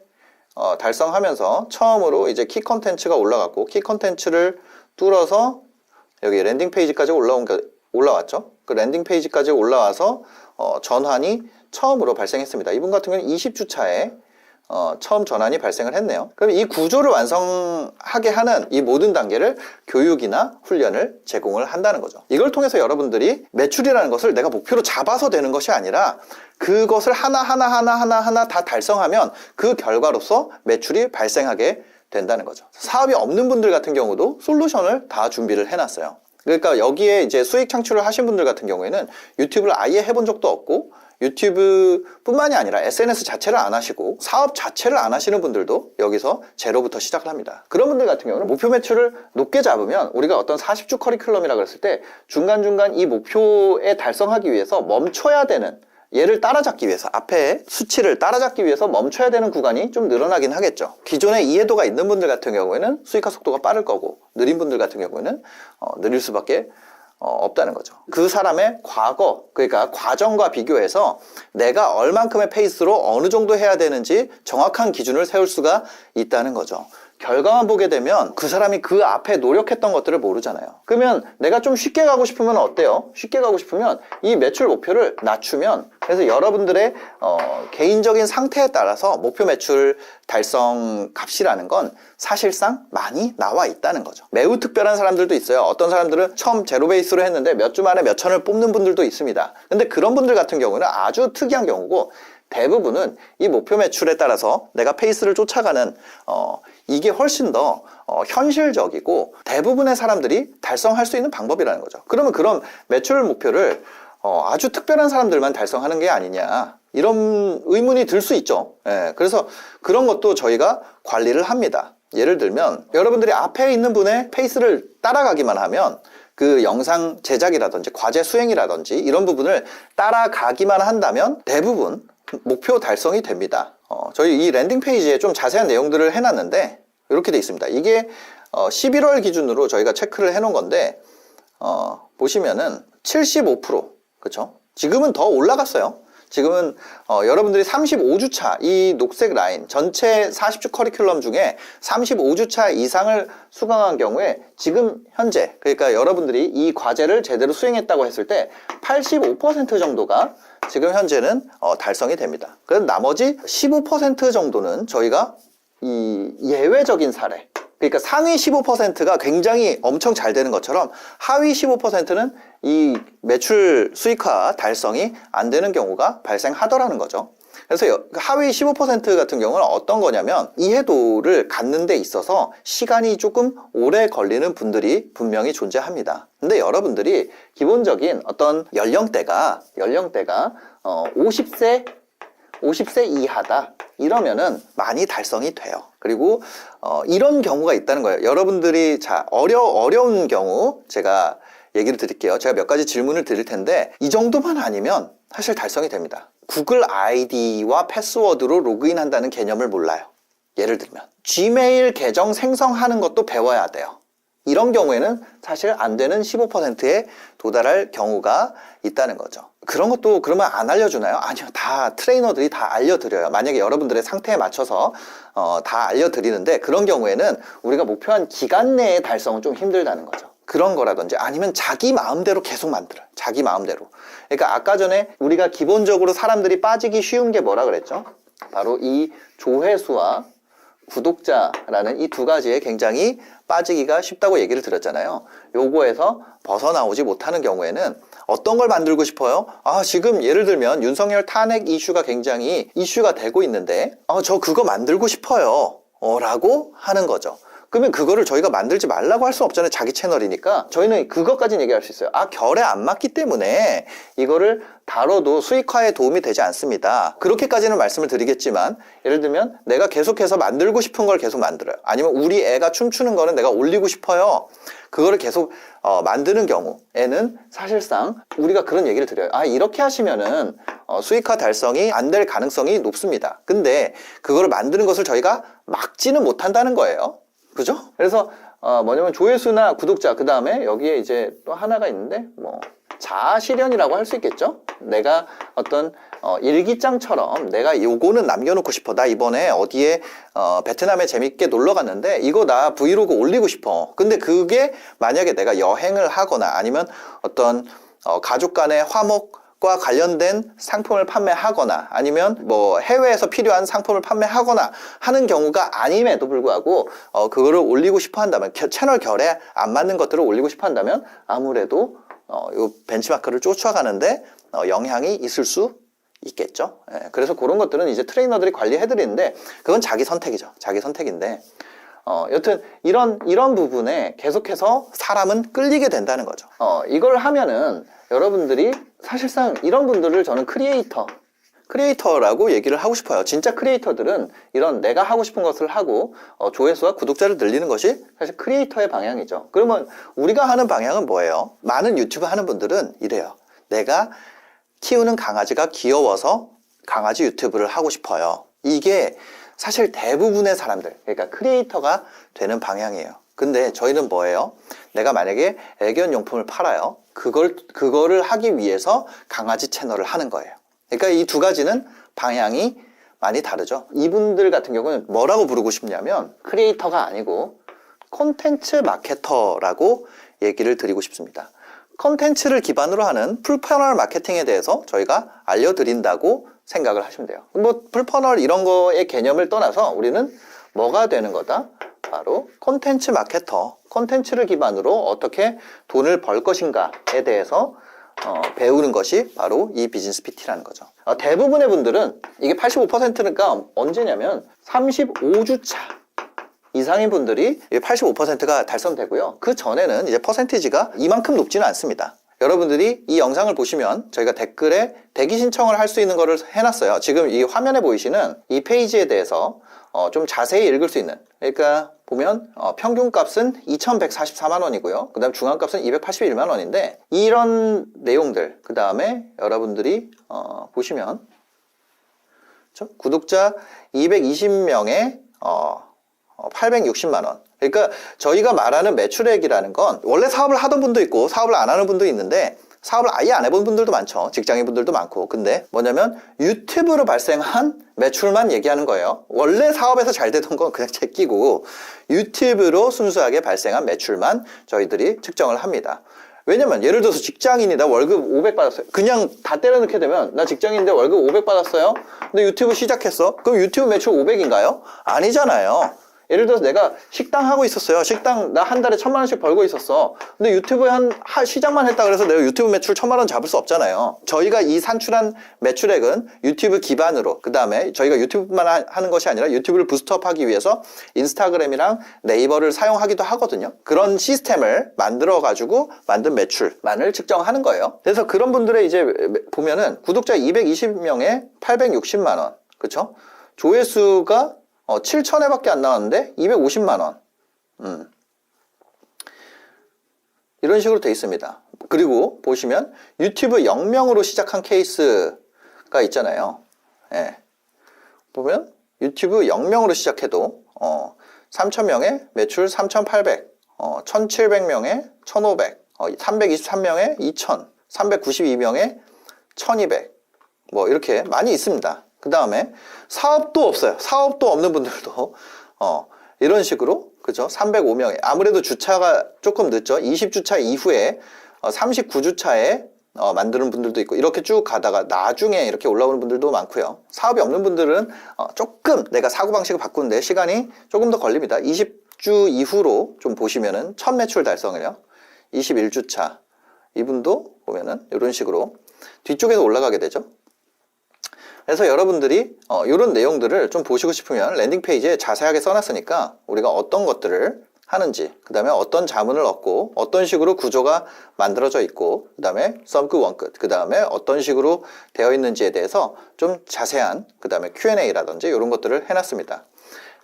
달성하면서 처음으로 이제 키 컨텐츠가 올라갔고, 키 컨텐츠를 뚫어서 여기 랜딩 페이지까지 올라왔죠. 그 랜딩 페이지까지 올라와서 전환이 처음으로 발생했습니다. 이분 같은 경우는 20주 차에 처음 전환이 발생을 했네요. 그럼 이 구조를 완성하게 하는 이 모든 단계를 교육이나 훈련을 제공을 한다는 거죠. 이걸 통해서 여러분들이 매출이라는 것을 내가 목표로 잡아서 되는 것이 아니라 그것을 하나 다 달성하면 그 결과로서 매출이 발생하게 된다는 거죠. 사업이 없는 분들 같은 경우도 솔루션을 다 준비를 해놨어요. 그러니까 여기에 이제 수익 창출을 하신 분들 같은 경우에는 유튜브를 아예 해본 적도 없고, 유튜브 뿐만이 아니라 SNS 자체를 안 하시고 사업 자체를 안 하시는 분들도 여기서 제로부터 시작을 합니다. 그런 분들 같은 경우는 목표 매출을 높게 잡으면, 우리가 어떤 40주 커리큘럼이라 그랬을 때 중간중간 이 목표에 달성하기 위해서 멈춰야 되는, 얘를 따라잡기 위해서, 앞에 수치를 따라잡기 위해서 멈춰야 되는 구간이 좀 늘어나긴 하겠죠. 기존에 이해도가 있는 분들 같은 경우에는 수익화 속도가 빠를 거고, 느린 분들 같은 경우에는 느릴 수밖에 없다는 거죠. 그 사람의 과거, 그러니까 과정과 비교해서 내가 얼만큼의 페이스로 어느 정도 해야 되는지 정확한 기준을 세울 수가 있다는 거죠. 결과만 보게 되면 그 사람이 그 앞에 노력했던 것들을 모르잖아요. 그러면 내가 좀 쉽게 가고 싶으면 어때요? 쉽게 가고 싶으면 이 매출 목표를 낮추면, 그래서 여러분들의 개인적인 상태에 따라서 목표 매출 달성 값이라는 건 사실상 많이 나와 있다는 거죠. 매우 특별한 사람들도 있어요. 어떤 사람들은 처음 제로 베이스로 했는데 몇 주 만에 몇 천을 뽑는 분들도 있습니다. 근데 그런 분들 같은 경우는 아주 특이한 경우고, 대부분은 이 목표 매출에 따라서 내가 페이스를 쫓아가는 이게 훨씬 더 현실적이고 대부분의 사람들이 달성할 수 있는 방법이라는 거죠. 그러면 그런 매출 목표를 아주 특별한 사람들만 달성하는 게 아니냐, 이런 의문이 들 수 있죠. 예, 그래서 그런 것도 저희가 관리를 합니다. 예를 들면 여러분들이 앞에 있는 분의 페이스를 따라가기만 하면, 그 영상 제작이라든지 과제 수행이라든지 이런 부분을 따라가기만 한다면 대부분 목표 달성이 됩니다. 저희 이 랜딩 페이지에 좀 자세한 내용들을 해놨는데 이렇게 돼 있습니다. 이게 11월 기준으로 저희가 체크를 해놓은 건데 보시면은 75%, 그쵸? 지금은 더 올라갔어요. 지금은 여러분들이 35주차 이 녹색 라인 전체 40주 커리큘럼 중에 35주차 이상을 수강한 경우에 지금 현재, 그러니까 여러분들이 이 과제를 제대로 수행했다고 했을 때 85% 정도가 지금 현재는 달성이 됩니다. 그래서 나머지 15% 정도는 저희가 이 예외적인 사례, 그러니까 상위 15%가 굉장히 엄청 잘 되는 것처럼 하위 15%는 이 매출 수익화 달성이 안 되는 경우가 발생하더라는 거죠. 그래서 하위 15% 같은 경우는 어떤 거냐면, 이해도를 갖는 데 있어서 시간이 조금 오래 걸리는 분들이 분명히 존재합니다. 근데 여러분들이 기본적인 어떤 연령대가 50세 이하다, 이러면은 많이 달성이 돼요. 그리고 이런 경우가 있다는 거예요. 여러분들이 어려운 경우 제가 얘기를 드릴게요. 제가 몇 가지 질문을 드릴 텐데 이 정도만 아니면 사실 달성이 됩니다. 구글 아이디와 패스워드로 로그인 한다는 개념을 몰라요. 예를 들면 지메일 계정 생성하는 것도 배워야 돼요. 이런 경우에는 사실 안 되는 15%에 도달할 경우가 있다는 거죠. 그런 것도 그러면 안 알려주나요? 아니요. 다 트레이너들이 다 알려드려요. 만약에 여러분들의 상태에 맞춰서 다 알려드리는데, 그런 경우에는 우리가 목표한 기간 내에 달성은 좀 힘들다는 거죠. 그런 거라든지 아니면 자기 마음대로 계속 만들어요. 자기 마음대로. 그러니까 아까 전에 우리가 기본적으로 사람들이 빠지기 쉬운 게 뭐라 그랬죠? 바로 이 조회수와 구독자라는 이 두 가지에 굉장히 빠지기가 쉽다고 얘기를 드렸잖아요. 요거에서 벗어나오지 못하는 경우에는 어떤 걸 만들고 싶어요? 지금 예를 들면 윤석열 탄핵 이슈가 굉장히 이슈가 되고 있는데 저 그거 만들고 싶어요 라고 하는 거죠. 그러면 그거를 저희가 만들지 말라고 할 수 없잖아요. 자기 채널이니까. 저희는 그것까지는 얘기할 수 있어요. 결에 안 맞기 때문에 이거를 다뤄도 수익화에 도움이 되지 않습니다. 그렇게까지는 말씀을 드리겠지만 예를 들면 내가 계속해서 만들고 싶은 걸 계속 만들어요. 아니면 우리 애가 춤추는 거는 내가 올리고 싶어요. 그거를 계속 만드는 경우에는 사실상 우리가 그런 얘기를 드려요. 이렇게 하시면은 수익화 달성이 안 될 가능성이 높습니다. 근데 그거를 만드는 것을 저희가 막지는 못한다는 거예요. 그죠? 그래서 뭐냐면 조회수나 구독자, 그 다음에 여기에 이제 또 하나가 있는데 자아 실현이라고 할 수 있겠죠? 내가 어떤 일기장처럼 내가 요거는 남겨놓고 싶어. 나 이번에 어디에 베트남에 재밌게 놀러 갔는데 이거 나 브이로그 올리고 싶어. 근데 그게 만약에 내가 여행을 하거나 아니면 어떤 가족 간의 화목과 관련된 상품을 판매하거나 아니면 뭐 해외에서 필요한 상품을 판매하거나 하는 경우가 아님에도 불구하고 그거를 올리고 싶어 한다면 채널 결에 안 맞는 것들을 올리고 싶어 한다면 아무래도 요 벤치마크를 쫓아가는데 영향이 있을 수 있겠죠. 그래서 그런 것들은 이제 트레이너들이 관리해 드리는데 그건 자기 선택이죠. 자기 선택인데 여튼 이런 부분에 계속해서 사람은 끌리게 된다는 거죠. 이걸 하면은 여러분들이 사실상 이런 분들을 저는 크리에이터라고 얘기를 하고 싶어요. 진짜 크리에이터들은 이런 내가 하고 싶은 것을 하고 조회수와 구독자를 늘리는 것이 사실 크리에이터의 방향이죠. 그러면 우리가 하는 방향은 뭐예요? 많은 유튜브 하는 분들은 이래요. 내가 키우는 강아지가 귀여워서 강아지 유튜브를 하고 싶어요. 이게 사실 대부분의 사람들, 그러니까 크리에이터가 되는 방향이에요. 근데 저희는 뭐예요? 내가 만약에 애견용품을 팔아요. 그거를 하기 위해서 강아지 채널을 하는 거예요. 그러니까 이 두 가지는 방향이 많이 다르죠. 이분들 같은 경우는 뭐라고 부르고 싶냐면 크리에이터가 아니고 콘텐츠 마케터라고 얘기를 드리고 싶습니다. 콘텐츠를 기반으로 하는 풀퍼널 마케팅에 대해서 저희가 알려드린다고 생각을 하시면 돼요. 풀퍼널 이런 거의 개념을 떠나서 우리는 뭐가 되는 거다? 바로 콘텐츠 마케터, 콘텐츠를 기반으로 어떻게 돈을 벌 것인가에 대해서 배우는 것이 바로 이 비즈니스 PT라는 거죠. 대부분의 분들은 이게 85%니까 언제냐면 35주차 이상인 분들이 85%가 달성되고요. 그 전에는 이제 퍼센티지가 이만큼 높지는 않습니다. 여러분들이 이 영상을 보시면 저희가 댓글에 대기 신청을 할 수 있는 거를 해놨어요. 지금 이 화면에 보이시는 이 페이지에 대해서 좀 자세히 읽을 수 있는, 그러니까 보면 평균값은 2,144만 원이고요. 그 다음 중간값은 281만 원인데 이런 내용들, 그 다음에 여러분들이 보시면 구독자 220명에 860만 원. 그러니까 저희가 말하는 매출액이라는 건 원래 사업을 하던 분도 있고 사업을 안 하는 분도 있는데 사업을 아예 안 해본 분들도 많죠. 직장인 분들도 많고. 근데 뭐냐면 유튜브로 발생한 매출만 얘기하는 거예요. 원래 사업에서 잘 되던 건 그냥 제끼고 유튜브로 순수하게 발생한 매출만 저희들이 측정을 합니다. 왜냐면 예를 들어서 직장인이 나 월급 500 받았어요. 그냥 다 때려넣게 되면 나 직장인인데 월급 500 받았어요. 근데 유튜브 시작했어. 그럼 유튜브 매출 500인가요? 아니잖아요. 예를 들어서 내가 식당 하고 있었어요. 식당 나 한 달에 1,000만 원씩 벌고 있었어. 근데 유튜브에 시작만 했다 그래서 내가 유튜브 매출 1,000만 원 잡을 수 없잖아요. 저희가 이 산출한 매출액은 유튜브 기반으로, 그 다음에 저희가 유튜브만 하는 것이 아니라 유튜브를 부스트업하기 위해서 인스타그램이랑 네이버를 사용하기도 하거든요. 그런 시스템을 만들어가지고 만든 매출만을 측정하는 거예요. 그래서 그런 분들의 이제 보면은 구독자 220명에 860만 원, 그쵸? 조회수가 7,000회밖에 안 나왔는데 250만 원. 이런 식으로 돼 있습니다. 그리고 보시면 유튜브 0명으로 시작한 케이스가 있잖아요. 예. 보면 유튜브 0명으로 시작해도 3,000명에 매출 3,800, 1,700명에 1,500, 323명에 2,000, 392명에 1,200. 뭐 이렇게 많이 있습니다. 그 다음에 사업도 없어요. 사업도 없는 분들도 이런 식으로 그죠? 305명에. 아무래도 주차가 조금 늦죠? 20주차 이후에 39주차에 만드는 분들도 있고, 이렇게 쭉 가다가 나중에 이렇게 올라오는 분들도 많고요. 사업이 없는 분들은 조금 내가 사고방식을 바꾸는데 시간이 조금 더 걸립니다. 20주 이후로 좀 보시면은 첫 매출 달성을요. 21주차. 이분도 보면은 이런 식으로 뒤쪽에서 올라가게 되죠. 그래서 여러분들이 이런 내용들을 좀 보시고 싶으면 랜딩 페이지에 자세하게 써놨으니까 우리가 어떤 것들을 하는지, 그 다음에 어떤 자문을 얻고 어떤 식으로 구조가 만들어져 있고, 그 다음에 썸끝 원끝, 그 다음에 어떤 식으로 되어 있는지에 대해서 좀 자세한, 그 다음에 Q&A라든지 이런 것들을 해놨습니다.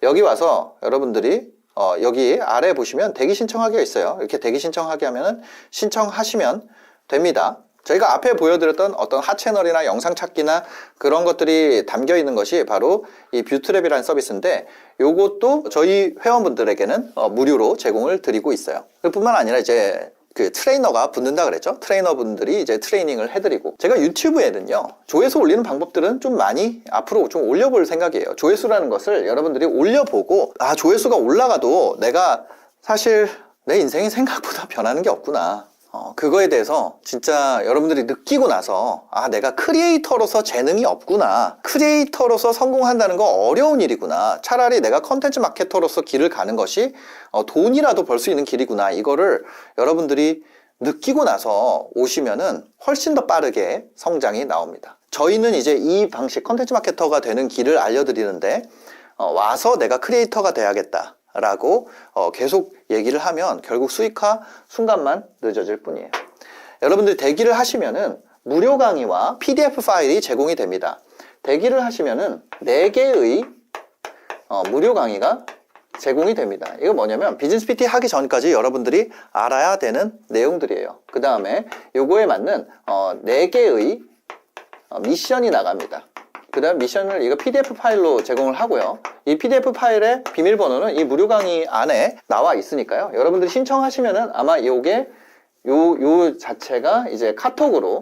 여기 와서 여러분들이 여기 아래 보시면 대기 신청하기가 있어요. 이렇게 대기 신청하기 하면은 신청하시면 됩니다. 저희가 앞에 보여드렸던 어떤 하채널이나 영상 찾기나 그런 것들이 담겨 있는 것이 바로 이 뷰트랩이라는 서비스인데, 요것도 저희 회원분들에게는 무료로 제공을 드리고 있어요. 뿐만 아니라 이제 그 트레이너가 붙는다 그랬죠. 트레이너분들이 이제 트레이닝을 해드리고, 제가 유튜브에는요 조회수 올리는 방법들은 좀 많이 앞으로 좀 올려볼 생각이에요. 조회수라는 것을 여러분들이 올려보고, 아, 조회수가 올라가도 내가 사실 내 인생이 생각보다 변하는 게 없구나, 그거에 대해서 진짜 여러분들이 느끼고 나서, 아, 내가 크리에이터로서 재능이 없구나, 크리에이터로서 성공한다는 거 어려운 일이구나, 차라리 내가 컨텐츠 마케터로서 길을 가는 것이 돈이라도 벌 수 있는 길이구나, 이거를 여러분들이 느끼고 나서 오시면은 훨씬 더 빠르게 성장이 나옵니다. 저희는 이제 이 방식, 컨텐츠 마케터가 되는 길을 알려드리는데, 와서 내가 크리에이터가 돼야겠다 라고 계속 얘기를 하면 결국 수익화 순간만 늦어질 뿐이에요. 여러분들 대기를 하시면은 무료 강의와 PDF 파일이 제공이 됩니다. 대기를 하시면은 4개의 무료 강의가 제공이 됩니다. 이거 뭐냐면 비즈니스 PT 하기 전까지 여러분들이 알아야 되는 내용들이에요. 그 다음에 요거에 맞는 4개의 미션이 나갑니다. 그 다음 미션을 이거 PDF 파일로 제공을 하고요. 이 PDF 파일의 비밀번호는 이 무료 강의 안에 나와 있으니까요. 여러분들이 신청하시면은 아마 요게 요 자체가 이제 카톡으로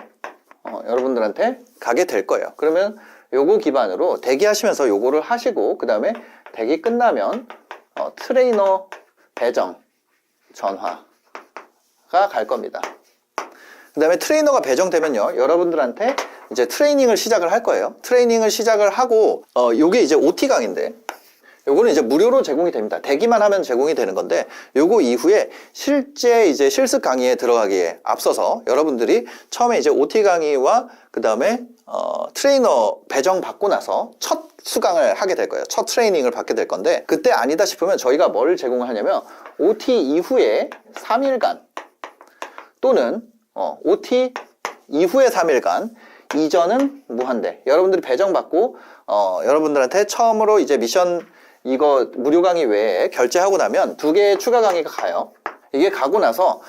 여러분들한테 가게 될 거예요. 그러면 요거 기반으로 대기하시면서 요거를 하시고, 그 다음에 대기 끝나면 트레이너 배정 전화가 갈 겁니다. 그 다음에 트레이너가 배정되면요, 여러분들한테 이제 트레이닝을 시작을 할 거예요. 트레이닝을 시작을 하고, 요게 이제 OT 강의인데, 요거는 이제 무료로 제공이 됩니다. 대기만 하면 제공이 되는 건데, 요거 이후에 실제 이제 실습 강의에 들어가기에 앞서서 여러분들이 처음에 이제 OT 강의와 그 다음에 트레이너 배정 받고 나서 첫 수강을 하게 될 거예요. 첫 트레이닝을 받게 될 건데, 그때 아니다 싶으면 저희가 뭘 제공을 하냐면 OT 이후에 3일간 또는 OT 이후에 3일간, 이전은 무한대. 여러분들이 배정받고 여러분들한테 처음으로 이제 미션 이거 무료 강의 외에 결제하고 나면 2개의 추가 강의가 가요. 이게 가고 나서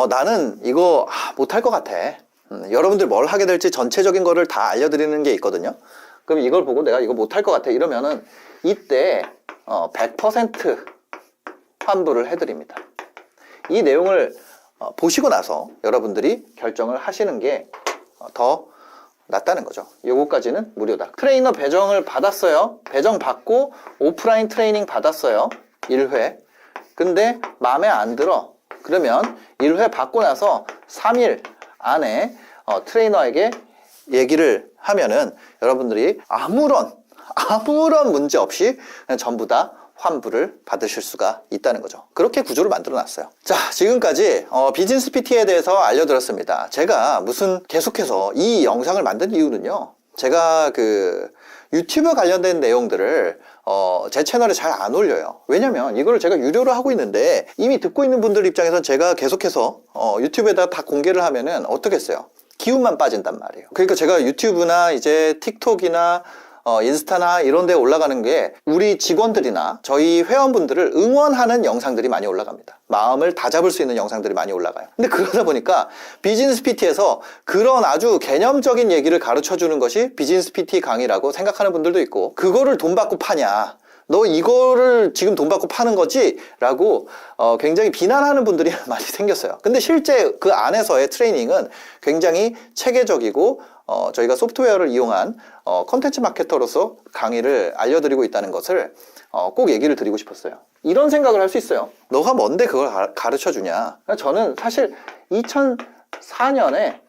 나는 이거 못할 것 같아. 여러분들 뭘 하게 될지 전체적인 거를 다 알려드리는 게 있거든요. 그럼 이걸 보고 내가 이거 못할 것 같아 이러면은 이때 100% 환불을 해드립니다. 이 내용을 보시고 나서 여러분들이 결정을 하시는 게 더 낫다는 거죠. 요거까지는 무료다. 트레이너 배정을 받았어요. 배정 받고 오프라인 트레이닝 받았어요. 1회. 근데 마음에 안 들어. 그러면 1회 받고 나서 3일 안에 트레이너에게 얘기를 하면은 여러분들이 아무런 문제 없이 그냥 전부 다 환불을 받으실 수가 있다는 거죠. 그렇게 구조를 만들어 놨어요. 자, 지금까지 비즈니스 PT에 대해서 알려드렸습니다. 제가 무슨 계속해서 이 영상을 만든 이유는요, 제가 그 유튜브 관련된 내용들을 제 채널에 잘 안 올려요. 왜냐면 이거를 제가 유료로 하고 있는데 이미 듣고 있는 분들 입장에선 제가 계속해서 유튜브에다 다 공개를 하면은 어떻겠어요? 기운만 빠진단 말이에요. 그러니까 제가 유튜브나 이제 틱톡이나 인스타나 이런 데 올라가는 게 우리 직원들이나 저희 회원분들을 응원하는 영상들이 많이 올라갑니다. 마음을 다잡을 수 있는 영상들이 많이 올라가요. 근데 그러다 보니까 비즈니스 PT에서 그런 아주 개념적인 얘기를 가르쳐 주는 것이 비즈니스 PT 강의라고 생각하는 분들도 있고, 그거를 돈 받고 파냐, 너 이거를 지금 돈 받고 파는 거지? 라고 굉장히 비난하는 분들이 많이 생겼어요. 근데 실제 그 안에서의 트레이닝은 굉장히 체계적이고 저희가 소프트웨어를 이용한 컨텐츠 마케터로서 강의를 알려드리고 있다는 것을 꼭 얘기를 드리고 싶었어요. 이런 생각을 할 수 있어요. 너가 뭔데 그걸 가르쳐 주냐. 저는 사실 2004년에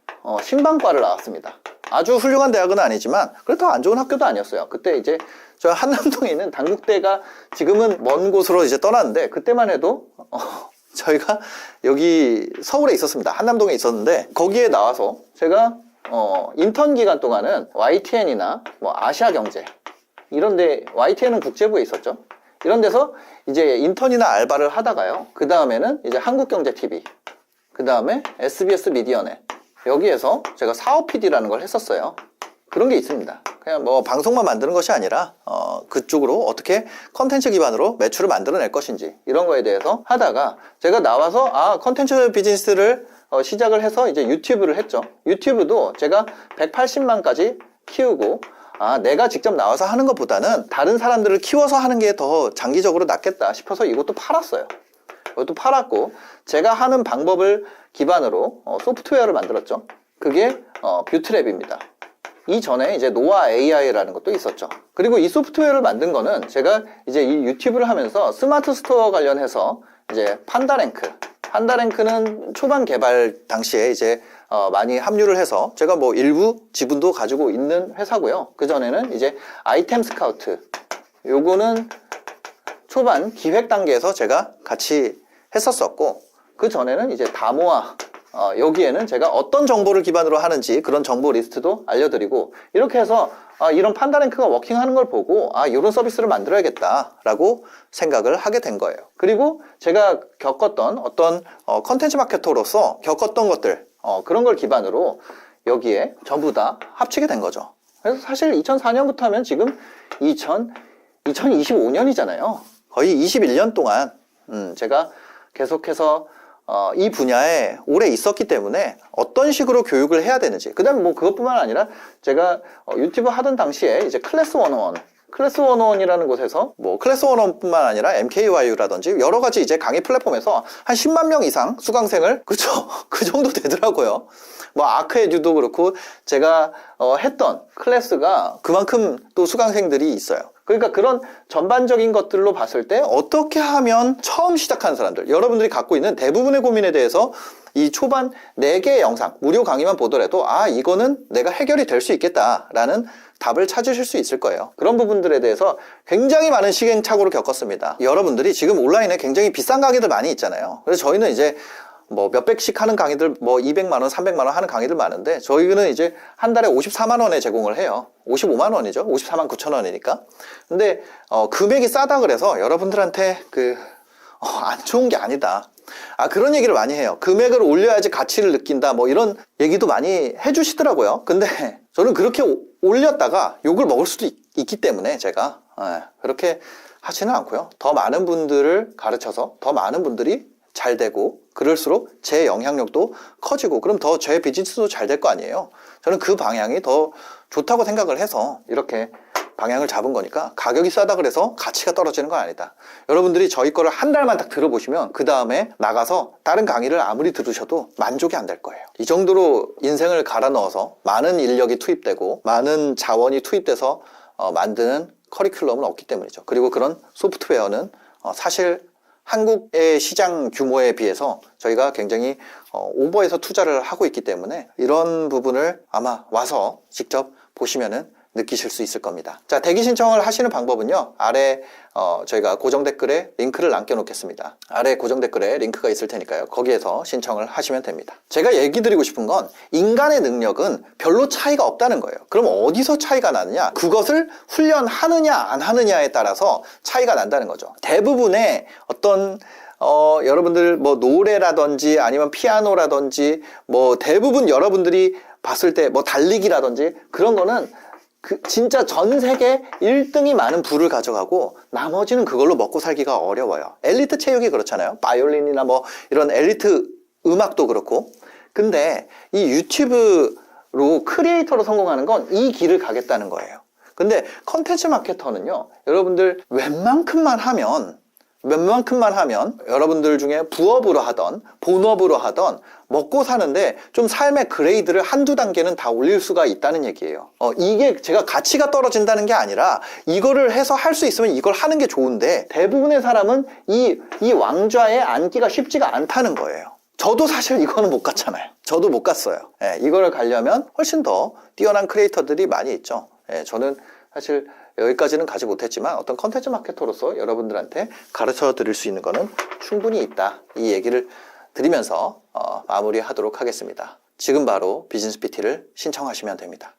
신방과를 나왔습니다. 아주 훌륭한 대학은 아니지만 그래도 안 좋은 학교도 아니었어요. 그때 이제 저 한남동에 있는 단국대가 지금은 먼 곳으로 이제 떠났는데, 그때만 해도 저희가 여기 서울에 있었습니다. 한남동에 있었는데 거기에 나와서 제가 인턴 기간 동안은 YTN이나 뭐 아시아경제 이런데, YTN은 국제부에 있었죠. 이런 데서 이제 인턴이나 알바를 하다가요. 그 다음에는 이제 한국경제TV, 그 다음에 SBS 미디어넷, 여기에서 제가 사업 PD라는 걸 했었어요. 그런 게 있습니다. 그냥 뭐 방송만 만드는 것이 아니라 그쪽으로 어떻게 컨텐츠 기반으로 매출을 만들어낼 것인지 이런 거에 대해서 하다가 제가 나와서 컨텐츠 비즈니스를 시작을 해서 이제 유튜브를 했죠. 유튜브도 제가 180만까지 키우고, 내가 직접 나와서 하는 것보다는 다른 사람들을 키워서 하는 게 더 장기적으로 낫겠다 싶어서 이것도 팔았어요. 이것도 팔았고, 제가 하는 방법을 기반으로 소프트웨어를 만들었죠. 그게 뷰트랩입니다. 이전에 이제 노아 AI라는 것도 있었죠. 그리고 이 소프트웨어를 만든 거는 제가 이제 이 유튜브를 하면서 스마트 스토어 관련해서 이제 판다랭크는 초반 개발 당시에 이제 많이 합류를 해서 제가 뭐 일부 지분도 가지고 있는 회사고요. 그 전에는 이제 아이템 스카우트, 요거는 초반 기획 단계에서 제가 같이 했었었고, 그 전에는 이제 다모아, 여기에는 제가 어떤 정보를 기반으로 하는지 그런 정보 리스트도 알려드리고, 이렇게 해서 이런 판다랭크가 워킹하는 걸 보고 이런 서비스를 만들어야겠다라고 생각을 하게 된 거예요. 그리고 제가 겪었던 어떤 컨텐츠 마케터로서 겪었던 것들, 그런 걸 기반으로 여기에 전부 다 합치게 된 거죠. 그래서 사실 2004년부터 하면 지금 2025년이잖아요. 거의 21년 동안 제가 계속해서 이 분야에 오래 있었기 때문에 어떤 식으로 교육을 해야 되는지, 그 다음에 뭐 그것뿐만 아니라 제가 유튜브 하던 당시에 이제 클래스 101이라는 곳에서 뭐 클래스 101뿐만 아니라 MKYU라든지 여러 가지 이제 강의 플랫폼에서 한 10만 명 이상 수강생을, 그렇죠, 그 정도 되더라고요. 뭐 아크에듀도 그렇고 제가 했던 클래스가 그만큼 또 수강생들이 있어요. 그러니까 그런 전반적인 것들로 봤을 때 어떻게 하면 처음 시작하는 사람들, 여러분들이 갖고 있는 대부분의 고민에 대해서 이 초반 4개의 영상, 무료 강의만 보더라도 이거는 내가 해결이 될 수 있겠다라는 답을 찾으실 수 있을 거예요. 그런 부분들에 대해서 굉장히 많은 시행착오를 겪었습니다. 여러분들이 지금 온라인에 굉장히 비싼 강의들 많이 있잖아요. 그래서 저희는 이제 뭐 몇백씩 하는 강의들, 뭐 200만 원, 300만 원 하는 강의들 많은데, 저희는 이제 한 달에 54만 원에 제공을 해요. 55만 원이죠. 54만 9천 원이니까. 근데 금액이 싸다 그래서 여러분들한테 안 좋은 게 아니다. 그런 얘기를 많이 해요. 금액을 올려야지 가치를 느낀다, 뭐 이런 얘기도 많이 해주시더라고요. 근데 저는 그렇게 올렸다가 욕을 먹을 수도 있기 때문에 제가 그렇게 하지는 않고요. 더 많은 분들을 가르쳐서 더 많은 분들이 잘 되고, 그럴수록 제 영향력도 커지고, 그럼 더 제 비즈니스도 잘 될 거 아니에요. 저는 그 방향이 더 좋다고 생각을 해서 이렇게 방향을 잡은 거니까, 가격이 싸다 그래서 가치가 떨어지는 건 아니다. 여러분들이 저희 거를 한 달만 딱 들어보시면 그 다음에 나가서 다른 강의를 아무리 들으셔도 만족이 안 될 거예요. 이 정도로 인생을 갈아 넣어서 많은 인력이 투입되고 많은 자원이 투입돼서 만드는 커리큘럼은 없기 때문이죠. 그리고 그런 소프트웨어는 사실 한국의 시장 규모에 비해서 저희가 굉장히 오버해서 투자를 하고 있기 때문에 이런 부분을 아마 와서 직접 보시면은 느끼실 수 있을 겁니다. 자, 대기 신청을 하시는 방법은요, 아래 저희가 고정 댓글에 링크를 남겨 놓겠습니다. 아래 고정 댓글에 링크가 있을 테니까요, 거기에서 신청을 하시면 됩니다. 제가 얘기 드리고 싶은 건, 인간의 능력은 별로 차이가 없다는 거예요. 그럼 어디서 차이가 나느냐? 그것을 훈련하느냐 안 하느냐에 따라서 차이가 난다는 거죠. 대부분의 어떤 여러분들 뭐 노래라든지 아니면 피아노라든지 뭐 대부분 여러분들이 봤을 때 뭐 달리기라든지 그런 거는 진짜 전 세계 1등이 많은 부를 가져가고 나머지는 그걸로 먹고 살기가 어려워요. 엘리트 체육이 그렇잖아요. 바이올린이나 뭐 이런 엘리트 음악도 그렇고. 근데 이 유튜브로 크리에이터로 성공하는 건 이 길을 가겠다는 거예요. 근데 컨텐츠 마케터는요, 여러분들 웬만큼만 하면 몇만큼만 하면 여러분들 중에 부업으로 하던 본업으로 하던 먹고 사는데 좀 삶의 그레이드를 한두 단계는 다 올릴 수가 있다는 얘기예요. 이게 제가 가치가 떨어진다는 게 아니라 이거를 해서 할 수 있으면 이걸 하는 게 좋은데 대부분의 사람은 이 왕좌에 앉기가 쉽지가 않다는 거예요. 저도 사실 이거는 못 갔잖아요. 저도 못 갔어요. 예, 이거를 가려면 훨씬 더 뛰어난 크리에이터들이 많이 있죠. 예, 저는 사실 여기까지는 가지 못했지만 어떤 컨텐츠 마케터로서 여러분들한테 가르쳐 드릴 수 있는 거는 충분히 있다. 이 얘기를 드리면서 마무리하도록 하겠습니다. 지금 바로 비즈니스 PT를 신청하시면 됩니다.